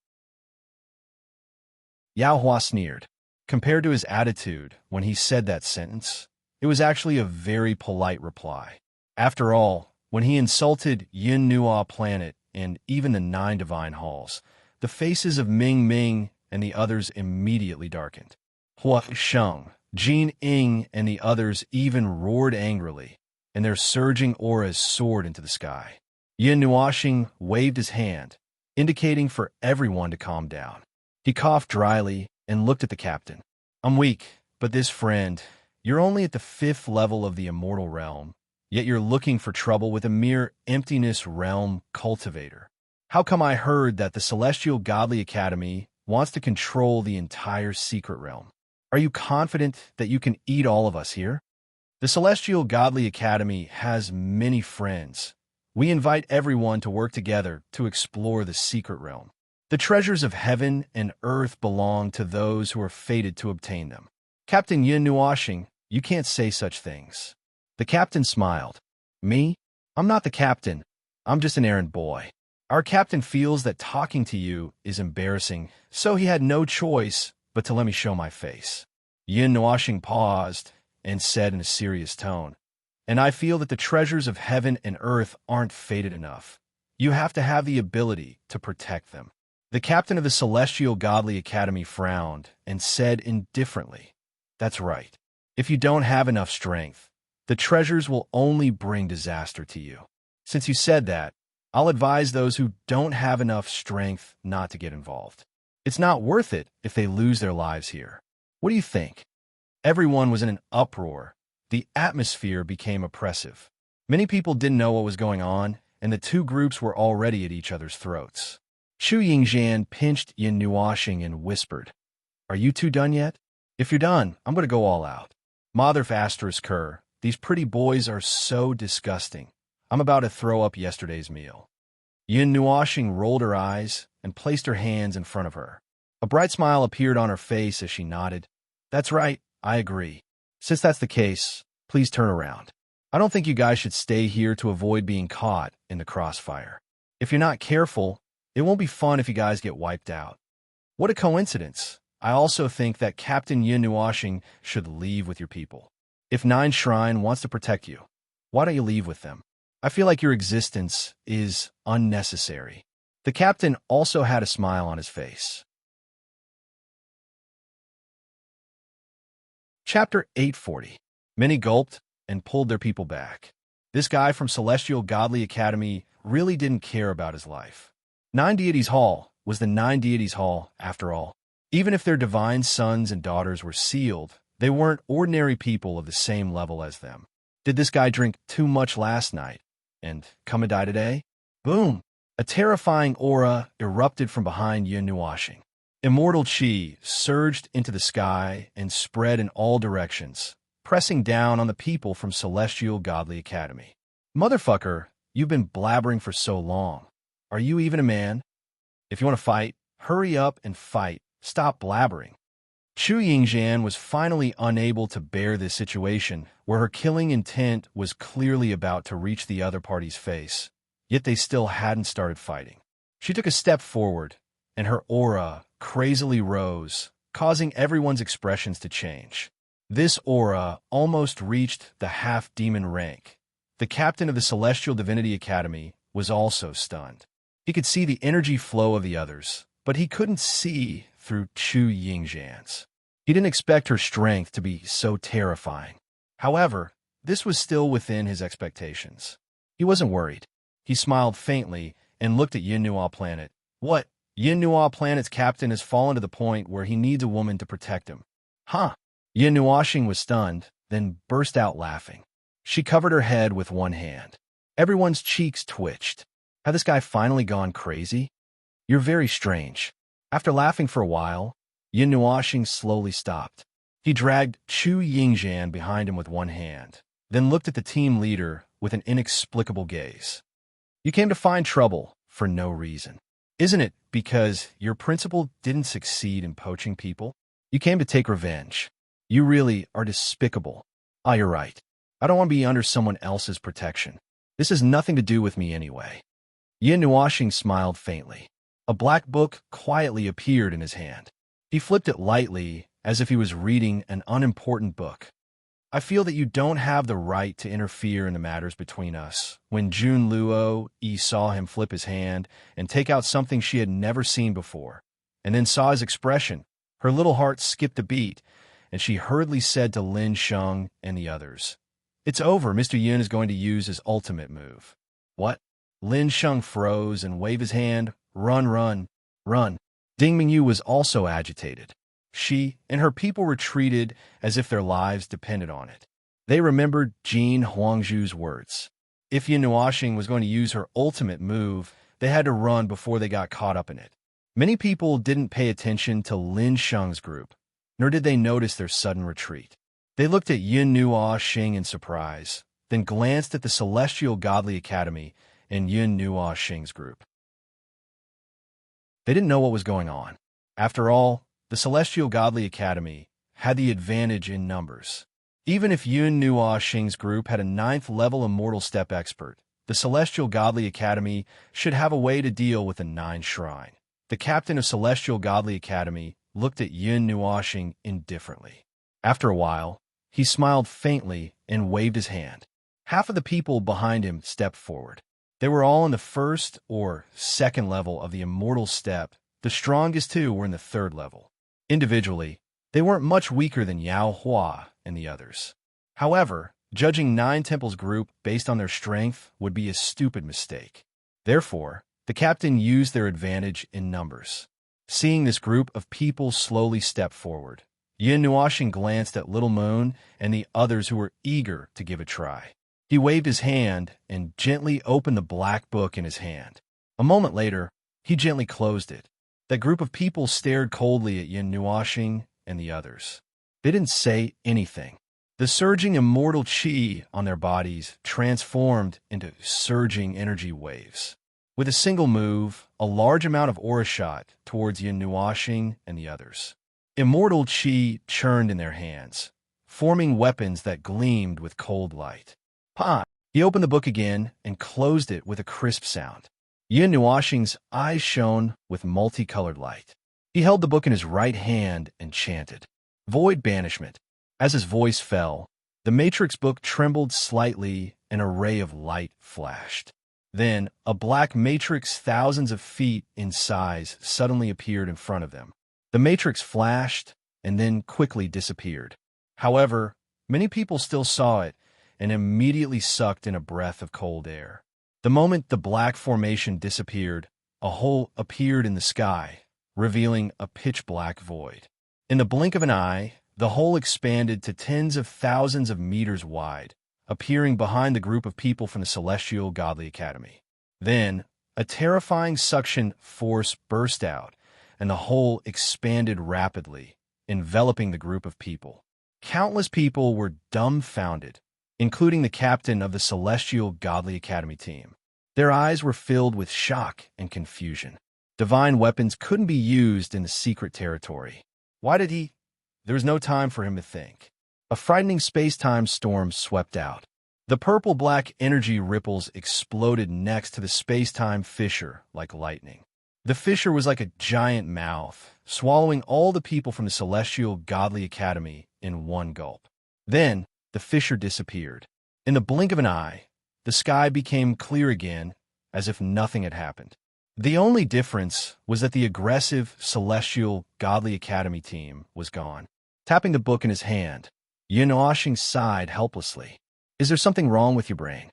Yao Hua sneered. Compared to his attitude when he said that sentence, it was actually a very polite reply. After all, when he insulted Yin Nua Planet and even the 9 divine halls, the faces of Ming Ming and the others immediately darkened. Hua Sheng, Jin Ying, and the others even roared angrily, and their surging auras soared into the sky. Yin Nuashing waved his hand, indicating for everyone to calm down. He coughed dryly and looked at the captain. I'm weak, but this friend, you're only at the 5th level of the immortal realm, yet you're looking for trouble with a mere emptiness realm cultivator. How come I heard that the Celestial Godly Academy wants to control the entire secret realm? Are you confident that you can eat all of us here? The Celestial Godly Academy has many friends. We invite everyone to work together to explore the secret realm. The treasures of heaven and earth belong to those who are fated to obtain them. Captain Yin Nuashing, you can't say such things. The captain smiled. Me? I'm not the captain. I'm just an errand boy. Our captain feels that talking to you is embarrassing, so he had no choice but to let me show my face. Yin Nuashing paused and said in a serious tone, and I feel that the treasures of heaven and earth aren't fated enough. You have to have the ability to protect them. The captain of the Celestial Godly Academy frowned and said indifferently, That's right. If you don't have enough strength, the treasures will only bring disaster to you. Since you said that, I'll advise those who don't have enough strength not to get involved. It's not worth it if they lose their lives here. What do you think? Everyone was in an uproar. The atmosphere became oppressive. Many people didn't know what was going on, and the two groups were already at each other's throats. Xu Yingzhan pinched Yin Nuashing and whispered, Are you two done yet? If you're done, I'm going to go all out. Mother of Asterisk Kerr, these pretty boys are so disgusting. I'm about to throw up yesterday's meal. Yin Nuoxing rolled her eyes and placed her hands in front of her. A bright smile appeared on her face as she nodded. That's right, I agree. Since that's the case, please turn around. I don't think you guys should stay here to avoid being caught in the crossfire. If you're not careful, it won't be fun if you guys get wiped out. What a coincidence. I also think that Captain Yin Nuoxing should leave with your people. If Nine Shrine wants to protect you, why don't you leave with them? I feel like your existence is unnecessary. The captain also had a smile on his face. Chapter 840. Many gulped and pulled their people back. This guy from Celestial Godly Academy really didn't care about his life. Nine Deities Hall was the Nine Deities Hall, after all. Even if their divine sons and daughters were sealed, they weren't ordinary people of the same level as them. Did this guy drink too much last night and come and die today? Boom! A terrifying aura erupted from behind Yin Nuoxing. Immortal chi surged into the sky and spread in all directions, pressing down on the people from Celestial Godly Academy. Motherfucker, you've been blabbering for so long. Are you even a man? If you want to fight, hurry up and fight. Stop blabbering. Chu Yingxian was finally unable to bear this situation, where her killing intent was clearly about to reach the other party's face, yet they still hadn't started fighting. She took a step forward, and her aura crazily rose, causing everyone's expressions to change. This aura almost reached the half-demon rank. The captain of the Celestial Divinity Academy was also stunned. He could see the energy flow of the others, but he couldn't see through Chu Yingxian's. He didn't expect her strength to be so terrifying. However, this was still within his expectations. He wasn't worried. He smiled faintly and looked at Yin Nua Planet. What? Yin Nua Planet's captain has fallen to the point where he needs a woman to protect him. Huh? Yin Nuoxing was stunned, then burst out laughing. She covered her head with one hand. Everyone's cheeks twitched. Had this guy finally gone crazy? You're very strange. After laughing for a while, Yin Nuoxing slowly stopped. He dragged Chu Yingxian behind him with one hand, then looked at the team leader with an inexplicable gaze. You came to find trouble for no reason. Isn't it because your principal didn't succeed in poaching people? You came to take revenge. You really are despicable. Ah, you're right. I don't want to be under someone else's protection. This has nothing to do with me anyway. Yin Nuoxing smiled faintly. A black book quietly appeared in his hand. He flipped it lightly, as if he was reading an unimportant book. I feel that you don't have the right to interfere in the matters between us. When Jun Luo Yi saw him flip his hand and take out something she had never seen before, and then saw his expression, her little heart skipped a beat, and she hurriedly said to Lin Sheng and the others, "It's over. Mr. Yin is going to use his ultimate move." What? Lin Sheng froze and waved his hand. Run, run, run. Ding Mingyu was also agitated. She and her people retreated as if their lives depended on it. They remembered Jin Huangzhu's words. If Yin Nuoxing was going to use her ultimate move, they had to run before they got caught up in it. Many people didn't pay attention to Lin Sheng's group, nor did they notice their sudden retreat. They looked at Yin Nuoxing in surprise, then glanced at the Celestial Godly Academy and Yin Nuoxing's group. They didn't know what was going on. After all, the Celestial Godly Academy had the advantage in numbers. Even if Yin Nuoxing's group had a 9th-level Immortal Step expert, the Celestial Godly Academy should have a way to deal with the 9 Shrine. The captain of Celestial Godly Academy looked at Yin Nuoxing indifferently. After a while, he smiled faintly and waved his hand. Half of the people behind him stepped forward. They were all in the 1st or 2nd level of the Immortal Step. The strongest two were in the 3rd level. Individually, they weren't much weaker than Yao Hua and the others. However, judging 9 Temples group based on their strength would be a stupid mistake. Therefore, the captain used their advantage in numbers. Seeing this group of people slowly step forward, Yin Nuoxing glanced at Little Moon and the others who were eager to give a try. He waved his hand and gently opened the black book in his hand. A moment later, he gently closed it. That group of people stared coldly at Yin Nuoxing and the others. They didn't say anything. The surging immortal chi on their bodies transformed into surging energy waves. With a single move, a large amount of aura shot towards Yin Nuashing and the others. Immortal chi churned in their hands, forming weapons that gleamed with cold light. Pa! He opened the book again and closed it with a crisp sound. Yin Nuashing's eyes shone with multicolored light. He held the book in his right hand and chanted, "Void banishment." As his voice fell, the matrix book trembled slightly and a ray of light flashed. Then, a black matrix thousands of feet in size suddenly appeared in front of them. The matrix flashed and then quickly disappeared. However, many people still saw it and immediately sucked in a breath of cold air. The moment the black formation disappeared, a hole appeared in the sky, revealing a pitch-black void. In the blink of an eye, the hole expanded to tens of thousands of meters wide, appearing behind the group of people from the Celestial Godly Academy. Then, a terrifying suction force burst out, and the hole expanded rapidly, enveloping the group of people. Countless people were dumbfounded, including the captain of the Celestial Godly Academy team. Their eyes were filled with shock and confusion. Divine weapons couldn't be used in the secret territory. Why did he? There was no time for him to think. A frightening space-time storm swept out. The purple-black energy ripples exploded next to the space-time fissure like lightning. The fissure was like a giant mouth, swallowing all the people from the Celestial Godly Academy in one gulp. Then, the fissure disappeared. In the blink of an eye, the sky became clear again, as if nothing had happened. The only difference was that the aggressive Celestial Godly Academy team was gone. Tapping the book in his hand, Yin Nuashing sighed helplessly. Is there something wrong with your brain?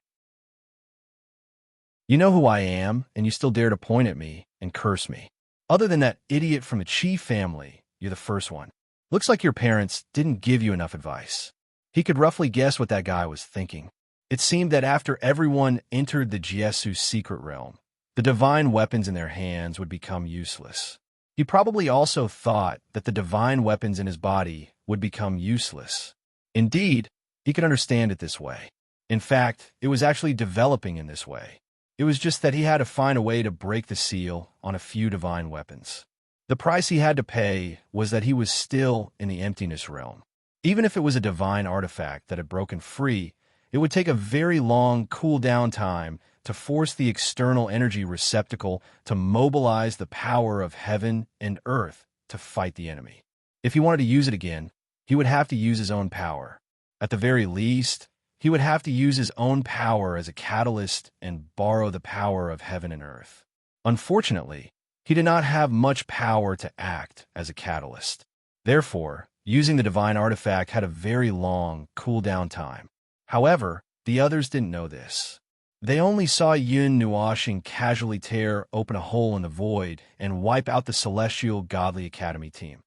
You know who I am, and you still dare to point at me and curse me. Other than that idiot from the Chi family, you're the first one. Looks like your parents didn't give you enough advice. He could roughly guess what that guy was thinking. It seemed that after everyone entered the Jiesu's secret realm, the divine weapons in their hands would become useless. He probably also thought that the divine weapons in his body would become useless. Indeed, he could understand it this way. In fact, it was actually developing in this way. It was just that he had to find a way to break the seal on a few divine weapons. The price he had to pay was that he was still in the emptiness realm. Even if it was a divine artifact that had broken free, it would take a very long cool-down time to force the external energy receptacle to mobilize the power of heaven and earth to fight the enemy. If he wanted to use it again, he would have to use his own power. At the very least, he would have to use his own power as a catalyst and borrow the power of heaven and earth. Unfortunately, he did not have much power to act as a catalyst. Therefore, using the divine artifact had a very long cool-down time. However, the others didn't know this. They only saw Yin Nuashing casually tear open a hole in the void and wipe out the Celestial Godly Academy team.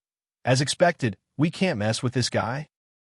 As expected, we can't mess with this guy.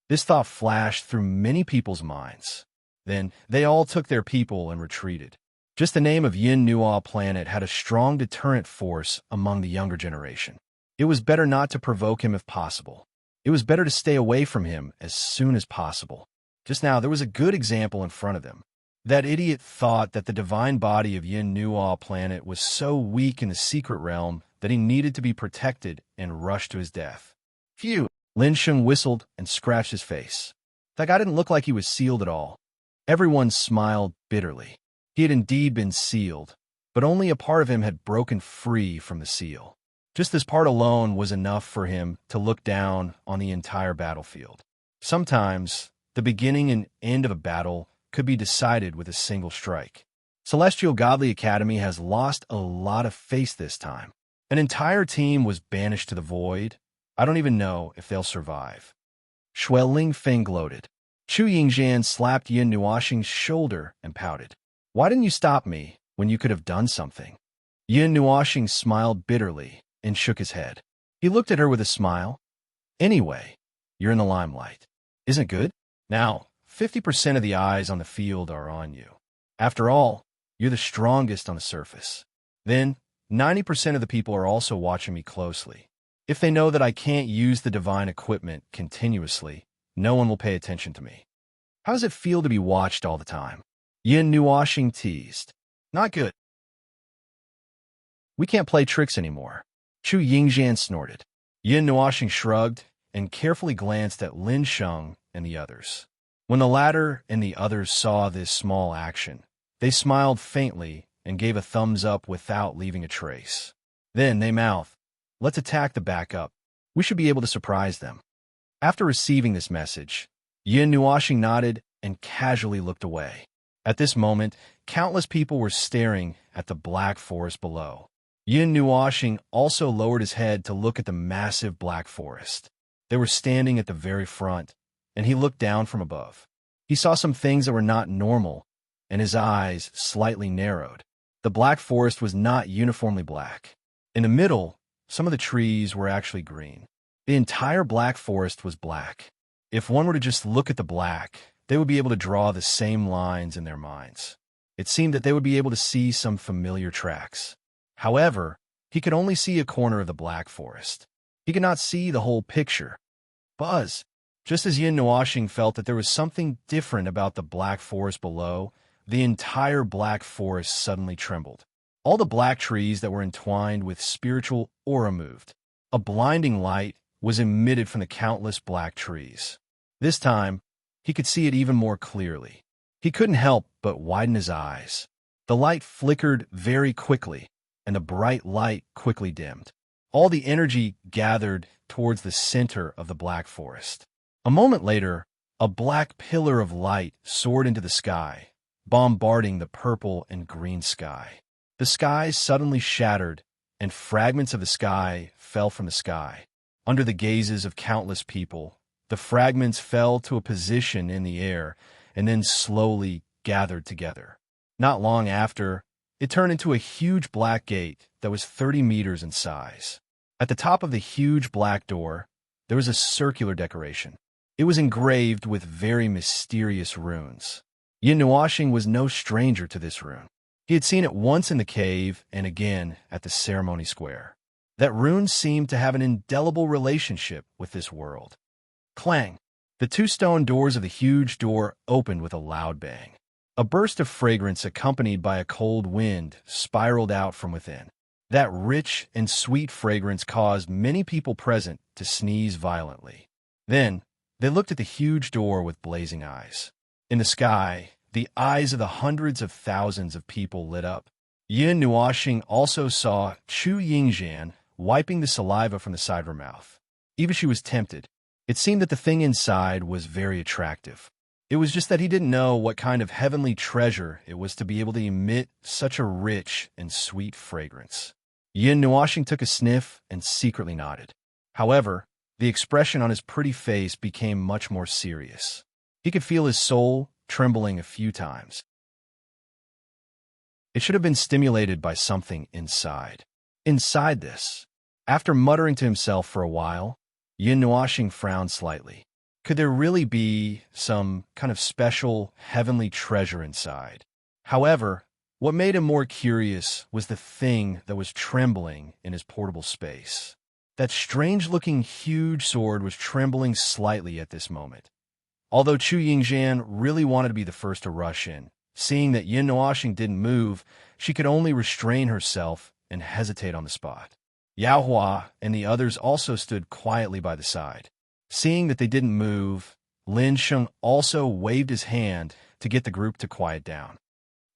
This thought flashed through many people's minds. Then, they all took their people and retreated. Just the name of Yin Nuo planet had a strong deterrent force among the younger generation. It was better not to provoke him if possible. It was better to stay away from him as soon as possible. Just now, there was a good example in front of them. That idiot thought that the divine body of Yin Nuo planet was so weak in the secret realm that he needed to be protected and rushed to his death. Phew! Lin Sheng whistled and scratched his face. That guy didn't look like he was sealed at all. Everyone smiled bitterly. He had indeed been sealed, but only a part of him had broken free from the seal. Just this part alone was enough for him to look down on the entire battlefield. Sometimes, the beginning and end of a battle could be decided with a single strike. Celestial Godly Academy has lost a lot of face this time. An entire team was banished to the void. I don't even know if they'll survive. Shueling Feng gloated. Chu Yingzhan slapped Yin Nuashing's shoulder and pouted. Why didn't you stop me when you could have done something? Yin Nuashing smiled bitterly and shook his head. He looked at her with a smile. Anyway, you're in the limelight. Isn't it good? Now, 50% of the eyes on the field are on you. After all, you're the strongest on the surface. Then, 90% of the people are also watching me closely. If they know that I can't use the divine equipment continuously, no one will pay attention to me. How does it feel to be watched all the time? Yin Nuoxing teased. Not good. We can't play tricks anymore. Chu Yingjian snorted. Yin Nuoxing shrugged and carefully glanced at Lin Sheng and the others. When the latter and the others saw this small action, they smiled faintly and gave a thumbs up without leaving a trace. Then they mouthed, "Let's attack the backup. We should be able to surprise them." After receiving this message, Yin Nuoxing nodded and casually looked away. At this moment, countless people were staring at the black forest below. Yin Nuoxing also lowered his head to look at the massive black forest. They were standing at the very front, and he looked down from above. He saw some things that were not normal, and his eyes slightly narrowed. The black forest was not uniformly black. In the middle, some of the trees were actually green. The entire black forest was black. If one were to just look at the black, they would be able to draw the same lines in their minds. It seemed that they would be able to see some familiar tracks. However, he could only see a corner of the black forest. He could not see the whole picture. Buzz! Just as Yin Nuoxing felt that there was something different about the black forest below, the entire black forest suddenly trembled. All the black trees that were entwined with spiritual aura moved. A blinding light was emitted from the countless black trees. This time, he could see it even more clearly. He couldn't help but widen his eyes. The light flickered very quickly, and the bright light quickly dimmed. All the energy gathered towards the center of the black forest. A moment later, a black pillar of light soared into the sky, bombarding the purple and green sky. The sky suddenly shattered, and fragments of the sky fell from the sky. Under the gazes of countless people, the fragments fell to a position in the air and then slowly gathered together. Not long after, it turned into a huge black gate that was 30 meters in size. At the top of the huge black door, there was a circular decoration. It was engraved with very mysterious runes. Yin Nuoxing was no stranger to this rune. He had seen it once in the cave and again at the ceremony square. That rune seemed to have an indelible relationship with this world. Clang! The two stone doors of the huge door opened with a loud bang. A burst of fragrance accompanied by a cold wind spiraled out from within. That rich and sweet fragrance caused many people present to sneeze violently. Then, they looked at the huge door with blazing eyes. In the sky, the eyes of the hundreds of thousands of people lit up. Yin Nuoxing also saw Chu Yingjian wiping the saliva from the side of her mouth. Even she was tempted. It seemed that the thing inside was very attractive. It was just that he didn't know what kind of heavenly treasure it was to be able to emit such a rich and sweet fragrance. Yin Nuoxing took a sniff and secretly nodded. However, the expression on his pretty face became much more serious. He could feel his soul trembling a few times. It should have been stimulated by something inside. Inside this. After muttering to himself for a while, Yin Nuoxing frowned slightly. Could there really be some kind of special heavenly treasure inside? However, what made him more curious was the thing that was trembling in his portable space. That strange-looking huge sword was trembling slightly at this moment. Although Chu Yingjian really wanted to be the first to rush in, seeing that Yin Nuoxing didn't move, she could only restrain herself and hesitate on the spot. Yao Hua and the others also stood quietly by the side. Seeing that they didn't move, Lin Sheng also waved his hand to get the group to quiet down.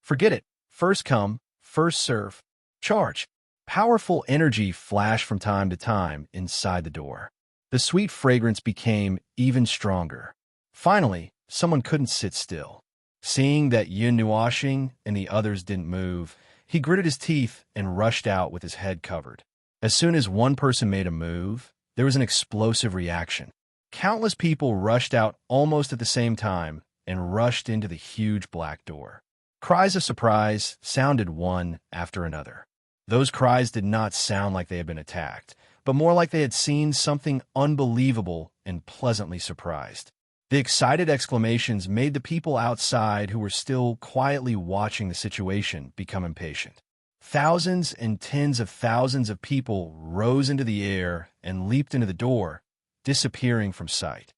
Forget it. First come, first serve. Charge. Powerful energy flashed from time to time inside the door. The sweet fragrance became even stronger. Finally, someone couldn't sit still. Seeing that Yin Nuoxing and the others didn't move, he gritted his teeth and rushed out with his head covered. As soon as one person made a move, there was an explosive reaction. Countless people rushed out almost at the same time and rushed into the huge black door. Cries of surprise sounded one after another. Those cries did not sound like they had been attacked, but more like they had seen something unbelievable and pleasantly surprised. The excited exclamations made the people outside who were still quietly watching the situation become impatient. Thousands and tens of thousands of people rose into the air and leaped into the door, disappearing from sight.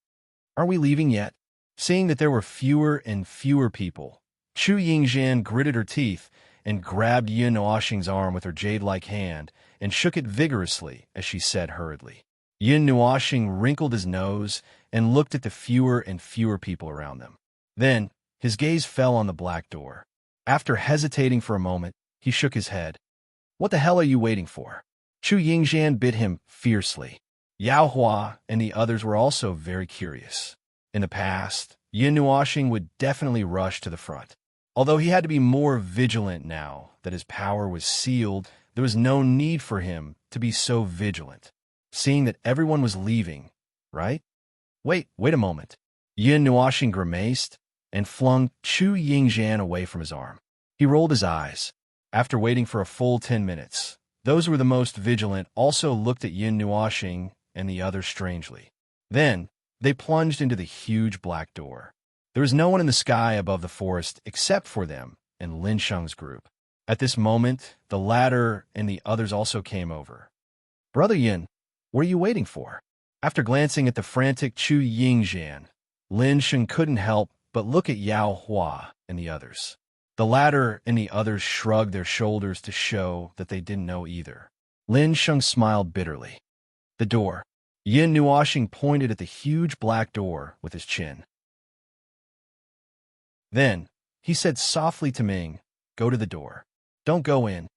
Aren't we leaving yet? Seeing that there were fewer and fewer people, Chu Yingxian gritted her teeth and grabbed Yin Nuoxing's arm with her jade-like hand and shook it vigorously as she said hurriedly. Yin Nuoxing wrinkled his nose and looked at the fewer and fewer people around them. Then, his gaze fell on the black door. After hesitating for a moment, he shook his head. What the hell are you waiting for? Chu Yingxian bit him fiercely. Yao Hua and the others were also very curious. In the past, Yin Nuoxing would definitely rush to the front. Although he had to be more vigilant now that his power was sealed, there was no need for him to be so vigilant. Seeing that everyone was leaving, right? Wait a moment. Yin Nuoxing grimaced and flung Chu Yingxian away from his arm. He rolled his eyes. After waiting for a full 10 minutes, those who were the most vigilant also looked at Yin Nuoxing and the others strangely. Then, they plunged into the huge black door. There was no one in the sky above the forest except for them and Lin Sheng's group. At this moment, the latter and the others also came over. Brother Yin, what are you waiting for? After glancing at the frantic Chu Yingxian, Lin Sheng couldn't help but look at Yao Hua and the others. The latter and the others shrugged their shoulders to show that they didn't know either. Lin Sheng smiled bitterly. The door. Yin Nuoxing pointed at the huge black door with his chin. Then, he said softly to Ming, "Go to the door. Don't go in."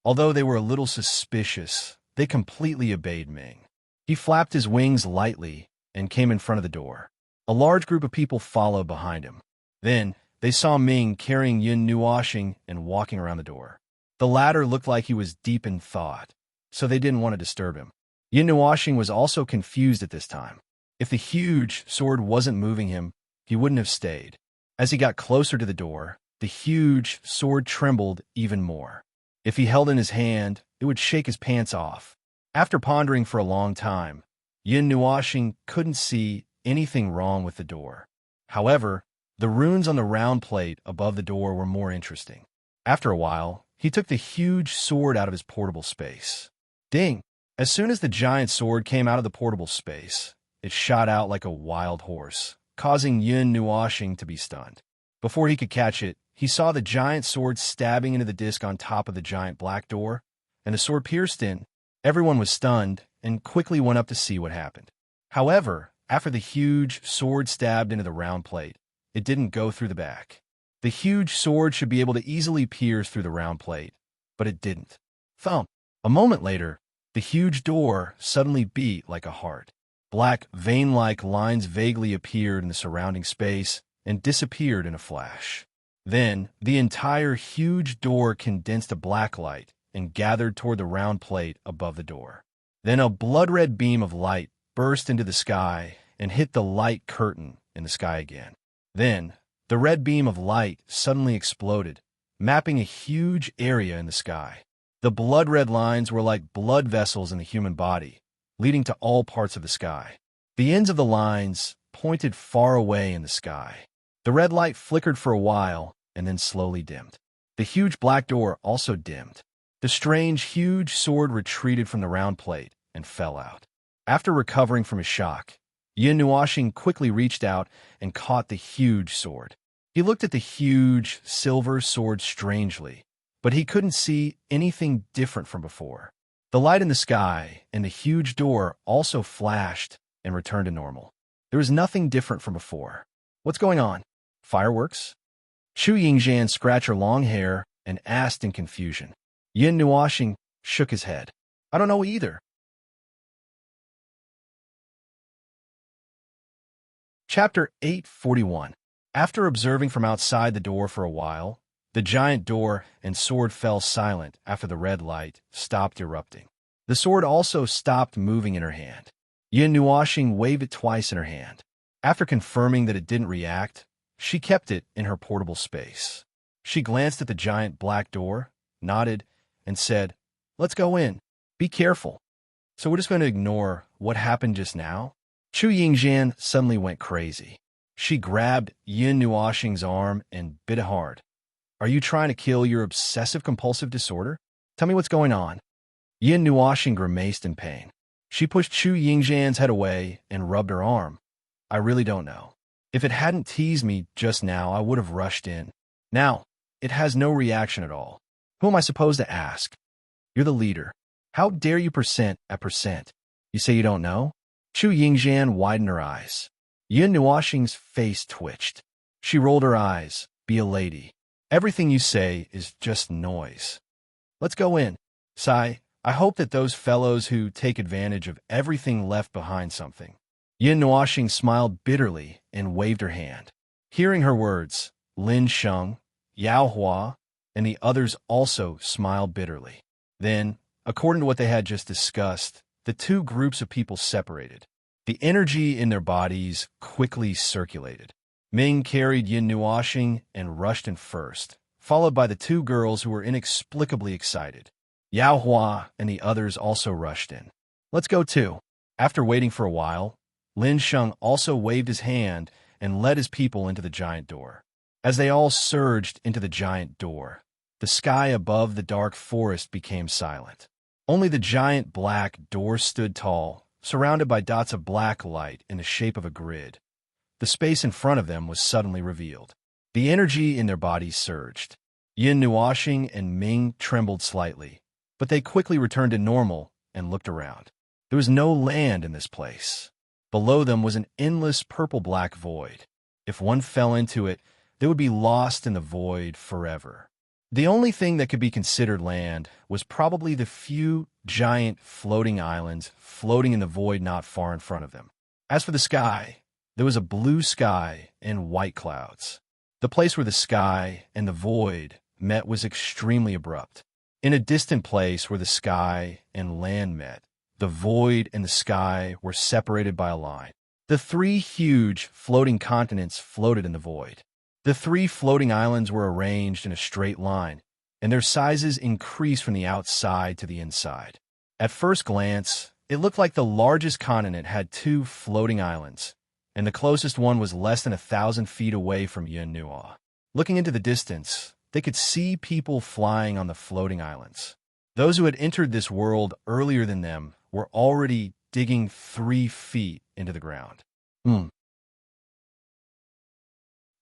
Although they were a little suspicious, they completely obeyed Ming. He flapped his wings lightly and came in front of the door. A large group of people followed behind him. Then, they saw Ming carrying Yin Nuoxing and walking around the door. The latter looked like he was deep in thought, so they didn't want to disturb him. Yin Nuoxing was also confused at this time. If the huge sword wasn't moving him, he wouldn't have stayed. As he got closer to the door, the huge sword trembled even more. If he held in his hand, it would shake his pants off. After pondering for a long time, Yin Nuoxing couldn't see anything wrong with the door. However, the runes on the round plate above the door were more interesting. After a while, he took the huge sword out of his portable space. Ding! As soon as the giant sword came out of the portable space, it shot out like a wild horse, causing Yin Nuoxing to be stunned. Before he could catch it, he saw the giant sword stabbing into the disc on top of the giant black door, and the sword pierced in. Everyone was stunned and quickly went up to see what happened. However, after the huge sword stabbed into the round plate, it didn't go through the back. The huge sword should be able to easily pierce through the round plate, but it didn't. Thump! A moment later, the huge door suddenly beat like a heart. Black, vein-like lines vaguely appeared in the surrounding space and disappeared in a flash. Then, the entire huge door condensed to black light and gathered toward the round plate above the door. Then a blood-red beam of light burst into the sky and hit the light curtain in the sky again. Then, the red beam of light suddenly exploded, mapping a huge area in the sky. The blood-red lines were like blood vessels in the human body, leading to all parts of the sky. The ends of the lines pointed far away in the sky. The red light flickered for a while and then slowly dimmed. The huge black door also dimmed. The strange, huge sword retreated from the round plate and fell out. After recovering from his shock, Yin Nuoxing quickly reached out and caught the huge sword. He looked at the huge silver sword strangely, but he couldn't see anything different from before. The light in the sky and the huge door also flashed and returned to normal. There was nothing different from before. What's going on? Fireworks? Chu Yingxian scratched her long hair and asked in confusion. Yin Nuoxing shook his head. I don't know either. Chapter 841. After observing from outside the door for a while, the giant door and sword fell silent after the red light stopped erupting. The sword also stopped moving in her hand. Yin Nuoxing waved it twice in her hand. After confirming that it didn't react, she kept it in her portable space. She glanced at the giant black door, nodded, and said, "Let's go in. Be careful." So we're just going to ignore what happened just now? Chu Yingxian suddenly went crazy. She grabbed Yin Nuoxing's arm and bit it hard. Are you trying to kill your obsessive-compulsive disorder? Tell me what's going on. Yin Nuoxing grimaced in pain. She pushed Chu Yingxian's head away and rubbed her arm. I really don't know. If it hadn't teased me just now, I would have rushed in. Now, it has no reaction at all. Who am I supposed to ask? You're the leader. How dare you percent at percent? You say you don't know? Chu Yingxian widened her eyes. Yin Nuoxing's face twitched. She rolled her eyes. Be a lady. Everything you say is just noise. Let's go in. Sai, I hope that those fellows who take advantage of everything left behind something. Yin Nuoxing smiled bitterly and waved her hand. Hearing her words, Lin Sheng, Yao Hua, and the others also smiled bitterly. Then, according to what they had just discussed, the two groups of people separated. The energy in their bodies quickly circulated. Ming carried Yin Nuoxing and rushed in first, followed by the two girls who were inexplicably excited. Yao Hua and the others also rushed in. Let's go too. After waiting for a while, Lin Sheng also waved his hand and led his people into the giant door. As they all surged into the giant door, the sky above the dark forest became silent. Only the giant black door stood tall, surrounded by dots of black light in the shape of a grid. The space in front of them was suddenly revealed. The energy in their bodies surged. Yin Nuoxing and Ming trembled slightly, but they quickly returned to normal and looked around. There was no land in this place. Below them was an endless purple-black void. If one fell into it, they would be lost in the void forever. The only thing that could be considered land was probably the few giant floating islands floating in the void not far in front of them. As for the sky, there was a blue sky and white clouds. The place where the sky and the void met was extremely abrupt. In a distant place where the sky and land met, the void and the sky were separated by a line. The three huge floating continents floated in the void. The three floating islands were arranged in a straight line, and their sizes increased from the outside to the inside. At first glance, it looked like the largest continent had two floating islands, and the closest one was less than 1,000 feet away from Yin Nuo. Looking into the distance, they could see people flying on the floating islands. Those who had entered this world earlier than them were already digging 3 feet into the ground.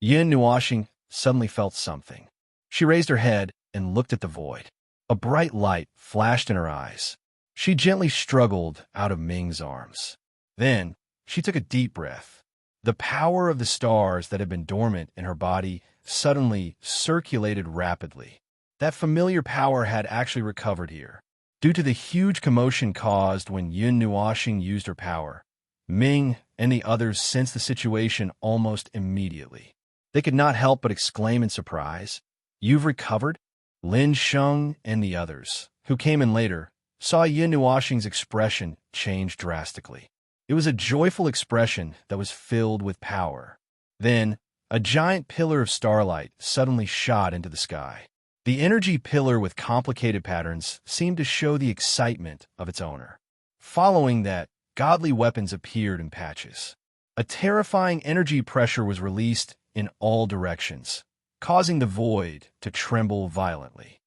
Yin Nuoxing suddenly felt something. She raised her head and looked at the void. A bright light flashed in her eyes. She gently struggled out of Ming's arms. Then, she took a deep breath. The power of the stars that had been dormant in her body suddenly circulated rapidly. That familiar power had actually recovered here. Due to the huge commotion caused when Yin Nuoxing used her power, Ming and the others sensed the situation almost immediately. They could not help but exclaim in surprise, "You've recovered?" Lin Sheng and the others, who came in later, saw Yin Nuoxing's expression change drastically. It was a joyful expression that was filled with power. Then, a giant pillar of starlight suddenly shot into the sky. The energy pillar with complicated patterns seemed to show the excitement of its owner. Following that, godly weapons appeared in patches. A terrifying energy pressure was released in all directions, causing the void to tremble violently.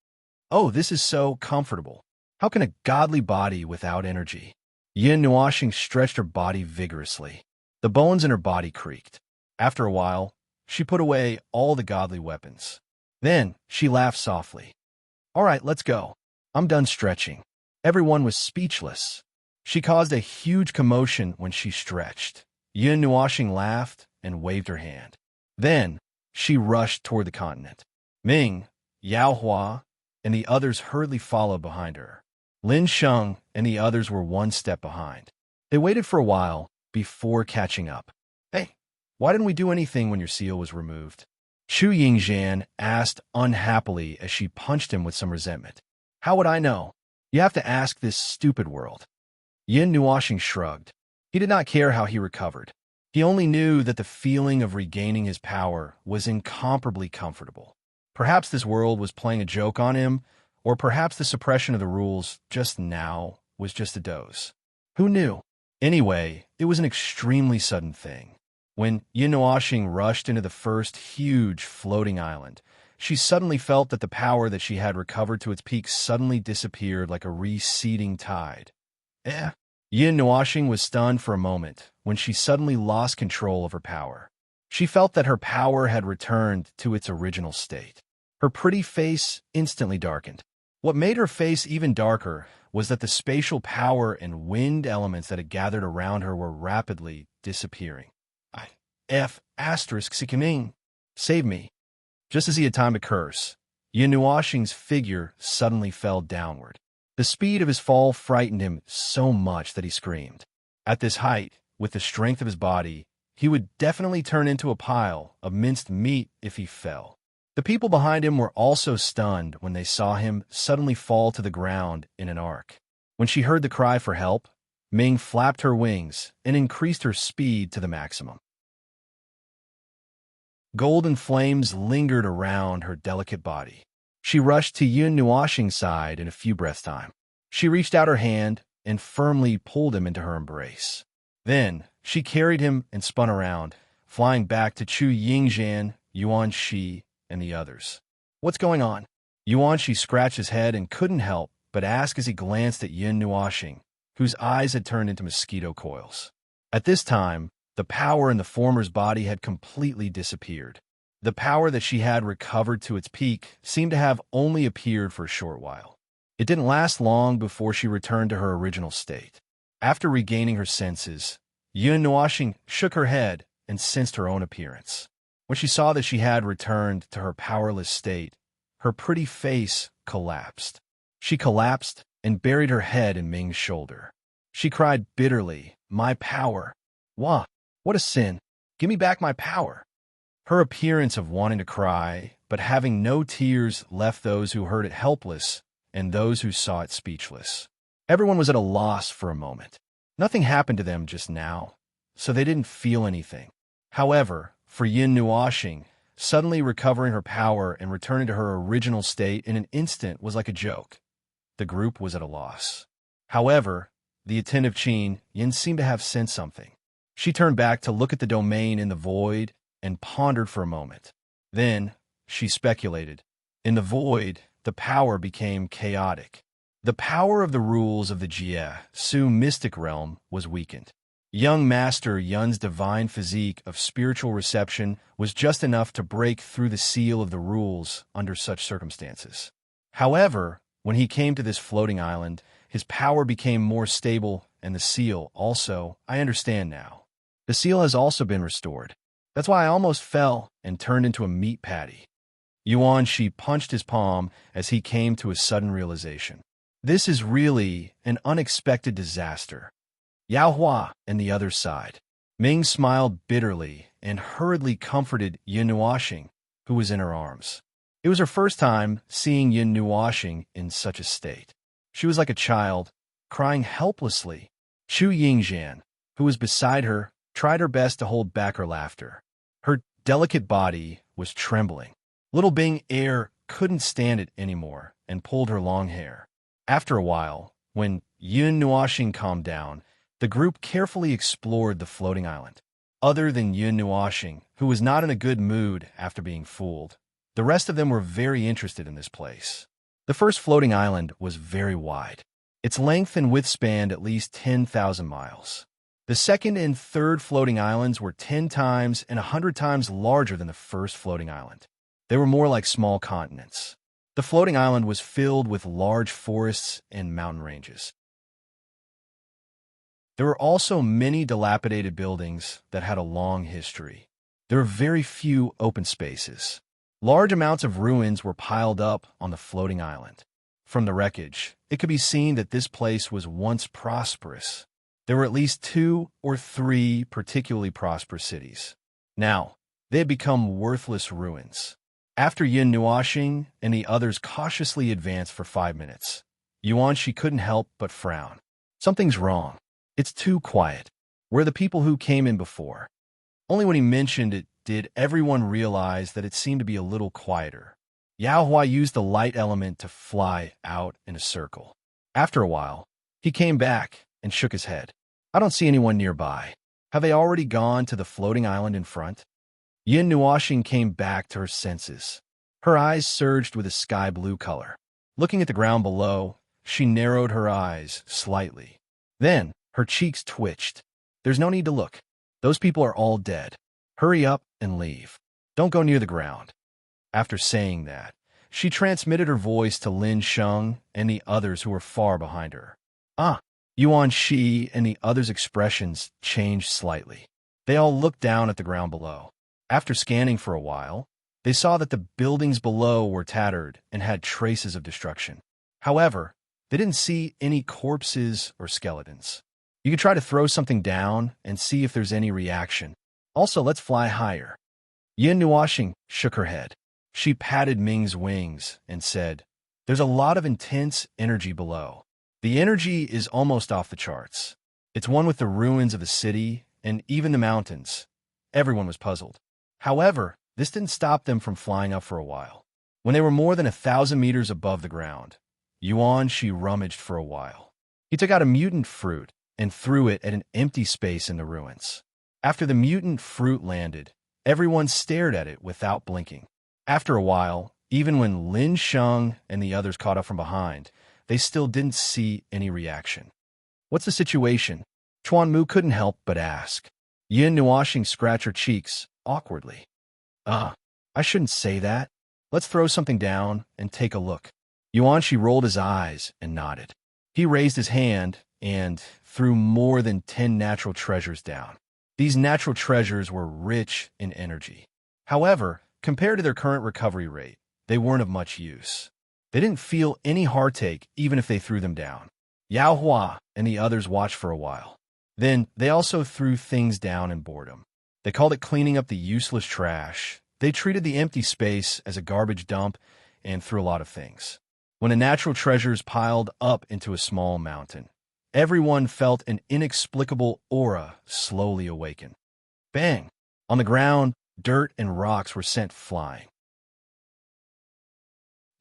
Oh, this is so comfortable. How can a godly body without energy? Yin Nuoxing stretched her body vigorously. The bones in her body creaked. After a while, she put away all the godly weapons. Then, she laughed softly. All right, let's go. I'm done stretching. Everyone was speechless. She caused a huge commotion when she stretched. Yin Nuoxing laughed and waved her hand. Then, she rushed toward the continent. Ming, Yao Hua, and the others hurriedly followed behind her. Lin Sheng and the others were one step behind. They waited for a while before catching up. Hey, why didn't we do anything when your seal was removed? Chu Yingxian asked unhappily as she punched him with some resentment. How would I know? You have to ask this stupid world. Yin Nuoxing shrugged. He did not care how he recovered. He only knew that the feeling of regaining his power was incomparably comfortable. Perhaps this world was playing a joke on him, or perhaps the suppression of the rules just now was just a doze. Who knew? Anyway, it was an extremely sudden thing. When Yin Nuoxing rushed into the first huge floating island, she suddenly felt that the power that she had recovered to its peak suddenly disappeared like a receding tide. Yin Nuoxing was stunned for a moment when she suddenly lost control of her power. She felt that her power had returned to its original state. Her pretty face instantly darkened. What made her face even darker was that the spatial power and wind elements that had gathered around her were rapidly disappearing. F asterisk Sikaming, save me. Just as he had time to curse, Yin Nuoxing's figure suddenly fell downward. The speed of his fall frightened him so much that he screamed. At this height, with the strength of his body, he would definitely turn into a pile of minced meat if he fell. The people behind him were also stunned when they saw him suddenly fall to the ground in an arc. When she heard the cry for help, Ming flapped her wings and increased her speed to the maximum. Golden flames lingered around her delicate body. She rushed to Yin Nuoxing's side in a few breaths' time. She reached out her hand and firmly pulled him into her embrace. Then, she carried him and spun around, flying back to Chu Yingzhan, Yuan Shi, and the others. What's going on? Yuan Shi scratched his head and couldn't help but ask as he glanced at Yin Nuoxing, whose eyes had turned into mosquito coils. At this time, the power in the former's body had completely disappeared. The power that she had recovered to its peak seemed to have only appeared for a short while. It didn't last long before she returned to her original state. After regaining her senses, Yin Nuoxing shook her head and sensed her own appearance. When she saw that she had returned to her powerless state, her pretty face collapsed. She collapsed and buried her head in Ming's shoulder. She cried bitterly, "My power! Wah! What a sin! Give me back my power!" Her appearance of wanting to cry, but having no tears, left those who heard it helpless and those who saw it speechless. Everyone was at a loss for a moment. Nothing happened to them just now, so they didn't feel anything. However, for Yin Nuoxing, suddenly recovering her power and returning to her original state in an instant was like a joke. The group was at a loss. However, the attentive Qin Yin seemed to have sensed something. She turned back to look at the domain in the void and pondered for a moment. Then, she speculated. In the void, the power became chaotic. The power of the rules of the Jie Su mystic realm was weakened. Young Master Yun's divine physique of spiritual reception was just enough to break through the seal of the rules under such circumstances. However, when he came to this floating island, his power became more stable, and the seal also, I understand now. The seal has also been restored. That's why I almost fell and turned into a meat patty. Yuan Shi punched his palm as he came to a sudden realization. This is really an unexpected disaster. Yao Hua and the other side. Ming smiled bitterly and hurriedly comforted Yin Nuoxing, who was in her arms. It was her first time seeing Yin Nuoxing in such a state. She was like a child, crying helplessly. Chu Yingzhan, who was beside her, tried her best to hold back her laughter. Her delicate body was trembling. Little Bing Air couldn't stand it anymore and pulled her long hair. After a while, when Yin Nuoxing calmed down, the group carefully explored the floating island. Other than Yin Nuoxing, who was not in a good mood after being fooled, the rest of them were very interested in this place. The first floating island was very wide. Its length and width spanned at least 10,000 miles. The second and third floating islands were 10 times and 100 times larger than the first floating island. They were more like small continents. The floating island was filled with large forests and mountain ranges. There were also many dilapidated buildings that had a long history. There were very few open spaces. Large amounts of ruins were piled up on the floating island. From the wreckage, it could be seen that this place was once prosperous. There were at least 2 or 3 particularly prosperous cities. Now, they had become worthless ruins. After Yin Nuoxing and the others cautiously advanced for 5 minutes, Yuan Shi couldn't help but frown. Something's wrong. It's too quiet. Where are the people who came in before? Only when he mentioned it did everyone realize that it seemed to be a little quieter. Yao Hua used the light element to fly out in a circle. After a while, he came back and shook his head. I don't see anyone nearby. Have they already gone to the floating island in front? Yin Nuoxing came back to her senses. Her eyes surged with a sky blue color. Looking at the ground below, she narrowed her eyes slightly. Then, Her cheeks twitched. There's no need to look. Those people are all dead. Hurry up and leave. Don't go near the ground. After saying that, she transmitted her voice to Lin Sheng and the others who were far behind her. Yuan Shi and the others' expressions changed slightly. They all looked down at the ground below. After scanning for a while, they saw that the buildings below were tattered and had traces of destruction. However, they didn't see any corpses or skeletons. You could try to throw something down and see if there's any reaction. Also, let's fly higher. Yin Nuoxing shook her head. She patted Ming's wings and said, "There's a lot of intense energy below. The energy is almost off the charts. It's one with the ruins of the city and even the mountains." Everyone was puzzled. However, this didn't stop them from flying up for a while. When they were more than 1,000 meters above the ground, Yuan Shi rummaged for a while. He took out a mutant fruit and threw it at an empty space in the ruins. After the mutant fruit landed, everyone stared at it without blinking. After a while, even when Lin Sheng and the others caught up from behind, they still didn't see any reaction. "What's the situation?" Chuan Mu couldn't help but ask. Yin Nuoxing scratched her cheeks awkwardly. I shouldn't say that. Let's throw something down and take a look." Yuan Shi rolled his eyes and nodded. He raised his hand and threw more than 10 natural treasures down. These natural treasures were rich in energy. However, compared to their current recovery rate, they weren't of much use. They didn't feel any heartache even if they threw them down. Yao Hua and the others watched for a while. Then they also threw things down in boredom. They called it cleaning up the useless trash. They treated the empty space as a garbage dump and threw a lot of things. When the natural treasures piled up into a small mountain, everyone felt an inexplicable aura slowly awaken. Bang! On the ground, dirt and rocks were sent flying.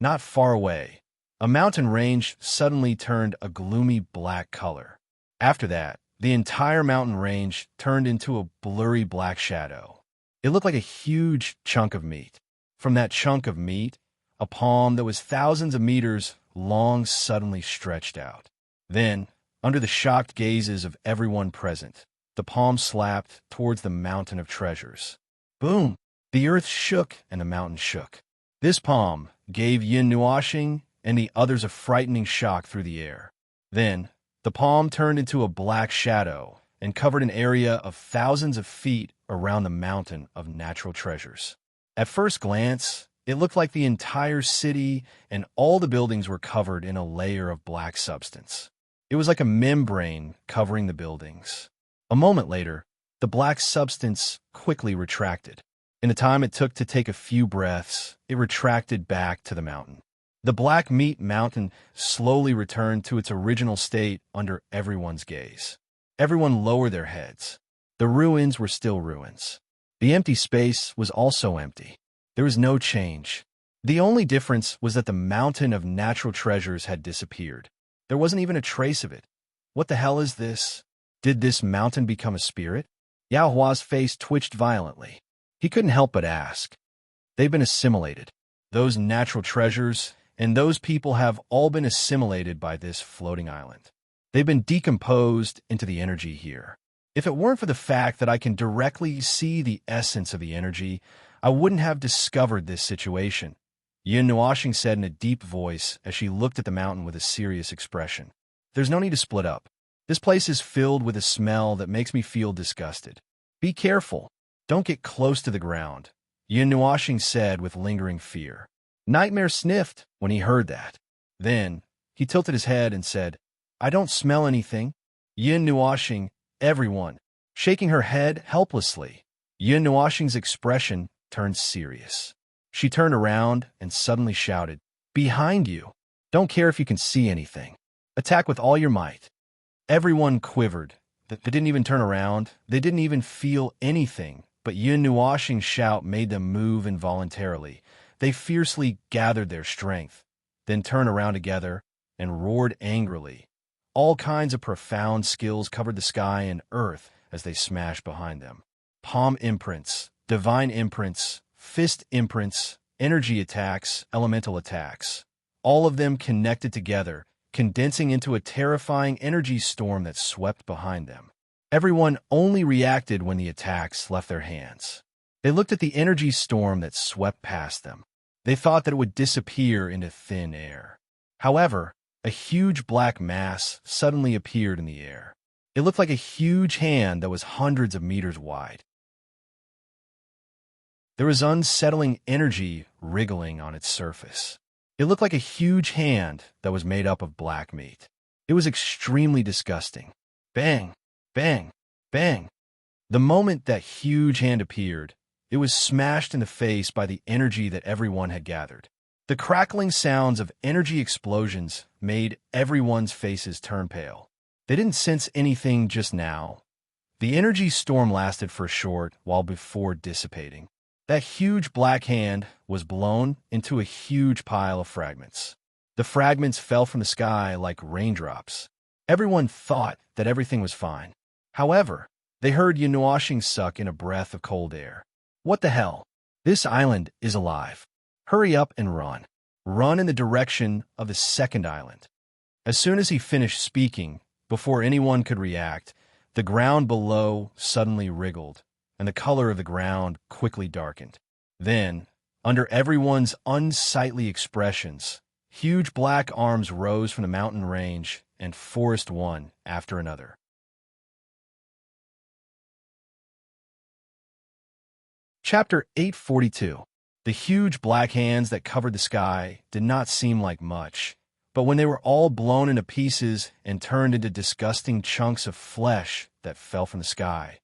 Not far away, a mountain range suddenly turned a gloomy black color. After that, the entire mountain range turned into a blurry black shadow. It looked like a huge chunk of meat. From that chunk of meat, a palm that was thousands of meters long suddenly stretched out. Then, under the shocked gazes of everyone present, the palm slapped towards the mountain of treasures. Boom! The earth shook and the mountain shook. This palm gave Yin Nuoxing and the others a frightening shock through the air. Then, the palm turned into a black shadow and covered an area of thousands of feet around the mountain of natural treasures. At first glance, it looked like the entire city and all the buildings were covered in a layer of black substance. It was like a membrane covering the buildings. A moment later, the black substance quickly retracted. In the time it took to take a few breaths, it retracted back to the mountain. The black meat mountain slowly returned to its original state under everyone's gaze. Everyone lowered their heads. The ruins were still ruins. The empty space was also empty. There was no change. The only difference was that the mountain of natural treasures had disappeared. There wasn't even a trace of it. What the hell is this? Did this mountain become a spirit? Yao Hua's face twitched violently. He couldn't help but ask. They've been assimilated. Those natural treasures and those people have all been assimilated by this floating island. They've been decomposed into the energy here. If it weren't for the fact that I can directly see the essence of the energy, I wouldn't have discovered this situation, Yin Nuoxing said in a deep voice as she looked at the mountain with a serious expression. There's no need to split up. This place is filled with a smell that makes me feel disgusted. Be careful. Don't get close to the ground, Yin Nuoxing said with lingering fear. Nightmare sniffed when he heard that. Then, he tilted his head and said, I don't smell anything. Yin Nuoxing, everyone, shaking her head helplessly. Yin Nuoxing's expression turned serious. She turned around and suddenly shouted, Behind you! Don't care if you can see anything. Attack with all your might. Everyone quivered. They didn't even turn around. They didn't even feel anything, but Yin Nuoxing's shout made them move involuntarily. They fiercely gathered their strength, then turned around together and roared angrily. All kinds of profound skills covered the sky and earth as they smashed behind them. Palm imprints, divine imprints, fist imprints, energy attacks, elemental attacks. All of them connected together, condensing into a terrifying energy storm that swept behind them. Everyone only reacted when the attacks left their hands. They looked at the energy storm that swept past them. They thought that it would disappear into thin air. However, a huge black mass suddenly appeared in the air. It looked like a huge hand that was hundreds of meters wide. There was unsettling energy wriggling on its surface. It looked like a huge hand that was made up of black meat. It was extremely disgusting. Bang, bang, bang. The moment that huge hand appeared, it was smashed in the face by the energy that everyone had gathered. The crackling sounds of energy explosions made everyone's faces turn pale. They didn't sense anything just now. The energy storm lasted for a short while before dissipating. That huge black hand was blown into a huge pile of fragments. The fragments fell from the sky like raindrops. Everyone thought that everything was fine. However, they heard Yunuashing suck in a breath of cold air. What the hell? This island is alive. Hurry up and run. Run in the direction of the second island. As soon as he finished speaking, before anyone could react, the ground below suddenly wriggled, and the color of the ground quickly darkened. Then, under everyone's unsightly expressions, huge black arms rose from the mountain range and forced one after another. Chapter 842. The huge black hands that covered the sky did not seem like much, but when they were all blown into pieces and turned into disgusting chunks of flesh that fell from the sky,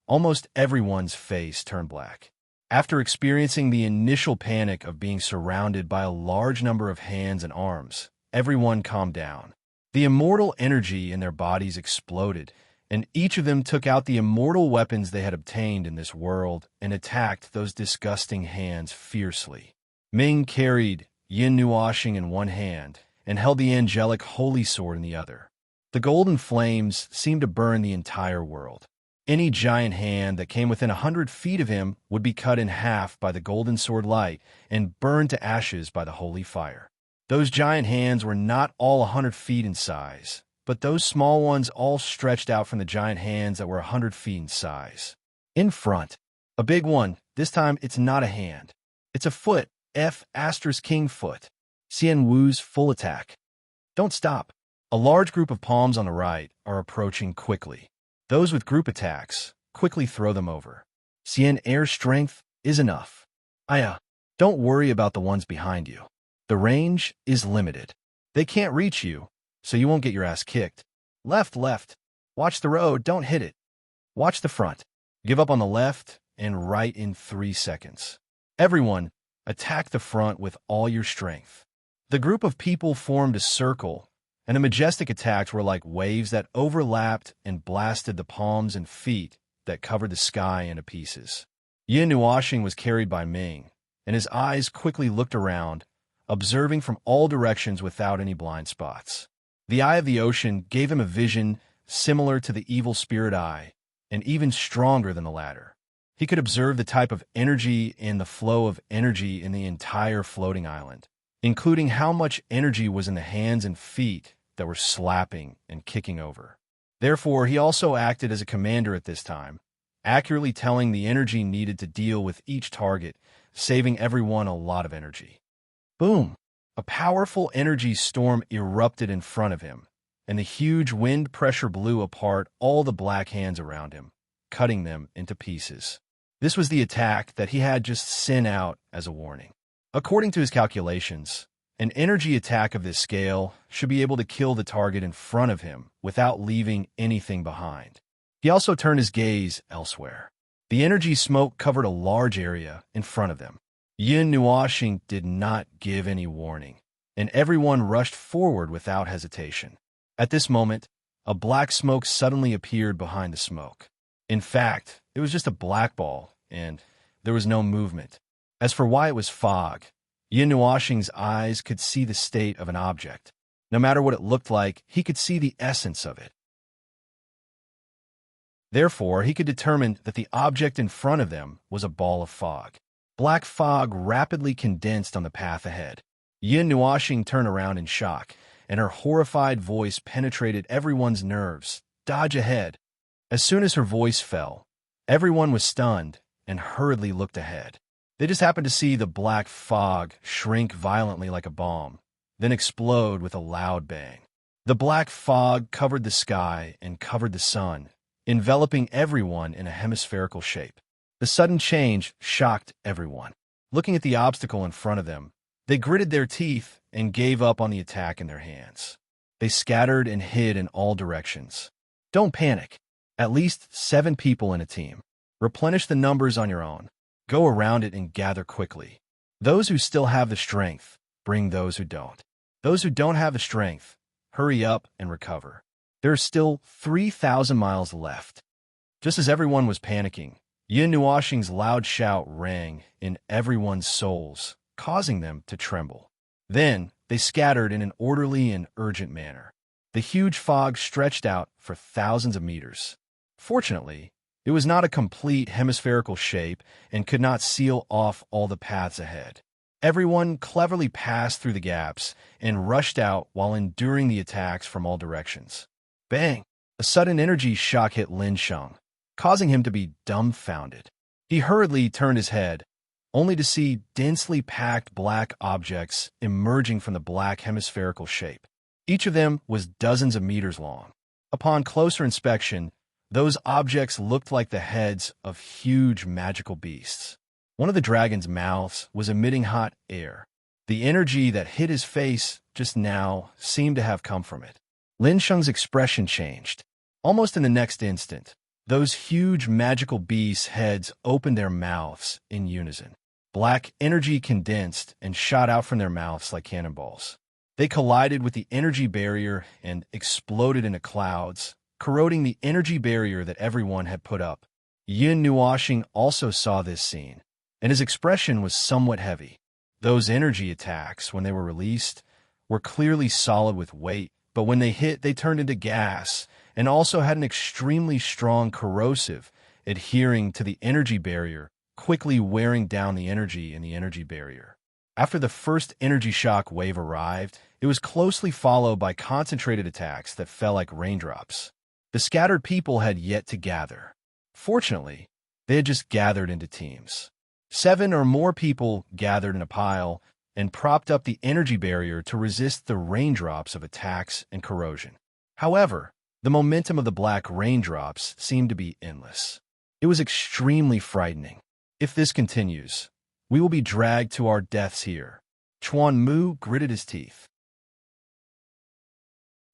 almost everyone's face turned black. After experiencing the initial panic of being surrounded by a large number of hands and arms, everyone calmed down. The immortal energy in their bodies exploded, and each of them took out the immortal weapons they had obtained in this world and attacked those disgusting hands fiercely. Ming carried Yin Nuashing in one hand and held the angelic holy sword in the other. The golden flames seemed to burn the entire world. Any giant hand that came within 100 feet of him would be cut in half by the golden sword light and burned to ashes by the holy fire. Those giant hands were not all 100 feet in size, but those small ones all stretched out from the giant hands that were 100 feet in size. In front, a big one. This time it's not a hand. It's a foot. King foot. Xian Wu's full attack. Don't stop. A large group of palms on the right are approaching quickly. Those with group attacks, quickly throw them over. Xian air strength is enough. Aya, don't worry about the ones behind you. The range is limited. They can't reach you, so you won't get your ass kicked. Left, left. Watch the road, don't hit it. Watch the front. Give up on the left and right in 3 seconds. Everyone, attack the front with all your strength. The group of people formed a circle, and the majestic attacks were like waves that overlapped and blasted the palms and feet that covered the sky into pieces. Yin Nuashing was carried by Ming, and his eyes quickly looked around, observing from all directions without any blind spots. The eye of the ocean gave him a vision similar to the evil spirit eye, and even stronger than the latter. He could observe the type of energy and the flow of energy in the entire floating island, including how much energy was in the hands and feet that were slapping and kicking over. Therefore, he also acted as a commander at this time, accurately telling the energy needed to deal with each target, saving everyone a lot of energy. Boom! A powerful energy storm erupted in front of him, and the huge wind pressure blew apart all the black hands around him, cutting them into pieces. This was the attack that he had just sent out as a warning. According to his calculations, an energy attack of this scale should be able to kill the target in front of him without leaving anything behind. He also turned his gaze elsewhere. The energy smoke covered a large area in front of them. Yin Nuashing did not give any warning, and everyone rushed forward without hesitation. At this moment, a black smoke suddenly appeared behind the smoke. In fact, it was just a black ball, and there was no movement. As for why it was fog, Yin Nuashing's eyes could see the state of an object. No matter what it looked like, he could see the essence of it. Therefore, he could determine that the object in front of them was a ball of fog. Black fog rapidly condensed on the path ahead. Yin Nuashing turned around in shock, and her horrified voice penetrated everyone's nerves. Dodge ahead. As soon as her voice fell, everyone was stunned and hurriedly looked ahead. They just happened to see the black fog shrink violently like a bomb, then explode with a loud bang. The black fog covered the sky and covered the sun, enveloping everyone in a hemispherical shape. The sudden change shocked everyone. Looking at the obstacle in front of them, they gritted their teeth and gave up on the attack in their hands. They scattered and hid in all directions. Don't panic. At least 7 people in a team. Replenish the numbers on your own. Go around it and gather quickly. Those who still have the strength, bring those who don't. Those who don't have the strength, hurry up and recover. There are still 3,000 miles left. Just as everyone was panicking, Yin Nuoxing's loud shout rang in everyone's souls, causing them to tremble. Then they scattered in an orderly and urgent manner. The huge fog stretched out for thousands of meters. Fortunately, it was not a complete hemispherical shape and could not seal off all the paths ahead. Everyone cleverly passed through the gaps and rushed out while enduring the attacks from all directions. Bang! A sudden energy shock hit Lin Sheng, causing him to be dumbfounded. He hurriedly turned his head, only to see densely packed black objects emerging from the black hemispherical shape. Each of them was dozens of meters long. Upon closer inspection, those objects looked like the heads of huge magical beasts. One of the dragon's mouths was emitting hot air. The energy that hit his face just now seemed to have come from it. Lin Sheng's expression changed. Almost in the next instant, those huge magical beasts' heads opened their mouths in unison. Black energy condensed and shot out from their mouths like cannonballs. They collided with the energy barrier and exploded into clouds, corroding the energy barrier that everyone had put up. Yin Nuoxing also saw this scene, and his expression was somewhat heavy. Those energy attacks, when they were released, were clearly solid with weight, but when they hit, they turned into gas, and also had an extremely strong corrosive adhering to the energy barrier, quickly wearing down the energy in the energy barrier. After the first energy shock wave arrived, it was closely followed by concentrated attacks that fell like raindrops. The scattered people had yet to gather. Fortunately, they had just gathered into teams. 7 or more people gathered in a pile and propped up the energy barrier to resist the raindrops of attacks and corrosion. However, the momentum of the black raindrops seemed to be endless. It was extremely frightening. If this continues, we will be dragged to our deaths here. Chuan Mu gritted his teeth.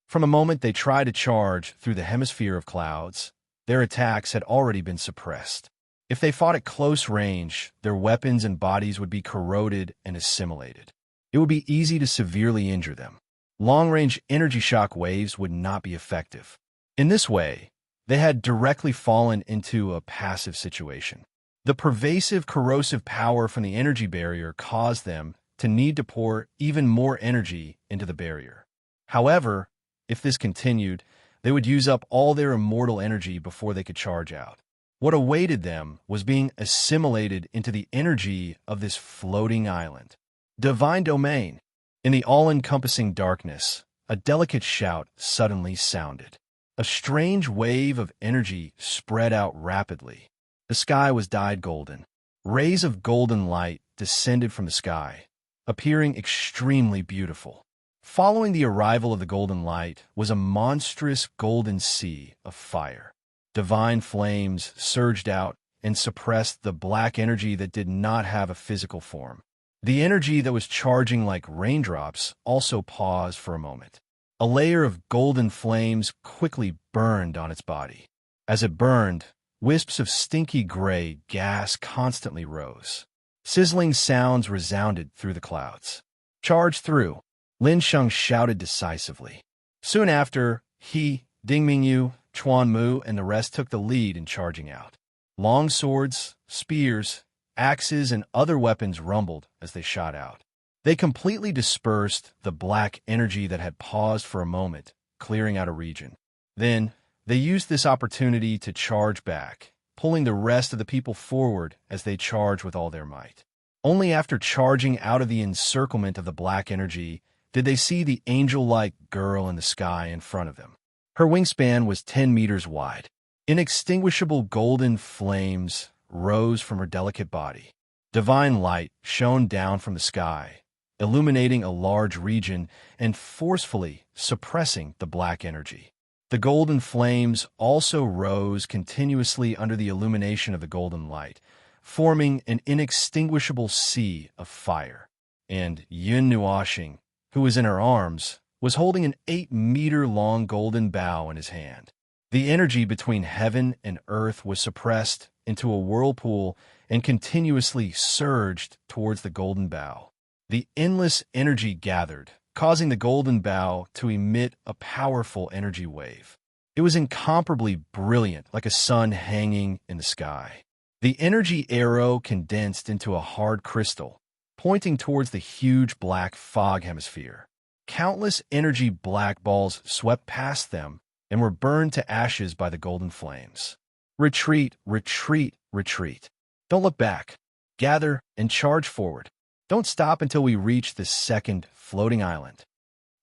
From a moment they tried to charge through the hemisphere of clouds, their attacks had already been suppressed. If they fought at close range, their weapons and bodies would be corroded and assimilated. It would be easy to severely injure them. Long-range energy shock waves would not be effective. In this way, they had directly fallen into a passive situation. The pervasive corrosive power from the energy barrier caused them to need to pour even more energy into the barrier. However, if this continued, they would use up all their immortal energy before they could charge out. What awaited them was being assimilated into the energy of this floating island. Divine domain. In the all-encompassing darkness, a delicate shout suddenly sounded. A strange wave of energy spread out rapidly. The sky was dyed golden. Rays of golden light descended from the sky, appearing extremely beautiful. Following the arrival of the golden light was a monstrous golden sea of fire. Divine flames surged out and suppressed the black energy that did not have a physical form. The energy that was charging like raindrops also paused for a moment. A layer of golden flames quickly burned on its body. As it burned, wisps of stinky gray gas constantly rose. Sizzling sounds resounded through the clouds. Charge through, Lin Sheng shouted decisively. Soon after, he, Ding Mingyu, Chuan Mu, and the rest took the lead in charging out. Long swords, spears, axes, and other weapons rumbled as they shot out. They completely dispersed the black energy that had paused for a moment, clearing out a region. Then, they used this opportunity to charge back, pulling the rest of the people forward as they charged with all their might. Only after charging out of the encirclement of the black energy did they see the angel-like girl in the sky in front of them. Her wingspan was 10 meters wide. Inextinguishable golden flames rose from her delicate body. Divine light shone down from the sky, illuminating a large region and forcefully suppressing the black energy. The golden flames also rose continuously under the illumination of the golden light, forming an inextinguishable sea of fire. And Yun Nuoxing, who was in her arms, was holding an 8-meter-long golden bow in his hand. The energy between heaven and earth was suppressed into a whirlpool and continuously surged towards the golden bow. The endless energy gathered, causing the golden bow to emit a powerful energy wave. It was incomparably brilliant, like a sun hanging in the sky. The energy arrow condensed into a hard crystal, pointing towards the huge black fog hemisphere. Countless energy black balls swept past them and were burned to ashes by the golden flames. Retreat, retreat, retreat. Don't look back. Gather and charge forward. Don't stop until we reach the second floating island.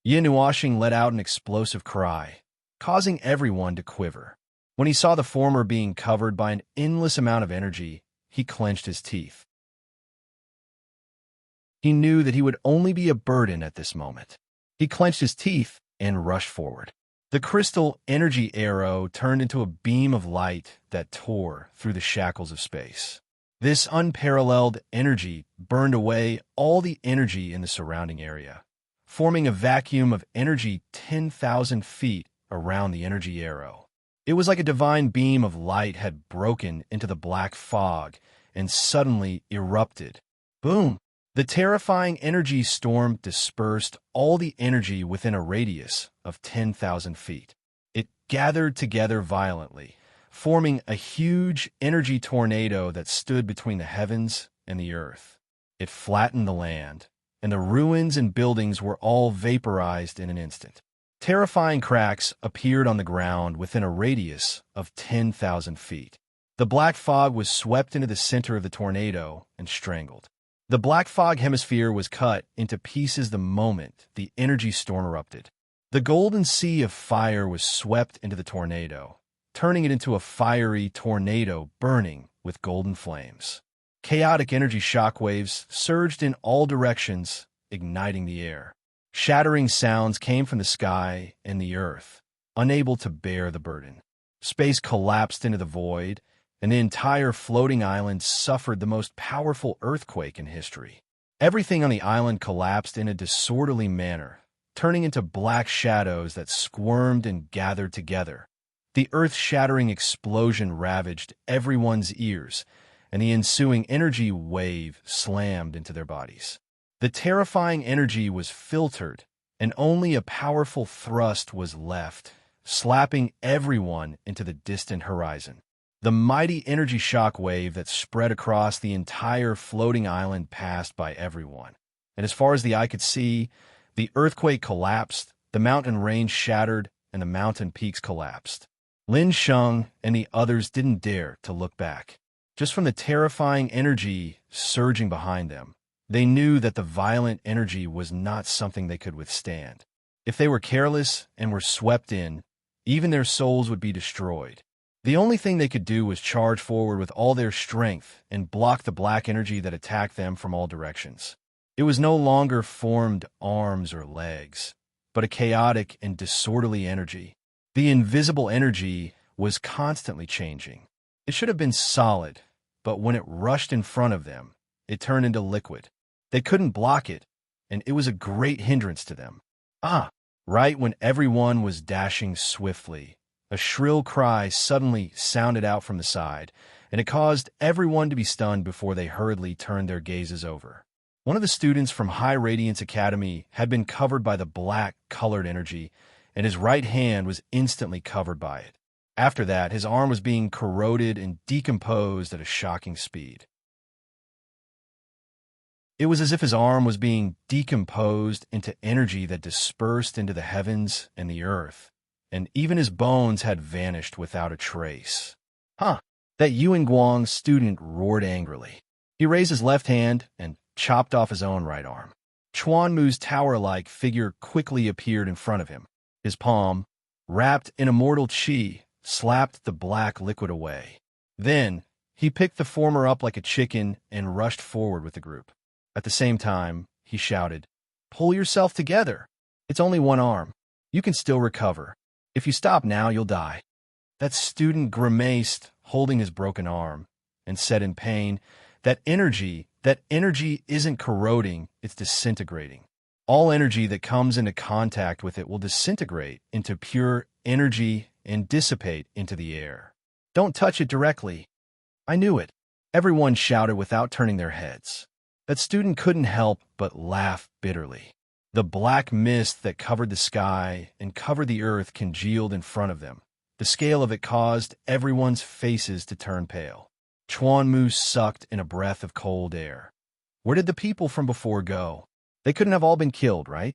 Yin Nuoxing let out an explosive cry, causing everyone to quiver. When he saw the former being covered by an endless amount of energy, he clenched his teeth. He knew that he would only be a burden at this moment. He clenched his teeth and rushed forward. The crystal energy arrow turned into a beam of light that tore through the shackles of space. This unparalleled energy burned away all the energy in the surrounding area, forming a vacuum of energy 10,000 feet around the energy arrow. It was like a divine beam of light had broken into the black fog and suddenly erupted. Boom! The terrifying energy storm dispersed all the energy within a radius of 10,000 feet. It gathered together violently, forming a huge energy tornado that stood between the heavens and the earth. It flattened the land, and the ruins and buildings were all vaporized in an instant. Terrifying cracks appeared on the ground within a radius of 10,000 feet. The black fog was swept into the center of the tornado and strangled. The black fog hemisphere was cut into pieces the moment the energy storm erupted. The golden sea of fire was swept into the tornado, turning it into a fiery tornado burning with golden flames. Chaotic energy shockwaves surged in all directions, igniting the air. Shattering sounds came from the sky and the earth, unable to bear the burden. Space collapsed into the void, and the entire floating island suffered the most powerful earthquake in history. Everything on the island collapsed in a disorderly manner, turning into black shadows that squirmed and gathered together. The earth-shattering explosion ravaged everyone's ears, and the ensuing energy wave slammed into their bodies. The terrifying energy was filtered, and only a powerful thrust was left, slapping everyone into the distant horizon. The mighty energy shock wave that spread across the entire floating island passed by everyone. And as far as the eye could see, the earthquake collapsed, the mountain range shattered, and the mountain peaks collapsed. Lin Sheng and the others didn't dare to look back. Just from the terrifying energy surging behind them, they knew that the violent energy was not something they could withstand. If they were careless and were swept in, even their souls would be destroyed. The only thing they could do was charge forward with all their strength and block the black energy that attacked them from all directions. It was no longer formed arms or legs, but a chaotic and disorderly energy. The invisible energy was constantly changing. It should have been solid, but when it rushed in front of them, it turned into liquid. They couldn't block it, and it was a great hindrance to them. Right when everyone was dashing swiftly, a shrill cry suddenly sounded out from the side, and it caused everyone to be stunned before they hurriedly turned their gazes over. One of the students from High Radiance Academy had been covered by the black, colored energy, and his right hand was instantly covered by it. After that, his arm was being corroded and decomposed at a shocking speed. It was as if his arm was being decomposed into energy that dispersed into the heavens and the earth, and even his bones had vanished without a trace. That Yuan Guang student roared angrily. He raised his left hand and chopped off his own right arm. Chuanmu's tower-like figure quickly appeared in front of him. His palm, wrapped in immortal qi, slapped the black liquid away. Then, he picked the former up like a chicken and rushed forward with the group. At the same time, he shouted, "Pull yourself together! It's only one arm. You can still recover. If you stop now, you'll die." That student grimaced, holding his broken arm, and said in pain, that energy isn't corroding, it's disintegrating. All energy that comes into contact with it will disintegrate into pure energy and dissipate into the air. Don't touch it directly. I knew it. Everyone shouted without turning their heads. That student couldn't help but laugh bitterly. The black mist that covered the sky and covered the earth congealed in front of them. The scale of it caused everyone's faces to turn pale. Chuanmu sucked in a breath of cold air. Where did the people from before go? They couldn't have all been killed, right?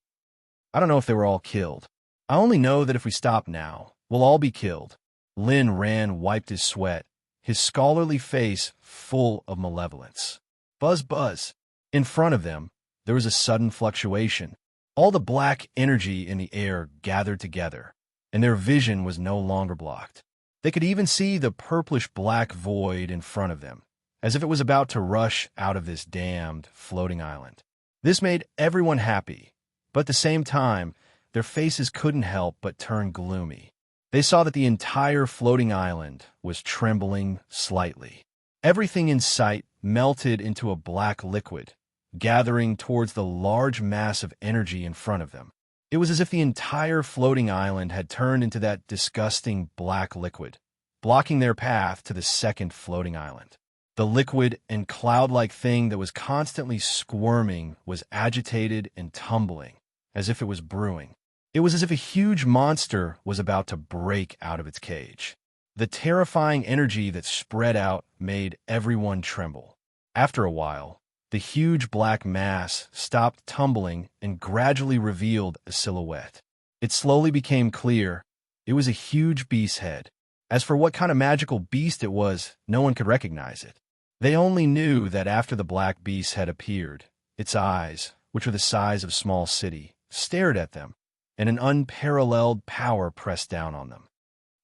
I don't know if they were all killed. I only know that if we stop now, we'll all be killed. Lin Ran wiped his sweat, his scholarly face full of malevolence. Buzz, buzz. In front of them, there was a sudden fluctuation. All the black energy in the air gathered together, and their vision was no longer blocked. They could even see the purplish-black void in front of them, as if it was about to rush out of this damned floating island. This made everyone happy, but at the same time, their faces couldn't help but turn gloomy. They saw that the entire floating island was trembling slightly. Everything in sight melted into a black liquid, gathering towards the large mass of energy in front of them. It was as if the entire floating island had turned into that disgusting black liquid, blocking their path to the second floating island. The liquid and cloud-like thing that was constantly squirming was agitated and tumbling, as if it was brewing. It was as if a huge monster was about to break out of its cage. The terrifying energy that spread out made everyone tremble. After a while, the huge black mass stopped tumbling and gradually revealed a silhouette. It slowly became clear. It was a huge beast's head. As for what kind of magical beast it was, no one could recognize it. They only knew that after the black beast had appeared, its eyes, which were the size of a small city, stared at them, and an unparalleled power pressed down on them.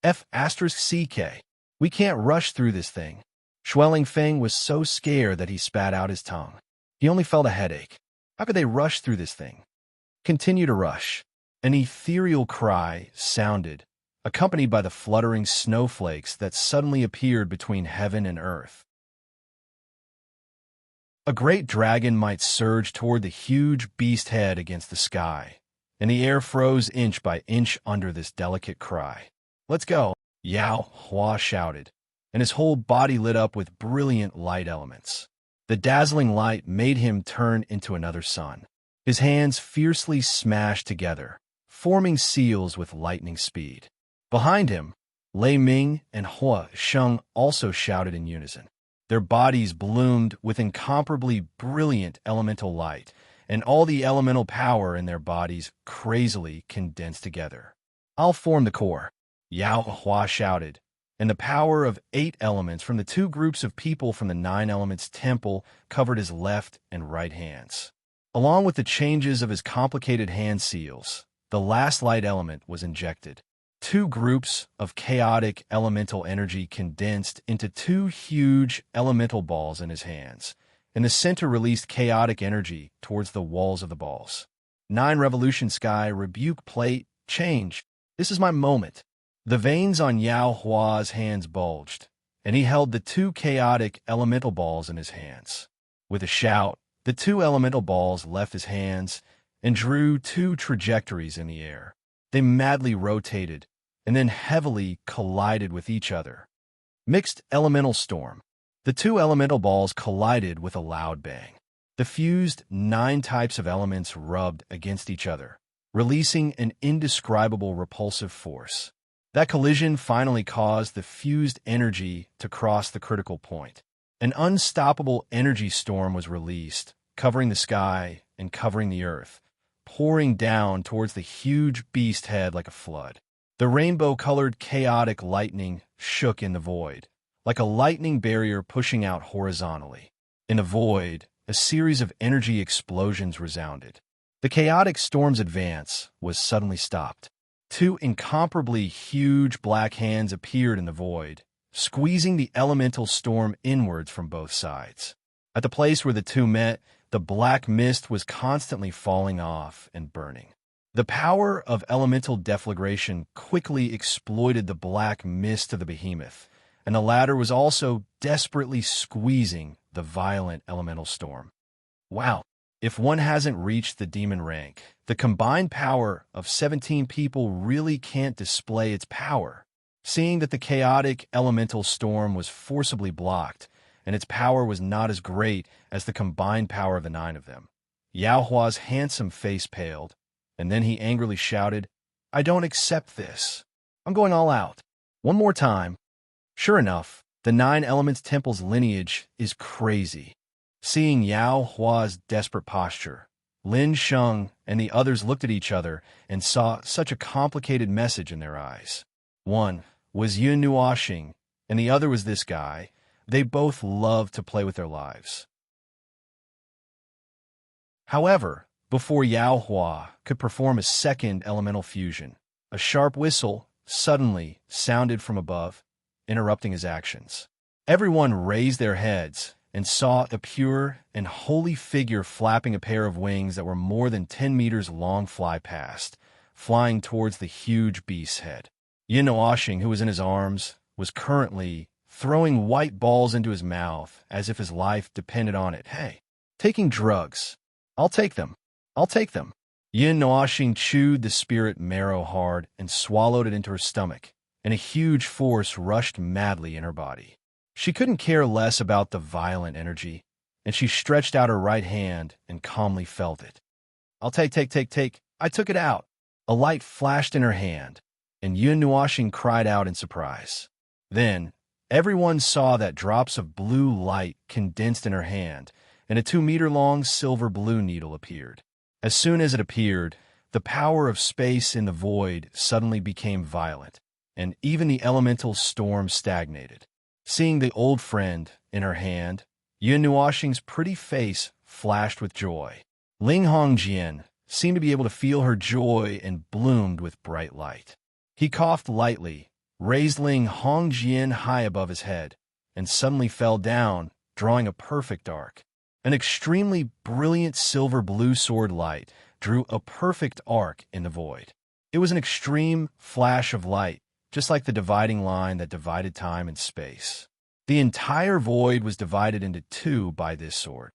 F*CK. We can't rush through this thing. Schwelling Feng was so scared that he spat out his tongue. He only felt a headache. How could they rush through this thing? Continue to rush. An ethereal cry sounded, accompanied by the fluttering snowflakes that suddenly appeared between heaven and earth. A great dragon might surge toward the huge beast head against the sky, and the air froze inch by inch under this delicate cry. "Let's go," Yao Hua shouted, and his whole body lit up with brilliant light elements. The dazzling light made him turn into another sun. His hands fiercely smashed together, forming seals with lightning speed. Behind him, Lei Ming and Hua Sheng also shouted in unison. Their bodies bloomed with incomparably brilliant elemental light, and all the elemental power in their bodies crazily condensed together. "I'll form the core," Yao Hua shouted, and the power of 8 elements from the 2 groups of people from the 9 Elements Temple covered his left and right hands. Along with the changes of his complicated hand seals, the last light element was injected. 2 groups of chaotic elemental energy condensed into 2 huge elemental balls in his hands, and the center released chaotic energy towards the walls of the balls. 9 Revolution Sky, Rebuke Plate, Change. This is my moment. The veins on Yao Hua's hands bulged, and he held the 2 chaotic elemental balls in his hands. With a shout, the 2 elemental balls left his hands and drew 2 trajectories in the air. They madly rotated and then heavily collided with each other. Mixed elemental storm. The 2 elemental balls collided with a loud bang. The fused 9 types of elements rubbed against each other, releasing an indescribable repulsive force. That collision finally caused the fused energy to cross the critical point. An unstoppable energy storm was released, covering the sky and covering the earth, pouring down towards the huge beast head like a flood. The rainbow-colored chaotic lightning shook in the void, like a lightning barrier pushing out horizontally. In the void, a series of energy explosions resounded. The chaotic storm's advance was suddenly stopped. Two incomparably huge black hands appeared in the void, squeezing the elemental storm inwards from both sides. At the place where the two met, the black mist was constantly falling off and burning. The power of elemental deflagration quickly exploited the black mist of the behemoth, and the latter was also desperately squeezing the violent elemental storm. Wow, if one hasn't reached the demon rank, the combined power of 17 people really can't display its power. Seeing that the chaotic elemental storm was forcibly blocked, and its power was not as great as the combined power of the 9 of them, Yao Hua's handsome face paled, and then he angrily shouted, "I don't accept this. I'm going all out. One more time." Sure enough, the 9 Elements Temple's lineage is crazy. Seeing Yao Hua's desperate posture, Lin Sheng and the others looked at each other and saw such a complicated message in their eyes. One was Yun Nuoxing, and the other was this guy. They both loved to play with their lives. However, before Yao Hua could perform a second elemental fusion, a sharp whistle suddenly sounded from above, interrupting his actions. Everyone raised their heads and saw a pure and holy figure flapping a pair of wings that were more than 10 meters long fly past, flying towards the huge beast's head. Yin Nuoxing, who was in his arms, was currently throwing white balls into his mouth as if his life depended on it. Hey, taking drugs. I'll take them. I'll take them. Yin Nuoxing chewed the spirit marrow hard and swallowed it into her stomach, and a huge force rushed madly in her body. She couldn't care less about the violent energy, and she stretched out her right hand and calmly felt it. I'll take. I took it out. A light flashed in her hand, and Yun Nuoxing cried out in surprise. Then, everyone saw that drops of blue light condensed in her hand, and a 2-meter-long silver blue needle appeared. As soon as it appeared, the power of space in the void suddenly became violent, and even the elemental storm stagnated. Seeing the old friend in her hand, Yun Nuoxing's pretty face flashed with joy. Ling Hongjian seemed to be able to feel her joy and bloomed with bright light. He coughed lightly, raised Ling Hongjian high above his head, and suddenly fell down, drawing a perfect arc. An extremely brilliant silver blue sword light drew a perfect arc in the void. It was an extreme flash of light, just like the dividing line that divided time and space. The entire void was divided into 2 by this sword.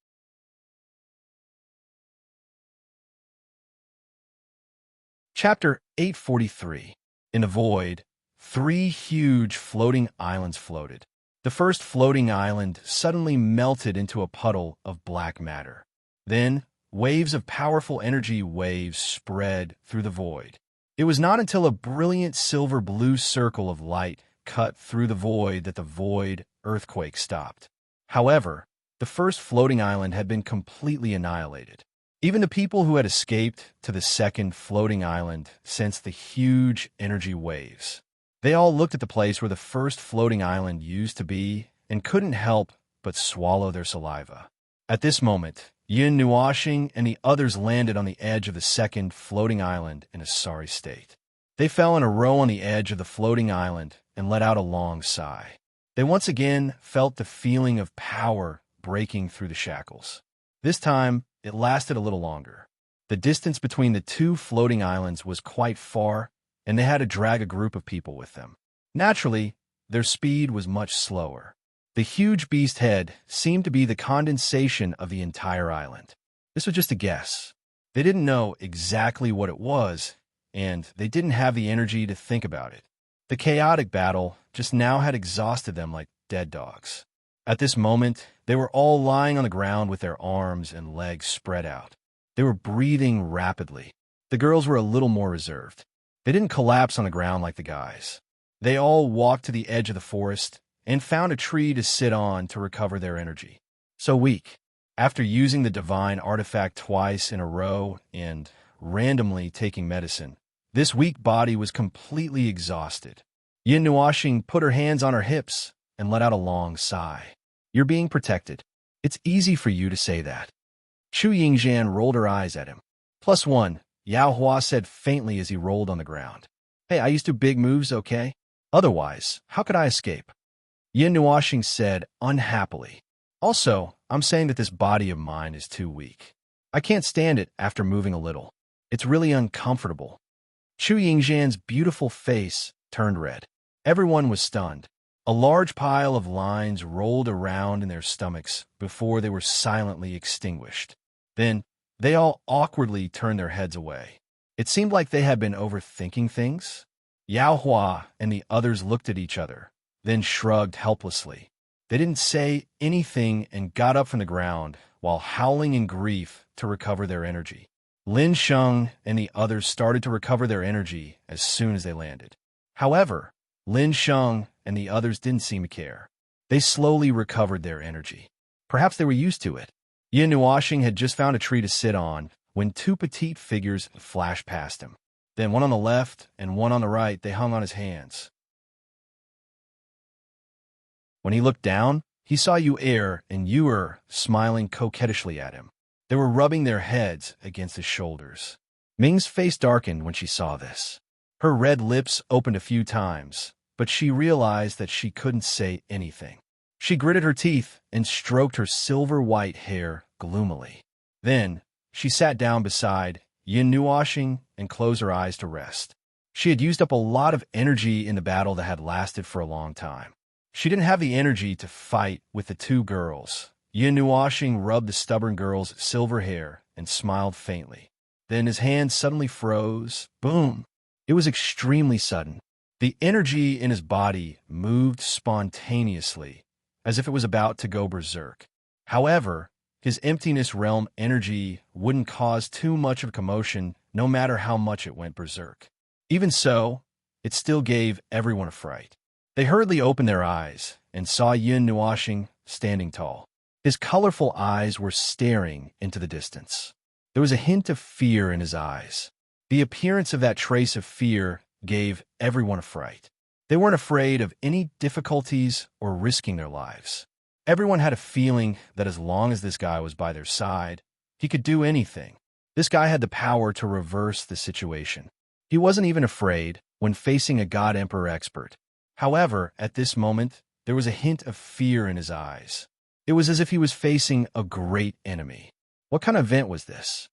Chapter 843. In the void, 3 huge floating islands floated. The first floating island suddenly melted into a puddle of black matter. Then, waves of powerful energy waves spread through the void. It was not until a brilliant silver blue circle of light cut through the void that the void earthquake stopped. However, the first floating island had been completely annihilated. Even the people who had escaped to the second floating island sensed the huge energy waves. They all looked at the place where the first floating island used to be and couldn't help but swallow their saliva. At this moment, Yun Nuoxing and the others landed on the edge of the second floating island in a sorry state. They fell in a row on the edge of the floating island and let out a long sigh. They once again felt the feeling of power breaking through the shackles. This time, it lasted a little longer. The distance between the 2 floating islands was quite far, and they had to drag a group of people with them. Naturally, their speed was much slower. The huge beast head seemed to be the condensation of the entire island. This was just a guess. They didn't know exactly what it was, and they didn't have the energy to think about it. The chaotic battle just now had exhausted them like dead dogs. At this moment, they were all lying on the ground with their arms and legs spread out. They were breathing rapidly. The girls were a little more reserved. They didn't collapse on the ground like the guys. They all walked to the edge of the forest and found a tree to sit on to recover their energy. So weak. After using the divine artifact twice in a row and randomly taking medicine, this weak body was completely exhausted. Yin Nuoxing put her hands on her hips and let out a long sigh. You're being protected. It's easy for you to say that. Chu Yingzhan rolled her eyes at him. +1, Yao Hua said faintly as he rolled on the ground. Hey, I used to big moves, okay? Otherwise, how could I escape? Yin Nuoxing said unhappily. Also, I'm saying that this body of mine is too weak. I can't stand it after moving a little. It's really uncomfortable. Chu Yingzhan's beautiful face turned red. Everyone was stunned. A large pile of lines rolled around in their stomachs before they were silently extinguished. Then, they all awkwardly turned their heads away. It seemed like they had been overthinking things. Yao Hua and the others looked at each other, then shrugged helplessly. They didn't say anything and got up from the ground while howling in grief to recover their energy. Lin Sheng and the others started to recover their energy as soon as they landed. However, Lin Sheng and the others didn't seem to care. They slowly recovered their energy. Perhaps they were used to it. Yin Nuoxing had just found a tree to sit on when two petite figures flashed past him. Then one on the left and one on the right, they hung on his hands. When he looked down, he saw Yu Er and Yu Er smiling coquettishly at him. They were rubbing their heads against his shoulders. Ming's face darkened when she saw this. Her red lips opened a few times, but she realized that she couldn't say anything. She gritted her teeth and stroked her silver-white hair gloomily. Then, she sat down beside Yin Nuoxing and closed her eyes to rest. She had used up a lot of energy in the battle that had lasted for a long time. She didn't have the energy to fight with the two girls. Yin Nuoxing rubbed the stubborn girl's silver hair and smiled faintly. Then his hand suddenly froze. Boom! It was extremely sudden. The energy in his body moved spontaneously, as if it was about to go berserk. However, his emptiness realm energy wouldn't cause too much of a commotion no matter how much it went berserk. Even so, it still gave everyone a fright. They hurriedly opened their eyes and saw Yin Nuoxing standing tall. His colorful eyes were staring into the distance. There was a hint of fear in his eyes. The appearance of that trace of fear gave everyone a fright. They weren't afraid of any difficulties or risking their lives. Everyone had a feeling that as long as this guy was by their side, he could do anything. This guy had the power to reverse the situation. He wasn't even afraid when facing a God Emperor expert. However, at this moment, there was a hint of fear in his eyes. It was as if he was facing a great enemy. What kind of event was this?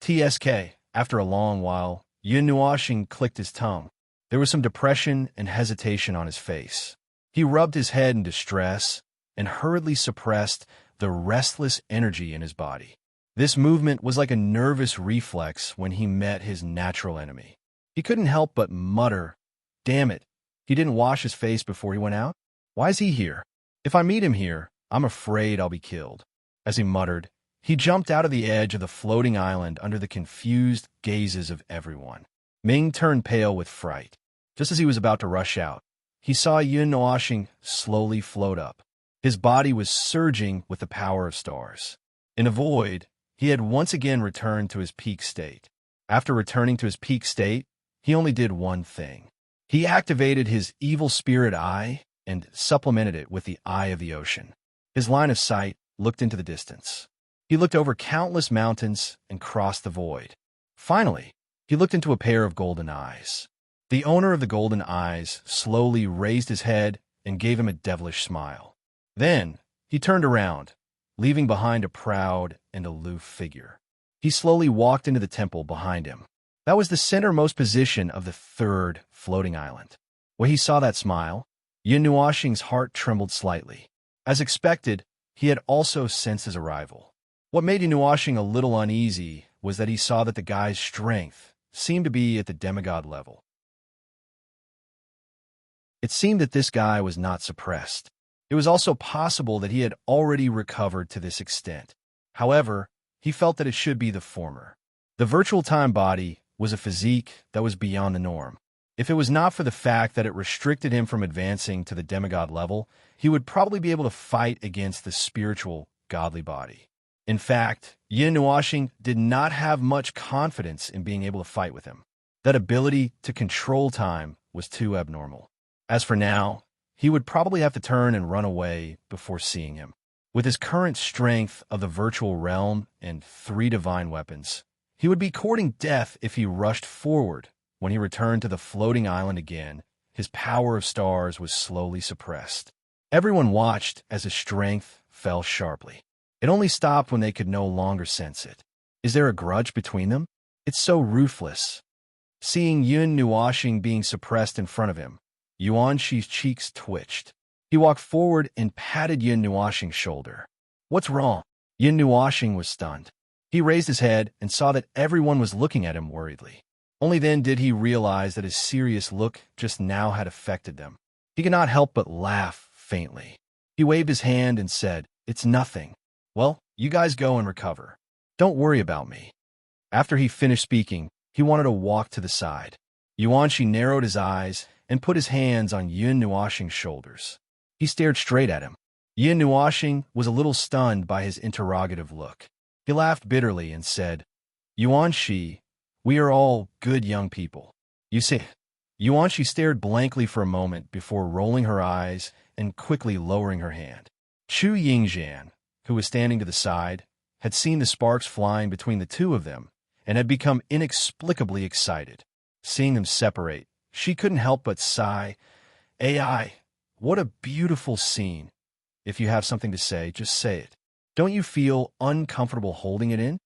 TSK. After a long while, Yin Nuoxing clicked his tongue. There was some depression and hesitation on his face. He rubbed his head in distress and hurriedly suppressed the restless energy in his body. This movement was like a nervous reflex when he met his natural enemy. He couldn't help but mutter, "Damn it, he didn't wash his face before he went out? Why is he here? If I meet him here, I'm afraid I'll be killed." As he muttered, he jumped out of the edge of the floating island under the confused gazes of everyone. Ming turned pale with fright. Just as he was about to rush out, he saw Yin Nuoxing slowly float up. His body was surging with the power of stars. In a void, he had once again returned to his peak state. After returning to his peak state, he only did one thing. He activated his evil spirit eye and supplemented it with the eye of the ocean. His line of sight looked into the distance. He looked over countless mountains and crossed the void. Finally, he looked into a pair of golden eyes. The owner of the golden eyes slowly raised his head and gave him a devilish smile. Then, he turned around, leaving behind a proud and aloof figure. He slowly walked into the temple behind him. That was the centermost position of the third floating island. When he saw that smile, Yin Nuoxing's heart trembled slightly. As expected, he had also sensed his arrival. What made Yin Nuoxing a little uneasy was that he saw that the guy's strength seemed to be at the demigod level. It seemed that this guy was not suppressed. It was also possible that he had already recovered to this extent. However, he felt that it should be the former. The virtual time body was a physique that was beyond the norm. If it was not for the fact that it restricted him from advancing to the demigod level, he would probably be able to fight against the spiritual, godly body. In fact, Yin Nuoxing did not have much confidence in being able to fight with him. That ability to control time was too abnormal. As for now, he would probably have to turn and run away before seeing him. With his current strength of the virtual realm and 3 divine weapons, He would be courting death if he rushed forward. When he returned to the floating island again, his power of stars was slowly suppressed. Everyone watched as his strength fell sharply. It only stopped when they could no longer sense it. Is there a grudge between them? It's so ruthless. Seeing Yun Nuoxing being suppressed in front of him, Yuan Shi's cheeks twitched. He walked forward and patted Yun Nuoxing's shoulder. What's wrong? Yun Nuoxing was stunned. He raised his head and saw that everyone was looking at him worriedly. Only then did he realize that his serious look just now had affected them. He could not help but laugh faintly. He waved his hand and said, "It's nothing. Well, you guys go and recover. Don't worry about me." After he finished speaking, he wanted to walk to the side. Yuan Shi narrowed his eyes and put his hands on Yun Nuoxing's shoulders. He stared straight at him. Yun Nuoxing was a little stunned by his interrogative look. He laughed bitterly and said, "Yuan Shi, we are all good young people. You see." Yuan Shi stared blankly for a moment before rolling her eyes and quickly lowering her hand. Chu Yingjian, who was standing to the side, had seen the sparks flying between the two of them and had become inexplicably excited. Seeing them separate, she couldn't help but sigh. "AI, what a beautiful scene. If you have something to say, just say it. Don't you feel uncomfortable holding it in?"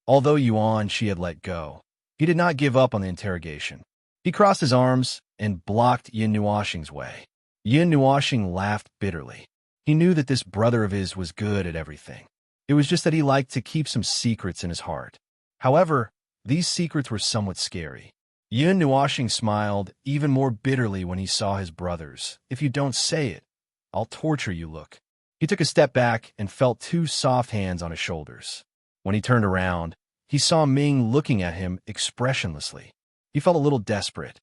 Although Yuan Shi had let go, he did not give up on the interrogation. He crossed his arms and blocked Yun Nuoxing's way. Yun Nuoxing laughed bitterly. He knew that this brother of his was good at everything. It was just that he liked to keep some secrets in his heart. However, these secrets were somewhat scary. Yun Nuoxing smiled even more bitterly when he saw his brothers. "If you don't say it, I'll torture you, look." He took a step back and felt two soft hands on his shoulders. When he turned around, he saw Ming looking at him expressionlessly. He felt a little desperate.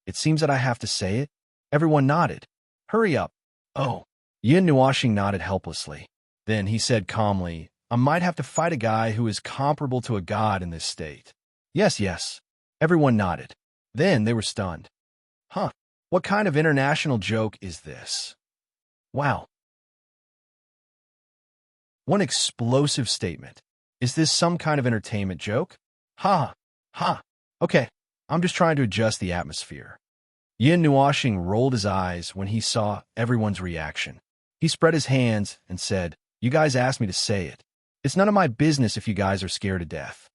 "It seems that I have to say it?" Everyone nodded. "Hurry up." "Oh." Yun Nuoxing nodded helplessly. Then he said calmly, "I might have to fight a guy who is comparable to a god in this state." "Yes, yes." Everyone nodded. Then they were stunned. "Huh. What kind of international joke is this?" "Wow. One explosive statement. Is this some kind of entertainment joke? Ha! Ha! Okay, I'm just trying to adjust the atmosphere." Yun Nuoxing rolled his eyes when he saw everyone's reaction. He spread his hands and said, "You guys asked me to say it. It's none of my business if you guys are scared to death."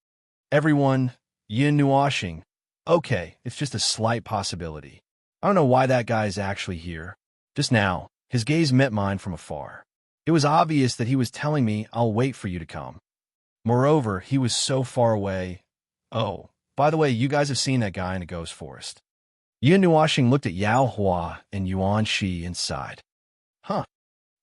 Everyone, Yun Nuoxing, "Okay, it's just a slight possibility. I don't know why that guy is actually here." Just now, his gaze met mine from afar. It was obvious that he was telling me, "I'll wait for you to come." Moreover, he was so far away. "Oh, by the way, you guys have seen that guy in the ghost forest." Yun Nuoxing looked at Yao Hua and Yuan Shi inside. "Huh."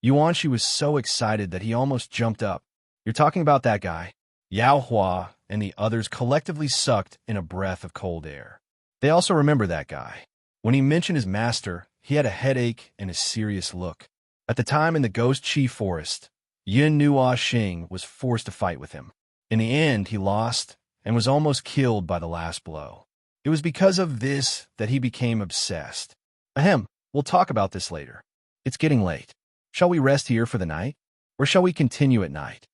Yuan Shi was so excited that he almost jumped up. "You're talking about that guy?" Yao Hua and the others collectively sucked in a breath of cold air. They also remember that guy. When he mentioned his master, he had a headache and a serious look. At the time in the Ghost Chi Forest, Yun Nuoxing was forced to fight with him. In the end, he lost and was almost killed by the last blow. It was because of this that he became obsessed. Ahem, we'll talk about this later. It's getting late. Shall we rest here for the night? Or shall we continue at night?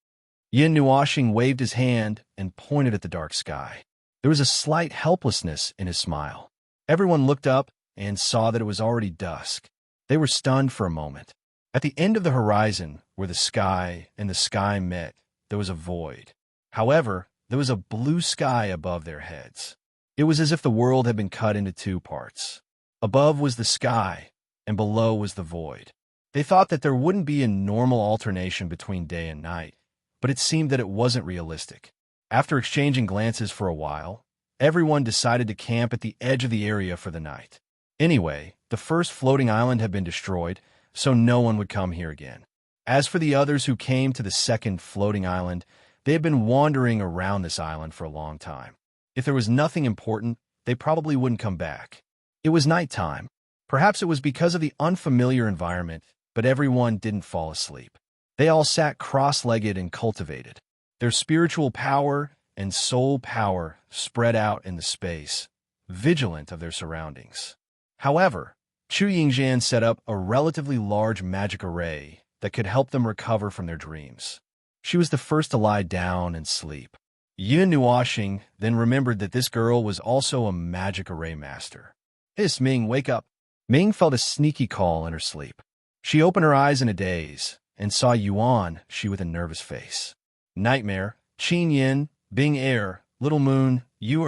Yun Nuoxing waved his hand and pointed at the dark sky. There was a slight helplessness in his smile. Everyone looked up and saw that it was already dusk. They were stunned for a moment. At the end of the horizon, where the sky and the sky met, there was a void. However, there was a blue sky above their heads. It was as if the world had been cut into two parts. Above was the sky, and below was the void. They thought that there wouldn't be a normal alternation between day and night, but it seemed that it wasn't realistic. After exchanging glances for a while, everyone decided to camp at the edge of the area for the night. Anyway, the first floating island had been destroyed, so no one would come here again. As for the others who came to the second floating island, they had been wandering around this island for a long time. If there was nothing important, they probably wouldn't come back. It was nighttime. Perhaps it was because of the unfamiliar environment, but everyone didn't fall asleep. They all sat cross-legged and cultivated. Their spiritual power and soul power spread out in the space, vigilant of their surroundings. However, Chu Yingjian set up a relatively large magic array that could help them recover from their dreams. She was the first to lie down and sleep. Yin Nuoxing then remembered that this girl was also a magic array master. "Hiss, Ming, wake up." Ming felt a sneaky call in her sleep. She opened her eyes in a daze and saw Yuan Shi with a nervous face. Nightmare, Qin Yin, Bing Er, Little Moon, Yu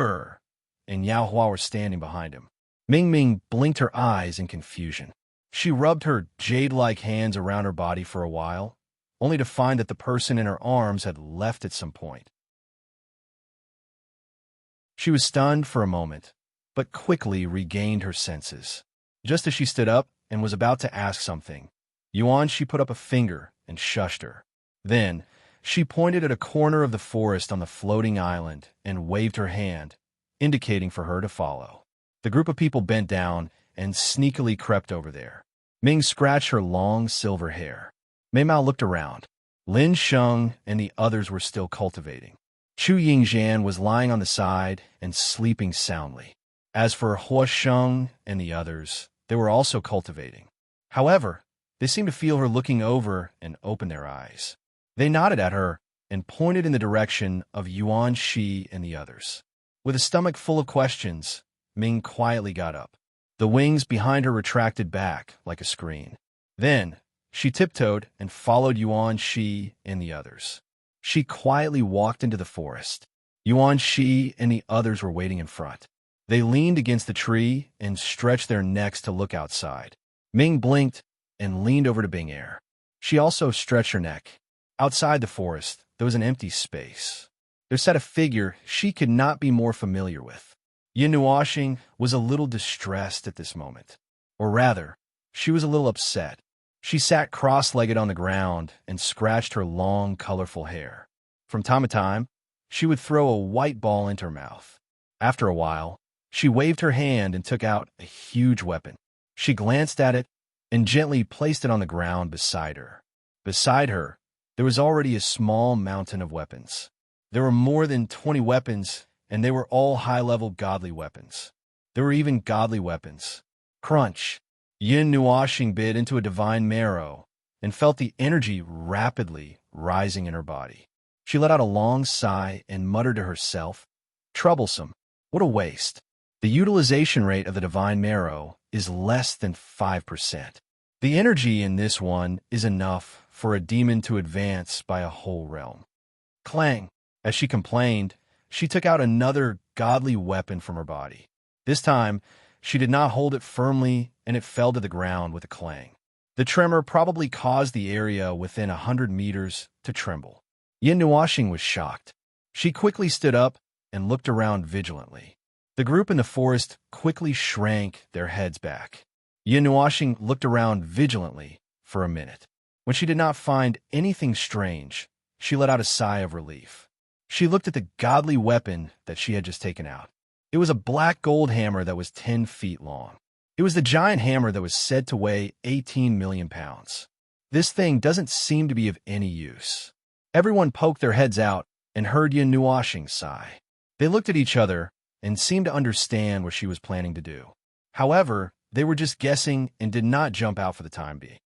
and Yao Hua were standing behind him. Ming blinked her eyes in confusion. She rubbed her jade-like hands around her body for a while, only to find that the person in her arms had left at some point. She was stunned for a moment, but quickly regained her senses. Just as she stood up and was about to ask something, Yuan Shi put up a finger and shushed her. Then, she pointed at a corner of the forest on the floating island and waved her hand, indicating for her to follow. The group of people bent down and sneakily crept over there. Ming scratched her long silver hair. Mei Mao looked around. Lin Sheng and the others were still cultivating. Chu Yingzhan was lying on the side and sleeping soundly. As for Hua Sheng and the others, they were also cultivating. However, they seemed to feel her looking over and open their eyes. They nodded at her and pointed in the direction of Yuan Shi and the others. With a stomach full of questions, Ming quietly got up. The wings behind her retracted back like a screen. Then, she tiptoed and followed Yuan Shi and the others. She quietly walked into the forest. Yuan Shi and the others were waiting in front. They leaned against the tree and stretched their necks to look outside. Ming blinked and leaned over to Bing Er. She also stretched her neck. Outside the forest, there was an empty space. There sat a figure she could not be more familiar with. Yin Nuoxing was a little distressed at this moment. Or rather, she was a little upset. She sat cross-legged on the ground and scratched her long, colorful hair. From time to time, she would throw a white ball into her mouth. After a while, she waved her hand and took out a huge weapon. She glanced at it and gently placed it on the ground beside her. Beside her, there was already a small mountain of weapons. There were more than 20 weapons, and they were all high-level godly weapons. There were even godly weapons. Crunch! Yin Nuoxing bit into a divine marrow and felt the energy rapidly rising in her body. She let out a long sigh and muttered to herself, "Troublesome. What a waste." The utilization rate of the divine marrow is less than 5%. The energy in this one is enough for a demon to advance by a whole realm. Clang! As she complained, she took out another godly weapon from her body. This time, she did not hold it firmly, and it fell to the ground with a clang. The tremor probably caused the area within 100 meters to tremble. Yin Nuoxing was shocked. She quickly stood up and looked around vigilantly. The group in the forest quickly shrank their heads back. Yin Nuoxing looked around vigilantly for a minute. When she did not find anything strange, she let out a sigh of relief. She looked at the godly weapon that she had just taken out. It was a black gold hammer that was 10 feet long. It was the giant hammer that was said to weigh 18 million pounds. This thing doesn't seem to be of any use. Everyone poked their heads out and heard Yin Nuoxing sigh. They looked at each other and seemed to understand what she was planning to do. However, they were just guessing and did not jump out for the time being.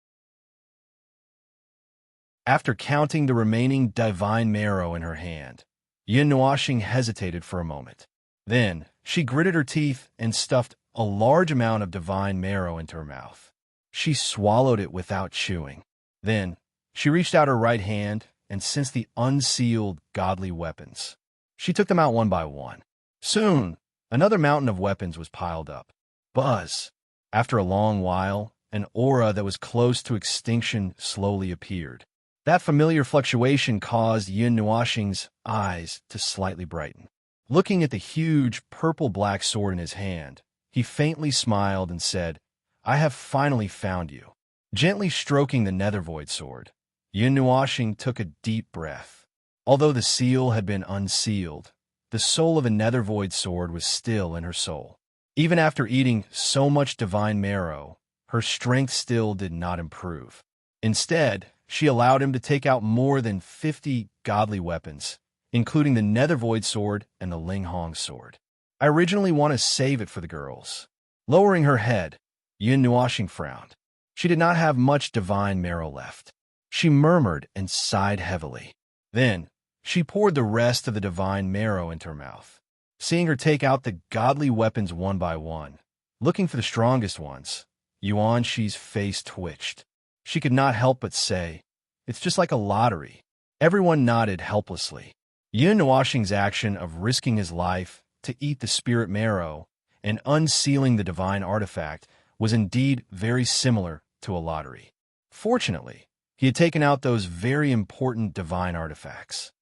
After counting the remaining divine marrow in her hand, Yin Nuoxing hesitated for a moment. Then, she gritted her teeth and stuffed a large amount of divine marrow into her mouth. She swallowed it without chewing. Then, she reached out her right hand and sensed the unsealed godly weapons. She took them out one by one. Soon, another mountain of weapons was piled up. Buzz! After a long while, an aura that was close to extinction slowly appeared. That familiar fluctuation caused Yin Nuoxing's eyes to slightly brighten. Looking at the huge purple-black sword in his hand, he faintly smiled and said, "I have finally found you." Gently stroking the nether void sword, Yin Nuoxing took a deep breath. Although the seal had been unsealed, the soul of a nether void sword was still in her soul. Even after eating so much divine marrow, her strength still did not improve. Instead, she allowed him to take out more than 50 godly weapons, including the nether void sword and the Ling Hong sword. "I originally want to save it for the girls." Lowering her head, Yin Nuoxing frowned. She did not have much divine marrow left. She murmured and sighed heavily. Then, She poured the rest of the divine marrow into her mouth. Seeing her take out the godly weapons one by one, looking for the strongest ones, Yuan Shi's face twitched. She could not help but say, "It's just like a lottery." Everyone nodded helplessly. Yun Nuoxing's action of risking his life to eat the spirit marrow and unsealing the divine artifact was indeed very similar to a lottery. Fortunately, he had taken out those very important divine artifacts.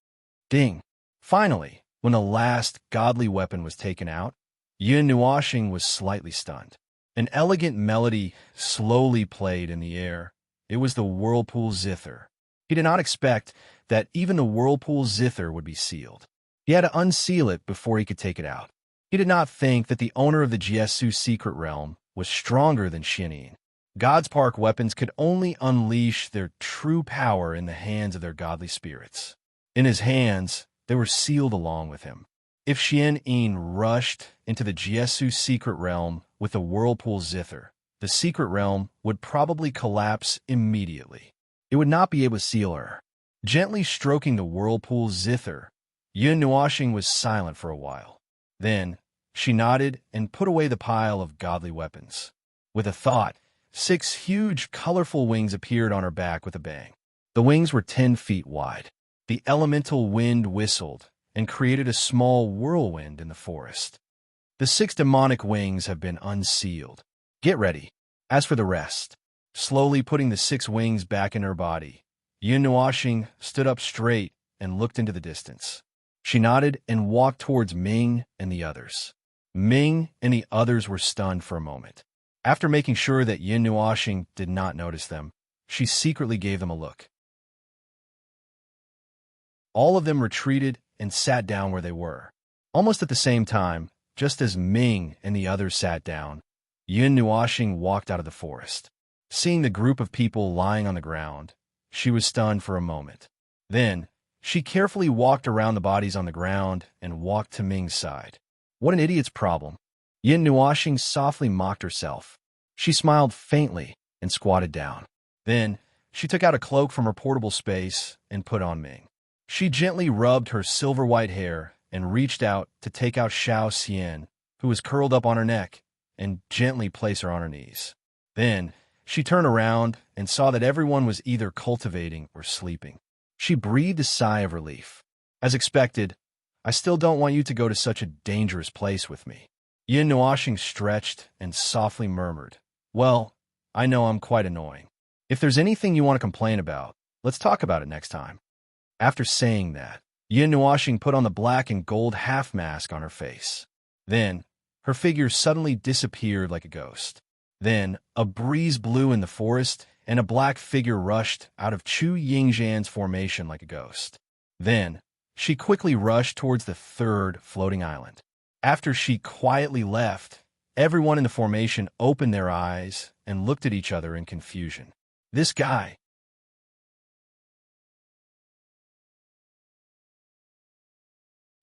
Ding! Finally, when the last godly weapon was taken out, Yun Nuoxing was slightly stunned. An elegant melody slowly played in the air. It was the whirlpool zither. He did not expect that even the whirlpool zither would be sealed. He had to unseal it before he could take it out. He did not think that the owner of the Jiesu secret realm was stronger than Xianyin. God's Park weapons could only unleash their true power in the hands of their godly spirits. In his hands, they were sealed along with him. If Xianyin rushed into the Jiesu secret realm with the whirlpool zither, the secret realm would probably collapse immediately. It would not be able to seal her. Gently stroking the whirlpool zither, Yun Nuoxing was silent for a while. Then, she nodded and put away the pile of godly weapons. With a thought, 6 huge, colorful wings appeared on her back with a bang. The wings were 10 feet wide. The elemental wind whistled and created a small whirlwind in the forest. The 6 demonic wings have been unsealed. Get ready. As for the rest, slowly putting the 6 wings back in her body, Yun Nuoxing stood up straight and looked into the distance. She nodded and walked towards Ming and the others. Ming and the others were stunned for a moment. After making sure that Yun Nuoxing did not notice them, she secretly gave them a look. All of them retreated and sat down where they were. Almost at the same time, just as Ming and the others sat down, Yun Nuoxing walked out of the forest. Seeing the group of people lying on the ground, she was stunned for a moment. Then, she carefully walked around the bodies on the ground and walked to Ming's side. What an idiot's problem. Yun Nuoxing softly mocked herself. She smiled faintly and squatted down. Then, she took out a cloak from her portable space and put on Ming. She gently rubbed her silver-white hair and reached out to take out Xiao Xian, who was curled up on her neck, and gently place her on her knees. Then, she turned around and saw that everyone was either cultivating or sleeping. She breathed a sigh of relief. As expected, "I still don't want you to go to such a dangerous place with me." Yun Nuoxing stretched and softly murmured, "Well, I know I'm quite annoying. If there's anything you want to complain about, let's talk about it next time." After saying that, Yun Nuoxing put on the black and gold half mask on her face. Then, her figure suddenly disappeared like a ghost. Then, a breeze blew in the forest, and a black figure rushed out of Chu Yingzhan's formation like a ghost. Then, she quickly rushed towards the 3rd floating island. After she quietly left, everyone in the formation opened their eyes and looked at each other in confusion. This guy.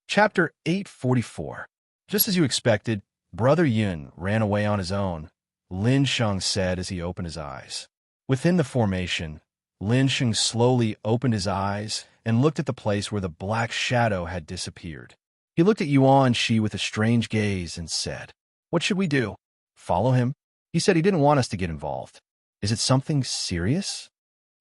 Chapter 844. Just as you expected, Brother Yun ran away on his own, Lin Sheng said as he opened his eyes. Within the formation, Lin Sheng slowly opened his eyes and looked at the place where the black shadow had disappeared. He looked at Yuan Shi with a strange gaze and said, "What should we do? Follow him? He said he didn't want us to get involved. Is it something serious?"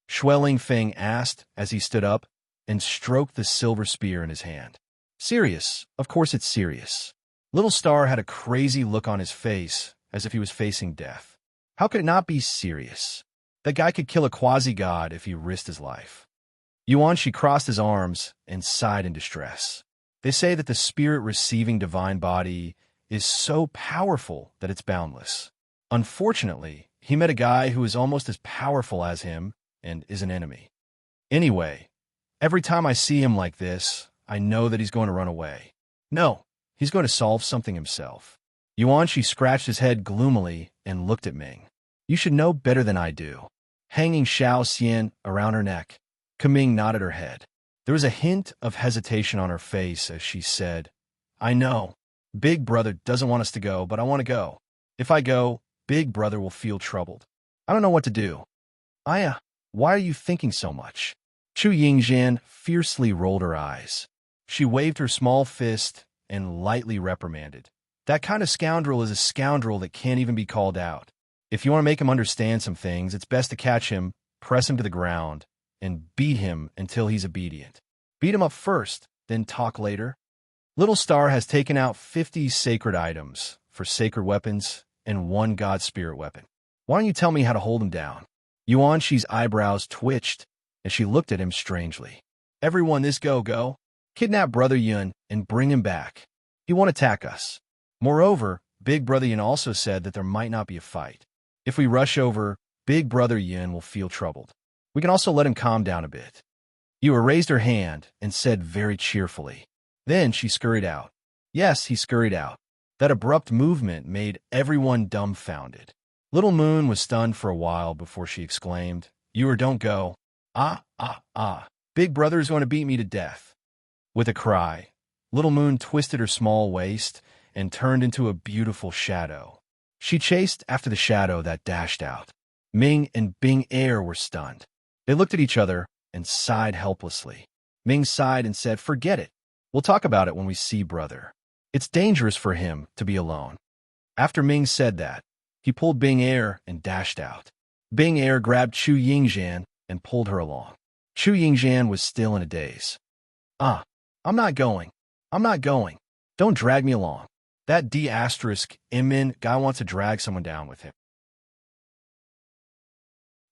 Shueling Feng asked as he stood up and stroked the silver spear in his hand. "Serious, of course it's serious." Little Star had a crazy look on his face, as if he was facing death. How could it not be serious? That guy could kill a quasi-god if he risked his life. Yuan Shi crossed his arms and sighed in distress. They say that the spirit-receiving divine body is so powerful that it's boundless. Unfortunately, he met a guy who is almost as powerful as him and is an enemy. Anyway, every time I see him like this, I know that he's going to run away. No, he's going to solve something himself. Yuan Shi scratched his head gloomily and looked at Ming. "You should know better than I do." Hanging Xiao Xian around her neck, Kaming nodded her head. There was a hint of hesitation on her face as she said, "I know. Big Brother doesn't want us to go, but I want to go. If I go, Big Brother will feel troubled. I don't know what to do." "Aya, why are you thinking so much?" Chu Yingxian fiercely rolled her eyes. She waved her small fist and lightly reprimanded. That kind of scoundrel is a scoundrel that can't even be called out. If you want to make him understand some things, it's best to catch him, press him to the ground, and beat him until he's obedient. Beat him up first, then talk later. Little Star has taken out 50 sacred items for sacred weapons and 1 god spirit weapon. Why don't you tell me how to hold him down? Yuan Shi's eyebrows twitched, and she looked at him strangely. Everyone, this go. Kidnap Brother Yun and bring him back. He won't attack us. Moreover, Big Brother Yun also said that there might not be a fight. If we rush over, Big Brother Yun will feel troubled. We can also let him calm down a bit. Yua raised her hand and said very cheerfully. Then she scurried out. Yes, he scurried out. That abrupt movement made everyone dumbfounded. Little Moon was stunned for a while before she exclaimed, Yua, don't go. Ah. Big Brother's going to beat me to death. With a cry, Little Moon twisted her small waist and turned into a beautiful shadow. She chased after the shadow that dashed out. Ming and Bing Air were stunned. They looked at each other and sighed helplessly. Ming sighed and said, forget it. We'll talk about it when we see Brother. It's dangerous for him to be alone. After Ming said that, he pulled Bing Air and dashed out. Bing Air grabbed Chu Yingxian and pulled her along. Chu Yingxian was still in a daze. I'm not going. Don't drag me along. That D*Min guy wants to drag someone down with him.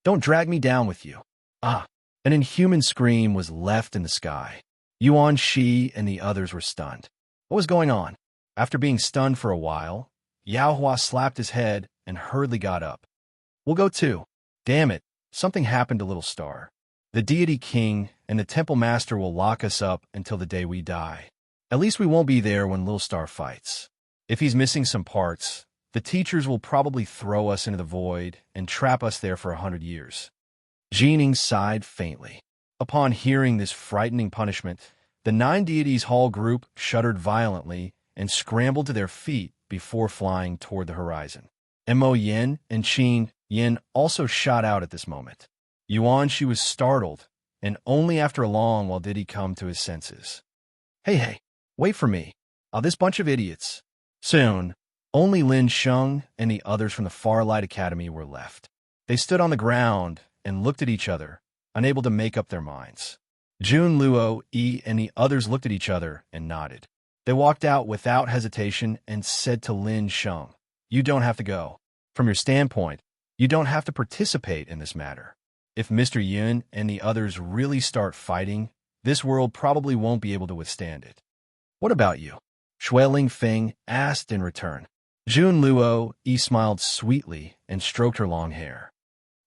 Don't drag me down with you. An inhuman scream was left in the sky. Yuan Shi and the others were stunned. What was going on? After being stunned for a while, Yao Hua slapped his head and hurriedly got up. We'll go too. Damn it, something happened to Little Star. The deity king and the temple master will lock us up until the day we die. At least we won't be there when Little Star fights. If he's missing some parts, the teachers will probably throw us into the void and trap us there for 100 years. Jining sighed faintly. Upon hearing this frightening punishment, the 9 deities hall group shuddered violently and scrambled to their feet before flying toward the horizon. Mo Yin and Qin Yin also shot out at this moment. Yuan Shi was startled, and only after a long while did he come to his senses. Hey, wait for me. This bunch of idiots. Soon, only Lin Sheng and the others from the Farlight Academy were left. They stood on the ground and looked at each other, unable to make up their minds. Jun Luo, Yi, and the others looked at each other and nodded. They walked out without hesitation and said to Lin Sheng, you don't have to go. From your standpoint, you don't have to participate in this matter. If Mr. Yun and the others really start fighting, this world probably won't be able to withstand it. What about you? Shui Lingfeng asked in return. Jun Luo, Yi smiled sweetly and stroked her long hair.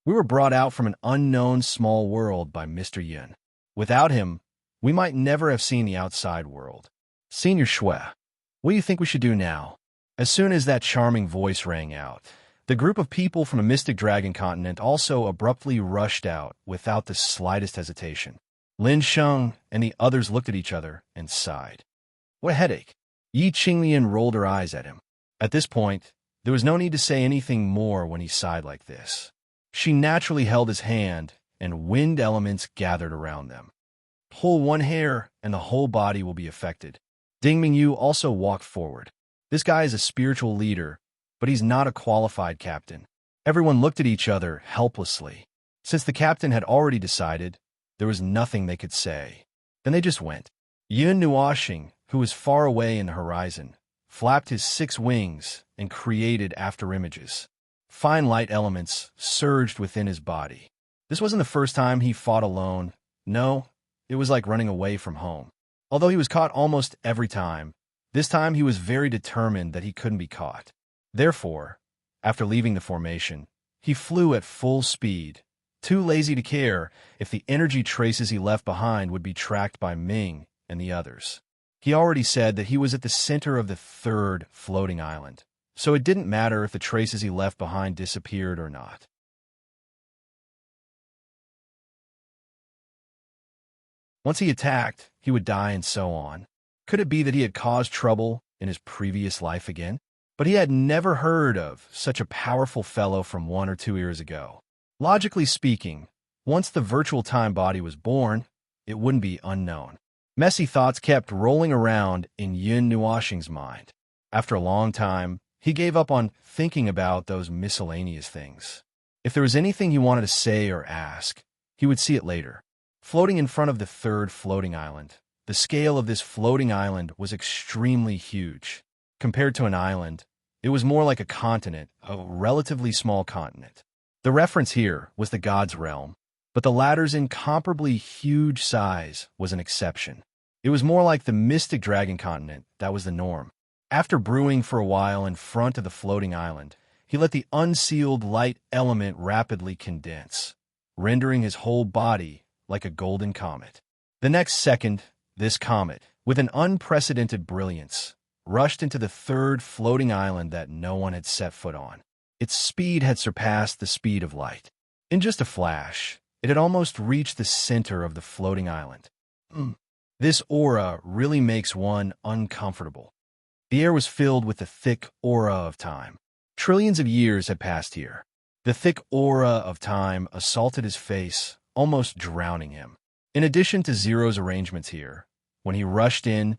We were brought out from an unknown small world by Mr. Yun. Without him, we might never have seen the outside world. Senior Shui, what do you think we should do now? As soon as that charming voice rang out, the group of people from a mystic dragon continent also abruptly rushed out without the slightest hesitation. Lin Sheng and the others looked at each other and sighed. What a headache. Yi Qinglian rolled her eyes at him. At this point, there was no need to say anything more when he sighed like this. She naturally held his hand, and wind elements gathered around them. Pull one hair, and the whole body will be affected. Ding Mingyu also walked forward. This guy is a spiritual leader, but he's not a qualified captain. Everyone looked at each other helplessly. Since the captain had already decided, there was nothing they could say. Then they just went. Yun Nuoxing, who was far away in the horizon, flapped his 6 wings and created afterimages. Fine light elements surged within his body. This wasn't the first time he fought alone. No, it was like running away from home. Although he was caught almost every time, this time he was very determined that he couldn't be caught. Therefore, after leaving the formation, he flew at full speed, too lazy to care if the energy traces he left behind would be tracked by Ming and the others. He already said that he was at the center of the 3rd floating island, so it didn't matter if the traces he left behind disappeared or not. Once he attacked, he would die and so on. Could it be that he had caused trouble in his previous life again? But he had never heard of such a powerful fellow from 1 or 2 years ago. Logically speaking, Once the virtual time body was born, it wouldn't be unknown. Messy thoughts kept rolling around in Yun Nuoxing's mind. After a long time, he gave up on thinking about those miscellaneous things. If there was anything he wanted to say or ask, he would see it later. Floating in front of the third floating island, the scale of this floating island was extremely huge. Compared to an island, it was more like a continent, a relatively small continent. The reference here was the god's realm, but the latter's incomparably huge size was an exception. It was more like the mystic dragon continent that was the norm. After brewing for a while in front of the floating island, he let the unsealed light element rapidly condense, rendering his whole body like a golden comet. The next second, this comet, with an unprecedented brilliance, rushed into the third floating island that no one had set foot on. Its speed had surpassed the speed of light. In just a flash, it had almost reached the center of the floating island. This aura really makes one uncomfortable. The air was filled with the thick aura of time. Trillions of years had passed here. The thick aura of time assaulted his face, almost drowning him. In addition to Zero's arrangements here, when he rushed in,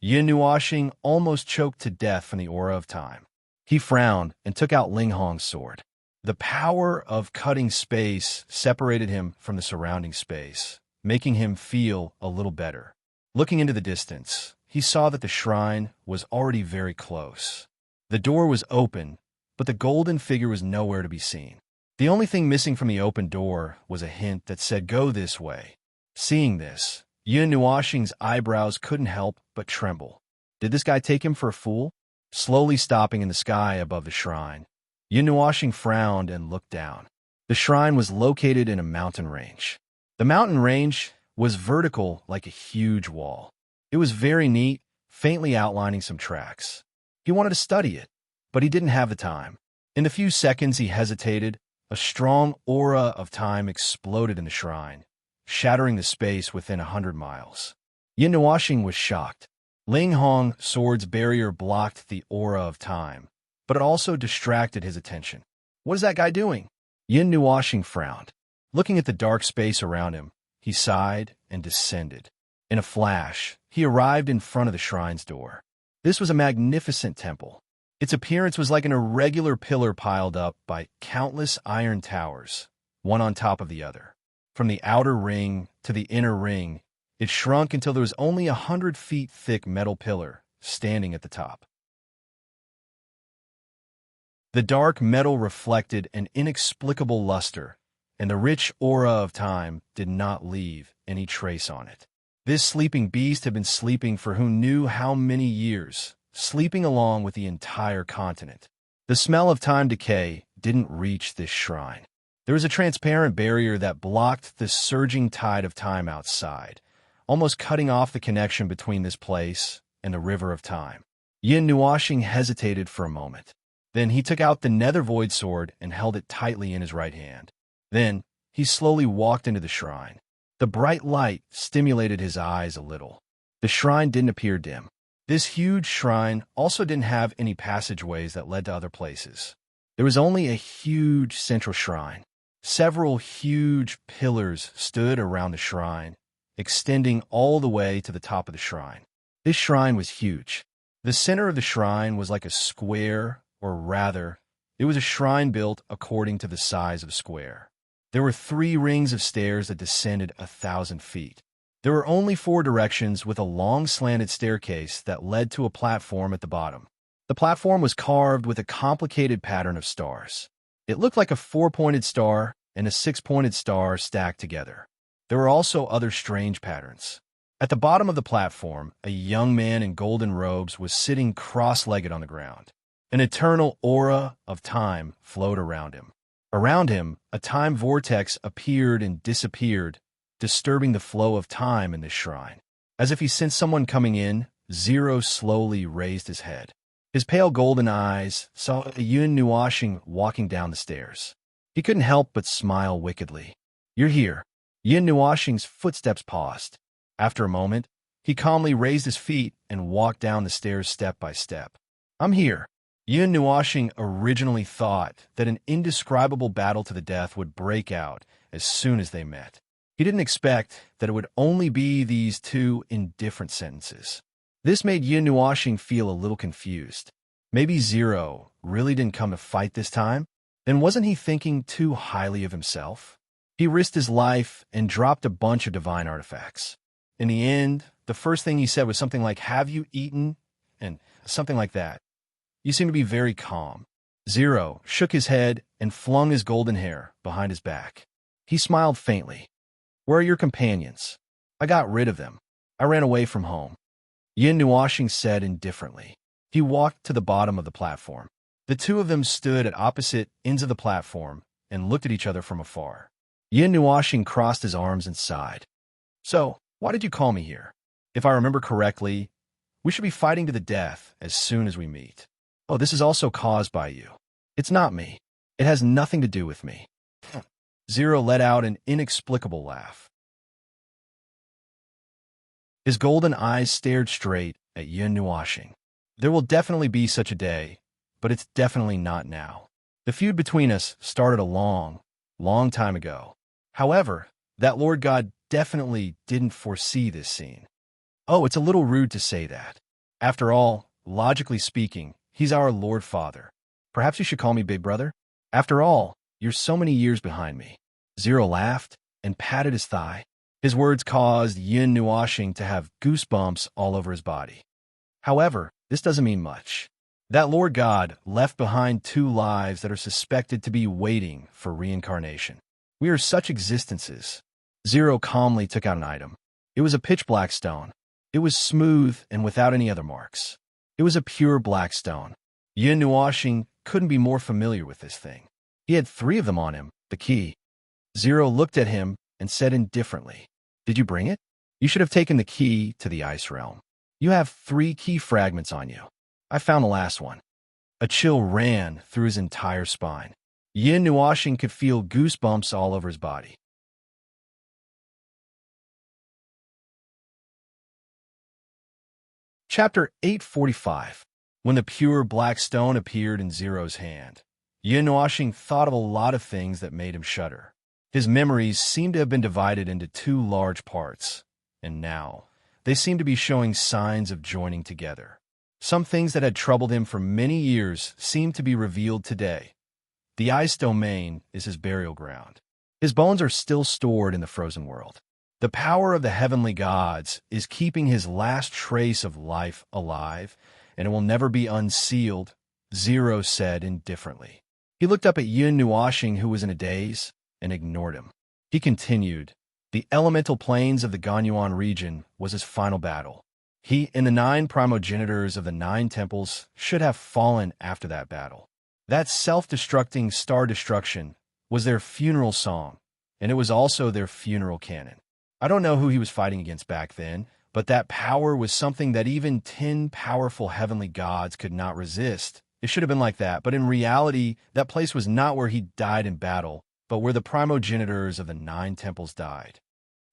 Yun Nuoxing almost choked to death from the aura of time. He frowned and took out Ling Hong's sword. The power of cutting space separated him from the surrounding space, making him feel a little better. Looking into the distance, he saw that the shrine was already very close. The door was open, but the golden figure was nowhere to be seen. The only thing missing from the open door was a hint that said, "Go this way." Seeing this, Yun Nuoxing's eyebrows couldn't help but tremble. Did this guy take him for a fool? Slowly stopping in the sky above the shrine, Yun Nuoxing frowned and looked down. The shrine was located in a mountain range. The mountain range was vertical like a huge wall. It was very neat, faintly outlining some tracks. He wanted to study it, but he didn't have the time. In the few seconds he hesitated, a strong aura of time exploded in the shrine, shattering the space within 100 miles. Yun Nuoxing was shocked. Ling Hong's sword's barrier blocked the aura of time, but it also distracted his attention. What is that guy doing? Yun Nuoxing frowned. Looking at the dark space around him, he sighed and descended. In a flash, he arrived in front of the shrine's door. This was a magnificent temple. Its appearance was like an irregular pillar piled up by countless iron towers, one on top of the other. From the outer ring to the inner ring, it shrunk until there was only 100 feet thick metal pillar standing at the top. The dark metal reflected an inexplicable luster, and the rich aura of time did not leave any trace on it. This sleeping beast had been sleeping for who knew how many years, sleeping along with the entire continent. The smell of time decay didn't reach this shrine. There was a transparent barrier that blocked the surging tide of time outside, almost cutting off the connection between this place and the river of time. Yun Nuoxing hesitated for a moment. Then he took out the nether void sword and held it tightly in his right hand. Then he slowly walked into the shrine. The bright light stimulated his eyes a little. The shrine didn't appear dim. This huge shrine also didn't have any passageways that led to other places. There was only a huge central shrine. Several huge pillars stood around the shrine, extending all the way to the top of the shrine. This shrine was huge. The center of the shrine was like a square, or rather, it was a shrine built according to the size of a square. There were 3 rings of stairs that descended 1,000 feet. There were only 4 directions with a long slanted staircase that led to a platform at the bottom. The platform was carved with a complicated pattern of stars. It looked like a 4-pointed star and a 6-pointed star stacked together. There were also other strange patterns. At the bottom of the platform, a young man in golden robes was sitting cross-legged on the ground. An eternal aura of time flowed around him. Around him, a time vortex appeared and disappeared, disturbing the flow of time in this shrine. As if he sensed someone coming in, Zero slowly raised his head. His pale golden eyes saw Yun Nuoxing walking down the stairs. He couldn't help but smile wickedly. "You're here." Yun Nuoxing's footsteps paused. After a moment, he calmly raised his feet and walked down the stairs step by step. "I'm here." Yun Nuoxing originally thought that an indescribable battle to the death would break out as soon as they met. He didn't expect that it would only be these two indifferent sentences. This made Yin Nuoxing feel a little confused. Maybe Zero really didn't come to fight this time? Then wasn't he thinking too highly of himself? He risked his life and dropped a bunch of divine artifacts. In the end, the first thing he said was something like, "Have you eaten?" and something like that. "You seem to be very calm." Zero shook his head and flung his golden hair behind his back. He smiled faintly. "Where are your companions?" "I got rid of them. I ran away from home," Yin Nuoxing said indifferently. He walked to the bottom of the platform. The two of them stood at opposite ends of the platform and looked at each other from afar. Yin Nuoxing crossed his arms and sighed. "So, why did you call me here? If I remember correctly, we should be fighting to the death as soon as we meet." "Oh, this is also caused by you." "It's not me. It has nothing to do with me." Zero let out an inexplicable laugh. His golden eyes stared straight at Yin Nuoxing. "There will definitely be such a day, but it's definitely not now. The feud between us started a long, long time ago. However, that Lord God definitely didn't foresee this scene." "Oh, it's a little rude to say that. After all, logically speaking, he's our Lord Father. Perhaps you should call me Big Brother? After all, you're so many years behind me." Zero laughed and patted his thigh. His words caused Yin Nuoxing to have goosebumps all over his body. "However, this doesn't mean much. That Lord God left behind two lives that are suspected to be waiting for reincarnation. We are such existences." Zero calmly took out an item. It was a pitch-black stone. It was smooth and without any other marks. It was a pure black stone. Yin Nuoxing couldn't be more familiar with this thing. He had 3 of them on him, the key. Zero looked at him and said indifferently, "Did you bring it? You should have taken the key to the ice realm. You have 3 key fragments on you. I found the last one." A chill ran through his entire spine. Yin Nuoxing could feel goosebumps all over his body. Chapter 845. When the pure black stone appeared in Zero's hand, Yin Nuoxing thought of a lot of things that made him shudder. His memories seemed to have been divided into 2 large parts, and now they seemed to be showing signs of joining together. Some things that had troubled him for many years seemed to be revealed today. The ice domain is his burial ground. His bones are still stored in the frozen world. The power of the heavenly gods is keeping his last trace of life alive, and it will never be unsealed, Zero said indifferently. He looked up at Yin Nuoxing, who was in a daze, and ignored him. He continued, "The elemental planes of the Ganyuan region was his final battle. He and the 9 primogenitors of the 9 temples should have fallen after that battle. That self-destructing star destruction was their funeral song, and it was also their funeral canon. I don't know who he was fighting against back then, but that power was something that even 10 powerful heavenly gods could not resist. It should have been like that, but in reality, that place was not where he died in battle, but where the primogenitors of the 9 temples died.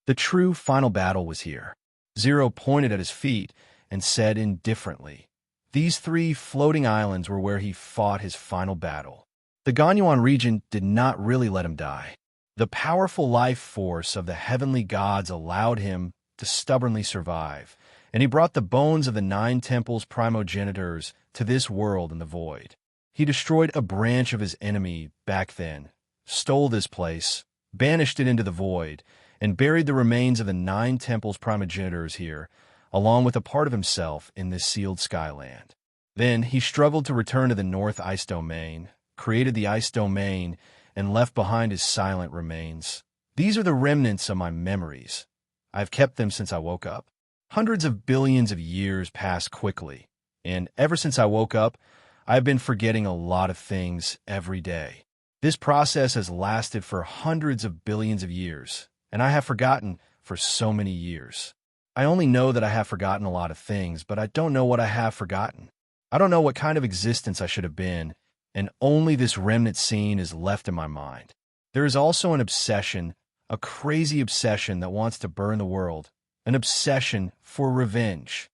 The true final battle was here." Zero pointed at his feet and said indifferently, "These 3 floating islands were where he fought his final battle. The Ganyuan region did not really let him die. The powerful life force of the heavenly gods allowed him to stubbornly survive, and he brought the bones of the 9 temples' primogenitors to this world in the void. He destroyed a branch of his enemy back then, stole this place, banished it into the void, and buried the remains of the 9 temples' primogenitors here, along with a part of himself in this sealed skyland. Then he struggled to return to the North Ice Domain, created the Ice Domain, and left behind his silent remains. These are the remnants of my memories. I've kept them since I woke up. Hundreds of billions of years pass quickly, and ever since I woke up, I've been forgetting a lot of things every day. This process has lasted for hundreds of billions of years, and I have forgotten for so many years. I only know that I have forgotten a lot of things, but I don't know what I have forgotten. I don't know what kind of existence I should have been, and only this remnant scene is left in my mind. There is also an obsession, a crazy obsession that wants to burn the world, an obsession for revenge."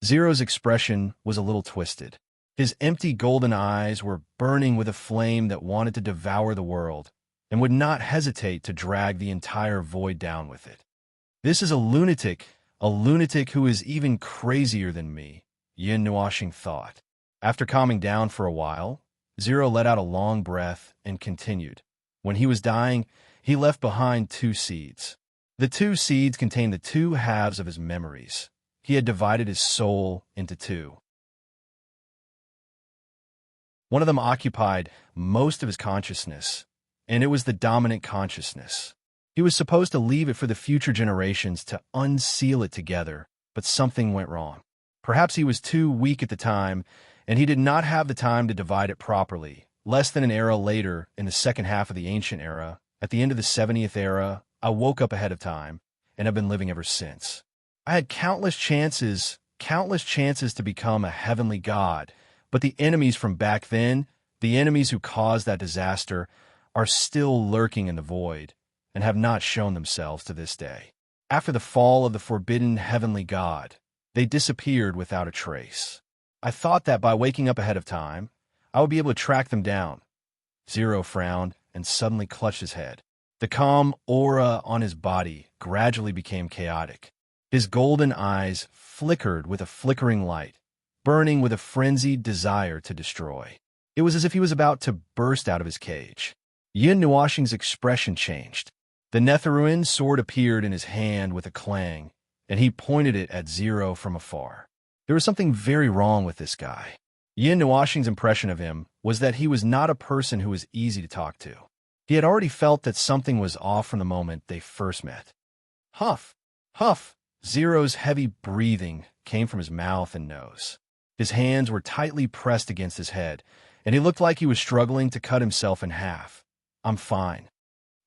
Zero's expression was a little twisted. His empty golden eyes were burning with a flame that wanted to devour the world, and would not hesitate to drag the entire void down with it. This is a lunatic who is even crazier than me, Yin Nuashing thought. After calming down for a while, Zero let out a long breath and continued. When he was dying, he left behind 2 seeds. The 2 seeds contained the 2 halves of his memories. He had divided his soul into 2. One of them occupied most of his consciousness, and it was the dominant consciousness. He was supposed to leave it for the future generations to unseal it together, but something went wrong. Perhaps he was too weak at the time, and he did not have the time to divide it properly. Less than an era later, in the second half of the Ancient Era, at the end of the 70th Era, I woke up ahead of time, and have been living ever since. I had countless chances to become a heavenly god, but the enemies from back then, the enemies who caused that disaster, are still lurking in the void, and have not shown themselves to this day. After the fall of the forbidden heavenly god, they disappeared without a trace. I thought that by waking up ahead of time, I would be able to track them down. Zero frowned and suddenly clutched his head. The calm aura on his body gradually became chaotic. His golden eyes flickered with a flickering light, burning with a frenzied desire to destroy. It was as if he was about to burst out of his cage. Yin Nuashing's expression changed. The Netheruin sword appeared in his hand with a clang, and he pointed it at Zero from afar. There was something very wrong with this guy. Yin Nuashing's impression of him was that he was not a person who was easy to talk to. He had already felt that something was off from the moment they first met. Huff, huff. Zero's heavy breathing came from his mouth and nose. His hands were tightly pressed against his head, and he looked like he was struggling to cut himself in half. I'm fine.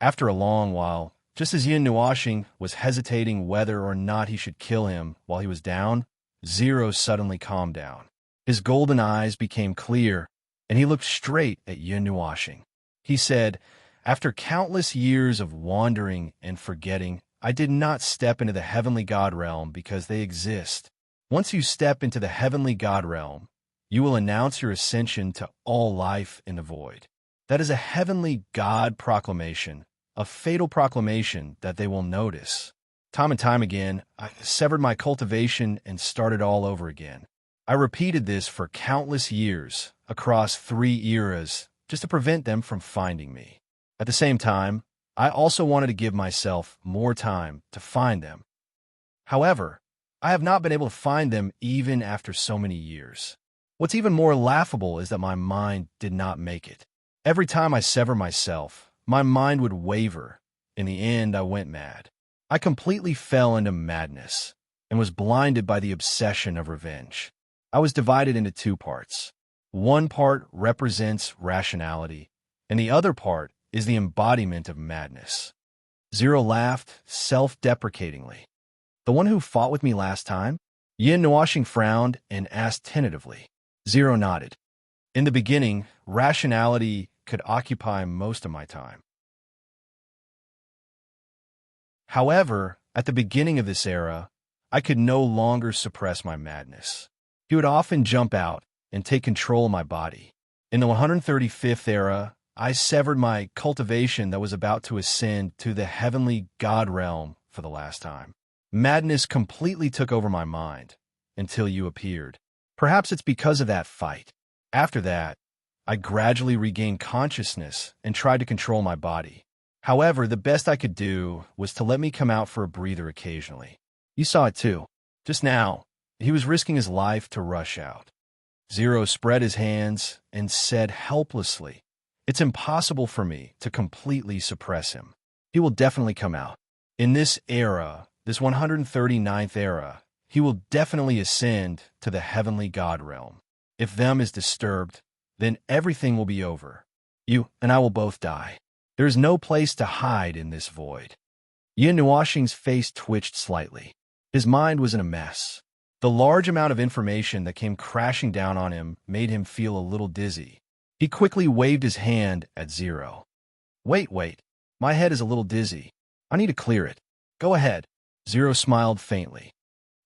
After a long while, just as Yin Nuashing was hesitating whether or not he should kill him while he was down, Zero suddenly calmed down. His golden eyes became clear, and he looked straight at Yin Nuashing. He said, "After countless years of wandering and forgetting, I did not step into the heavenly god realm because they exist. Once you step into the heavenly god realm, you will announce your ascension to all life in the void. That is a heavenly god proclamation, a fatal proclamation that they will notice. Time and time again, I severed my cultivation and started all over again. I repeated this for countless years, across 3 eras, just to prevent them from finding me. At the same time, I also wanted to give myself more time to find them. However, I have not been able to find them even after so many years. What's even more laughable is that my mind did not make it. Every time I sever myself, my mind would waver. In the end, I went mad. I completely fell into madness and was blinded by the obsession of revenge. I was divided into 2 parts. One part represents rationality, and the other part is the embodiment of madness." Zero laughed self-deprecatingly. "The one who fought with me last time?" Yin Nuashing frowned and asked tentatively. Zero nodded. "In the beginning, rationality could occupy most of my time. However, at the beginning of this era, I could no longer suppress my madness. He would often jump out and take control of my body. In the 135th era, I severed my cultivation that was about to ascend to the heavenly god realm for the last time. Madness completely took over my mind until you appeared. Perhaps it's because of that fight. After that, I gradually regained consciousness and tried to control my body. However, the best I could do was to let me come out for a breather occasionally. You saw it too. Just now, he was risking his life to rush out." Zero spread his hands and said helplessly, "It's impossible for me to completely suppress him. He will definitely come out. In this era, this 139th era, he will definitely ascend to the heavenly god realm. If them is disturbed, then everything will be over. You and I will both die. There is no place to hide in this void." Yin Nuashing's face twitched slightly. His mind was in a mess. The large amount of information that came crashing down on him made him feel a little dizzy. He quickly waved his hand at Zero. Wait. My head is a little dizzy. I need to clear it. Go ahead." Zero smiled faintly.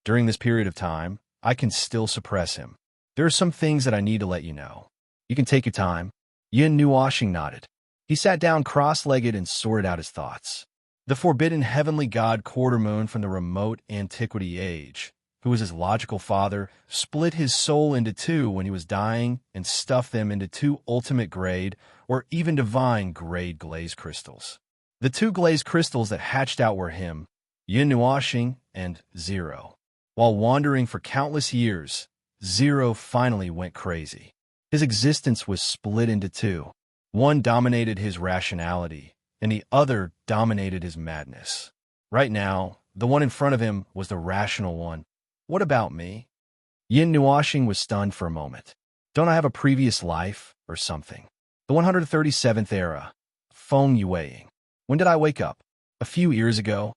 "During this period of time, I can still suppress him. There are some things that I need to let you know. You can take your time." Yin Nuashing nodded. He sat down cross-legged and sorted out his thoughts. The forbidden heavenly god Quartermoon from the remote antiquity age, who was his logical father, split his soul into two when he was dying and stuffed them into two ultimate grade or even divine grade glazed crystals. The two glazed crystals that hatched out were him, Yin Nuashing, and Zero. While wandering for countless years, Zero finally went crazy. His existence was split into two. One dominated his rationality, and the other dominated his madness. Right now, the one in front of him was the rational one. What about me? Yin Nuashing was stunned for a moment. Don't I have a previous life or something? The 137th era. Feng Yueying. When did I wake up? A few years ago.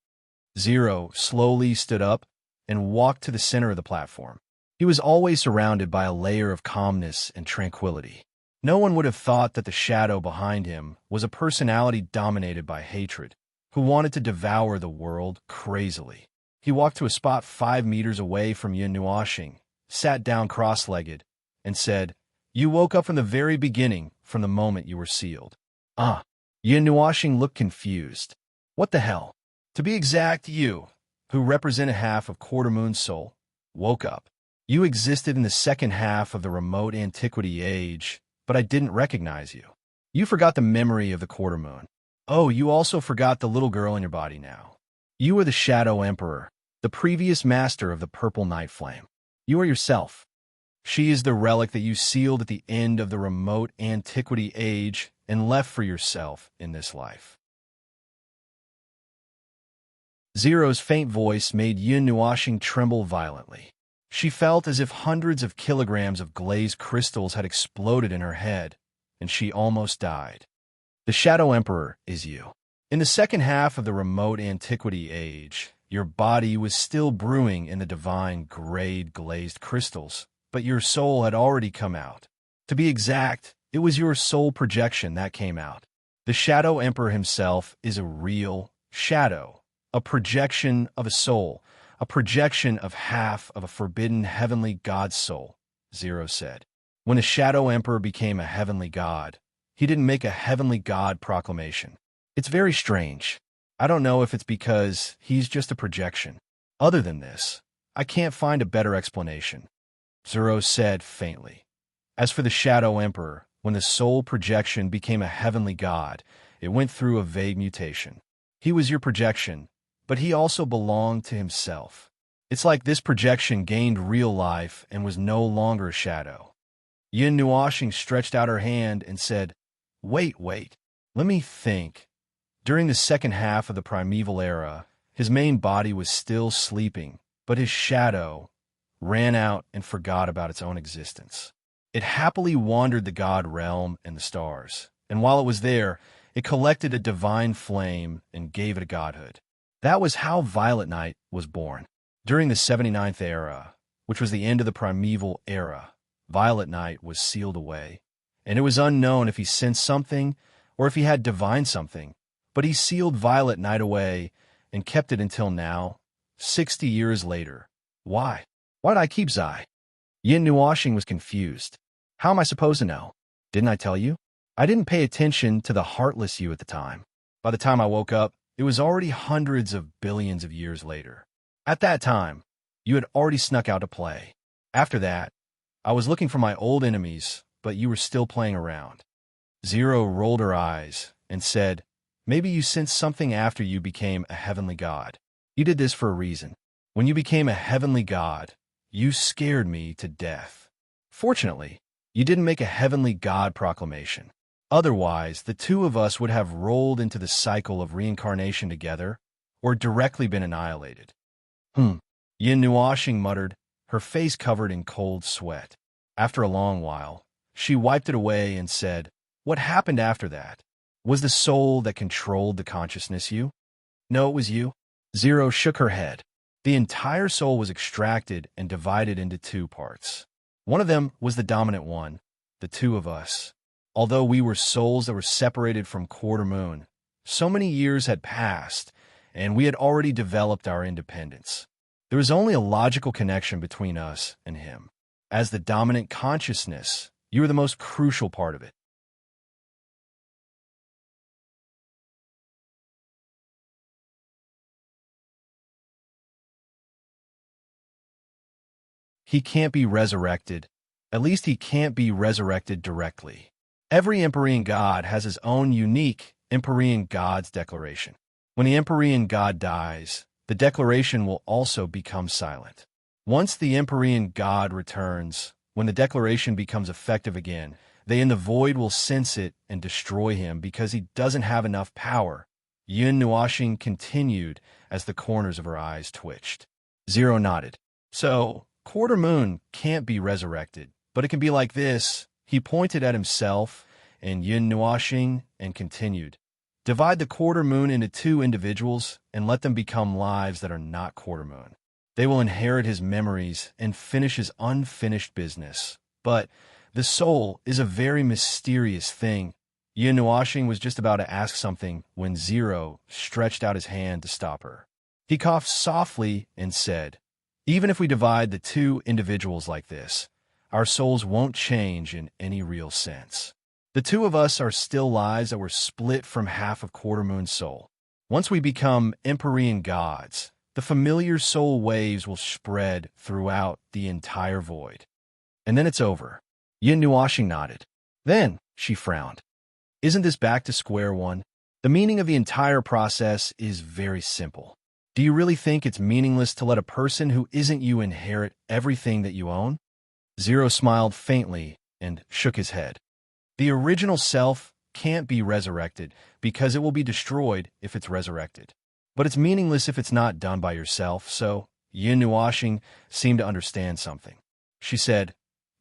Zero slowly stood up and walked to the center of the platform. He was always surrounded by a layer of calmness and tranquility. No one would have thought that the shadow behind him was a personality dominated by hatred, who wanted to devour the world crazily. He walked to a spot 5 meters away from Yin Nuashing, sat down cross-legged, and said, "You woke up from the very beginning, from the moment you were sealed." Yin Nuashing looked confused. What the hell? To be exact, you, who represent a half of Quartermoon's soul, woke up. You existed in the second half of the remote antiquity age, but I didn't recognize you. You forgot the memory of the Quartermoon. Oh, you also forgot the little girl in your body now. You are the Shadow Emperor, the previous master of the Purple Night Flame. You are yourself. She is the relic that you sealed at the end of the remote antiquity age and left for yourself in this life. Zero's faint voice made Yin Nuashing tremble violently. She felt as if hundreds of kilograms of glazed crystals had exploded in her head, and she almost died. The Shadow Emperor is you. In the second half of the remote antiquity age, your body was still brewing in the divine grade glazed crystals, but your soul had already come out. To be exact, it was your soul projection that came out. The Shadow Emperor himself is a real shadow, a projection of a soul, a projection of half of a forbidden heavenly god's soul, Zero said. When the Shadow Emperor became a heavenly god, he didn't make a heavenly god proclamation. It's very strange. I don't know if it's because he's just a projection. Other than this, I can't find a better explanation, Zero said faintly. As for the Shadow Emperor, when the soul projection became a heavenly god, it went through a vague mutation. He was your projection, but he also belonged to himself. It's like this projection gained real life and was no longer a shadow. Yin Nuashing stretched out her hand and said, Wait, let me think. During the second half of the primeval era, his main body was still sleeping, but his shadow ran out and forgot about its own existence. It happily wandered the god realm and the stars, and while it was there, it collected a divine flame and gave it a godhood. That was how Violet Knight was born. During the 79th era, which was the end of the primeval era, Violet Knight was sealed away, and it was unknown if he sensed something or if he had divined something, but he sealed Violet Knight away and kept it until now, 60 years later. Why? Why did I keep Zai? Yin Nuashing was confused. How am I supposed to know? Didn't I tell you? I didn't pay attention to the heartless you at the time. By the time I woke up, it was already hundreds of billions of years later. At that time, you had already snuck out to play. After that, I was looking for my old enemies, but you were still playing around. Zero rolled her eyes and said, Maybe you sensed something after you became a heavenly god. You did this for a reason. When you became a heavenly god, you scared me to death. Fortunately, you didn't make a heavenly god proclamation. Otherwise, the two of us would have rolled into the cycle of reincarnation together or directly been annihilated. Yin Nuashing muttered, her face covered in cold sweat. After a long while, she wiped it away and said, What happened after that? Was the soul that controlled the consciousness you? No, it was you. Zero shook her head. The entire soul was extracted and divided into two parts. One of them was the dominant one, the two of us. Although we were souls that were separated from Quartermoon, so many years had passed, and we had already developed our independence. There was only a logical connection between us and him. As the dominant consciousness, you were the most crucial part of it. he can't be resurrected. At least he can't be resurrected directly. Every Empyrean god has his own unique Empyrean God's declaration. When the Empyrean God dies, the declaration will also become silent. Once the Empyrean God returns, when the declaration becomes effective again, they in the void will sense it and destroy him because he doesn't have enough power. Yun Nuashing continued as the corners of her eyes twitched. Zero nodded. So, Quarter Moon can't be resurrected, but it can be like this. He pointed at himself and Yun Nuashing and continued. Divide the Quarter Moon into two individuals and let them become lives that are not Quarter Moon. They will inherit his memories and finish his unfinished business. But the soul is a very mysterious thing. Yun Nuashing was just about to ask something when Zero stretched out his hand to stop her. He coughed softly and said, even if we divide the two individuals like this, our souls won't change in any real sense. The two of us are still lives that were split from half of Quarter Moon's soul. Once we become Empyrean gods, the familiar soul waves will spread throughout the entire void. And then it's over. Yun Nuashing nodded. Then, she frowned. Isn't this back to square one? The meaning of the entire process is very simple. Do you really think it's meaningless to let a person who isn't you inherit everything that you own? Zero smiled faintly and shook his head. The original self can't be resurrected because it will be destroyed if it's resurrected. But it's meaningless if it's not done by yourself, so Yun Nuashing seemed to understand something. She said,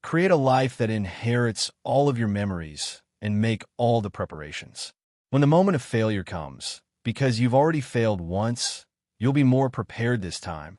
create a life that inherits all of your memories and make all the preparations. When the moment of failure comes, because you've already failed once, you'll be more prepared this time.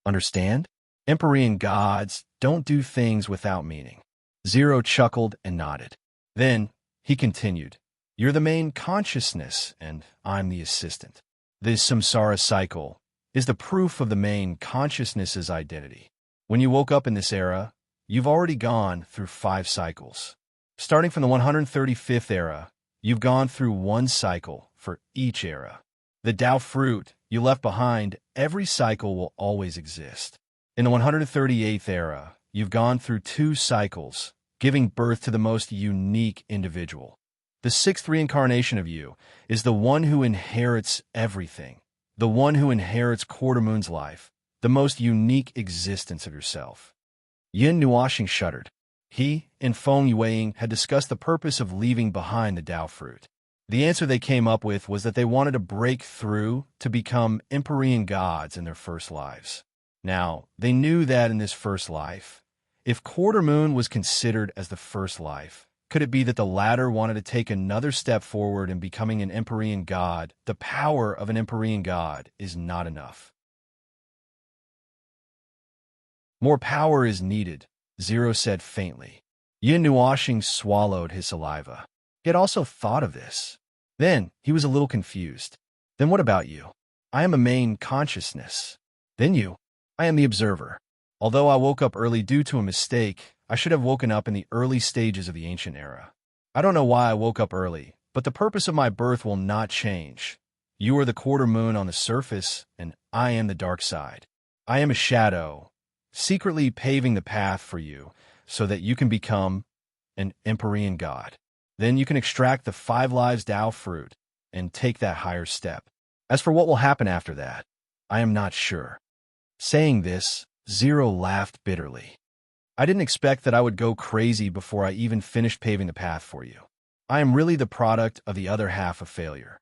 Understand? Empyrean gods don't do things without meaning. Zero chuckled and nodded. Then, he continued, you're the main consciousness, and I'm the assistant. This samsara cycle is the proof of the main consciousness's identity. When you woke up in this era, you've already gone through 5 cycles. Starting from the 135th era, you've gone through 1 cycle for each era. The Tao fruit you left behind, every cycle will always exist. In the 138th era, you've gone through 2 cycles, giving birth to the most unique individual. The 6th reincarnation of you is the one who inherits everything, the one who inherits Quarter Moon's life, the most unique existence of yourself. Yun Nuashing shuddered. He and Feng Yueying had discussed the purpose of leaving behind the Tao fruit. The answer they came up with was that they wanted to break through to become Empyrean gods in their first lives. Now, they knew that in this first life, if Quarter Moon was considered as the first life, could it be that the latter wanted to take another step forward in becoming an Empyrean god? The power of an Empyrean god is not enough. More power is needed, Zero said faintly. Yun Nuashing swallowed his saliva. He had also thought of this. Then, he was a little confused. Then what about you? I am a main consciousness. Then you. I am the observer. Although I woke up early due to a mistake, I should have woken up in the early stages of the ancient era. I don't know why I woke up early, but the purpose of my birth will not change. You are the Quarter Moon on the surface, and I am the dark side. I am a shadow, secretly paving the path for you so that you can become an Empyrean god. Then you can extract the 5 lives Tao fruit and take that higher step. As for what will happen after that, I am not sure. Saying this, Zero laughed bitterly. I didn't expect that I would go crazy before I even finished paving the path for you. I am really the product of the other half of failure.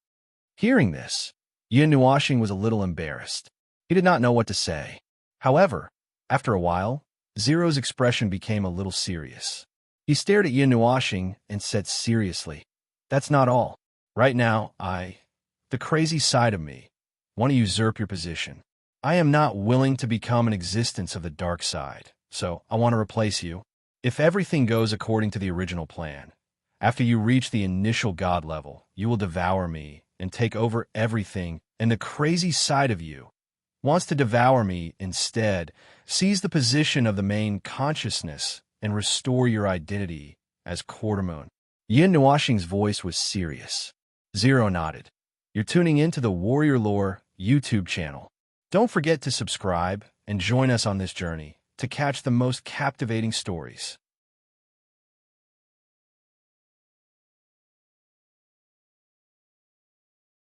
Hearing this, Yun Nuashing was a little embarrassed. He did not know what to say. However, after a while, Zero's expression became a little serious. He stared at Yun Nuashing and said seriously, that's not all. Right now, the crazy side of me, want to usurp your position. I am not willing to become an existence of the dark side, so I want to replace you. If everything goes according to the original plan, after you reach the initial god level, you will devour me and take over everything, and the crazy side of you wants to devour me instead, seize the position of the main consciousness, and restore your identity as Quarter Moon. Yun Nuashing's voice was serious. Zero nodded. You're tuning into the Warrior Lore YouTube channel. Don't forget to subscribe and join us on this journey to catch the most captivating stories.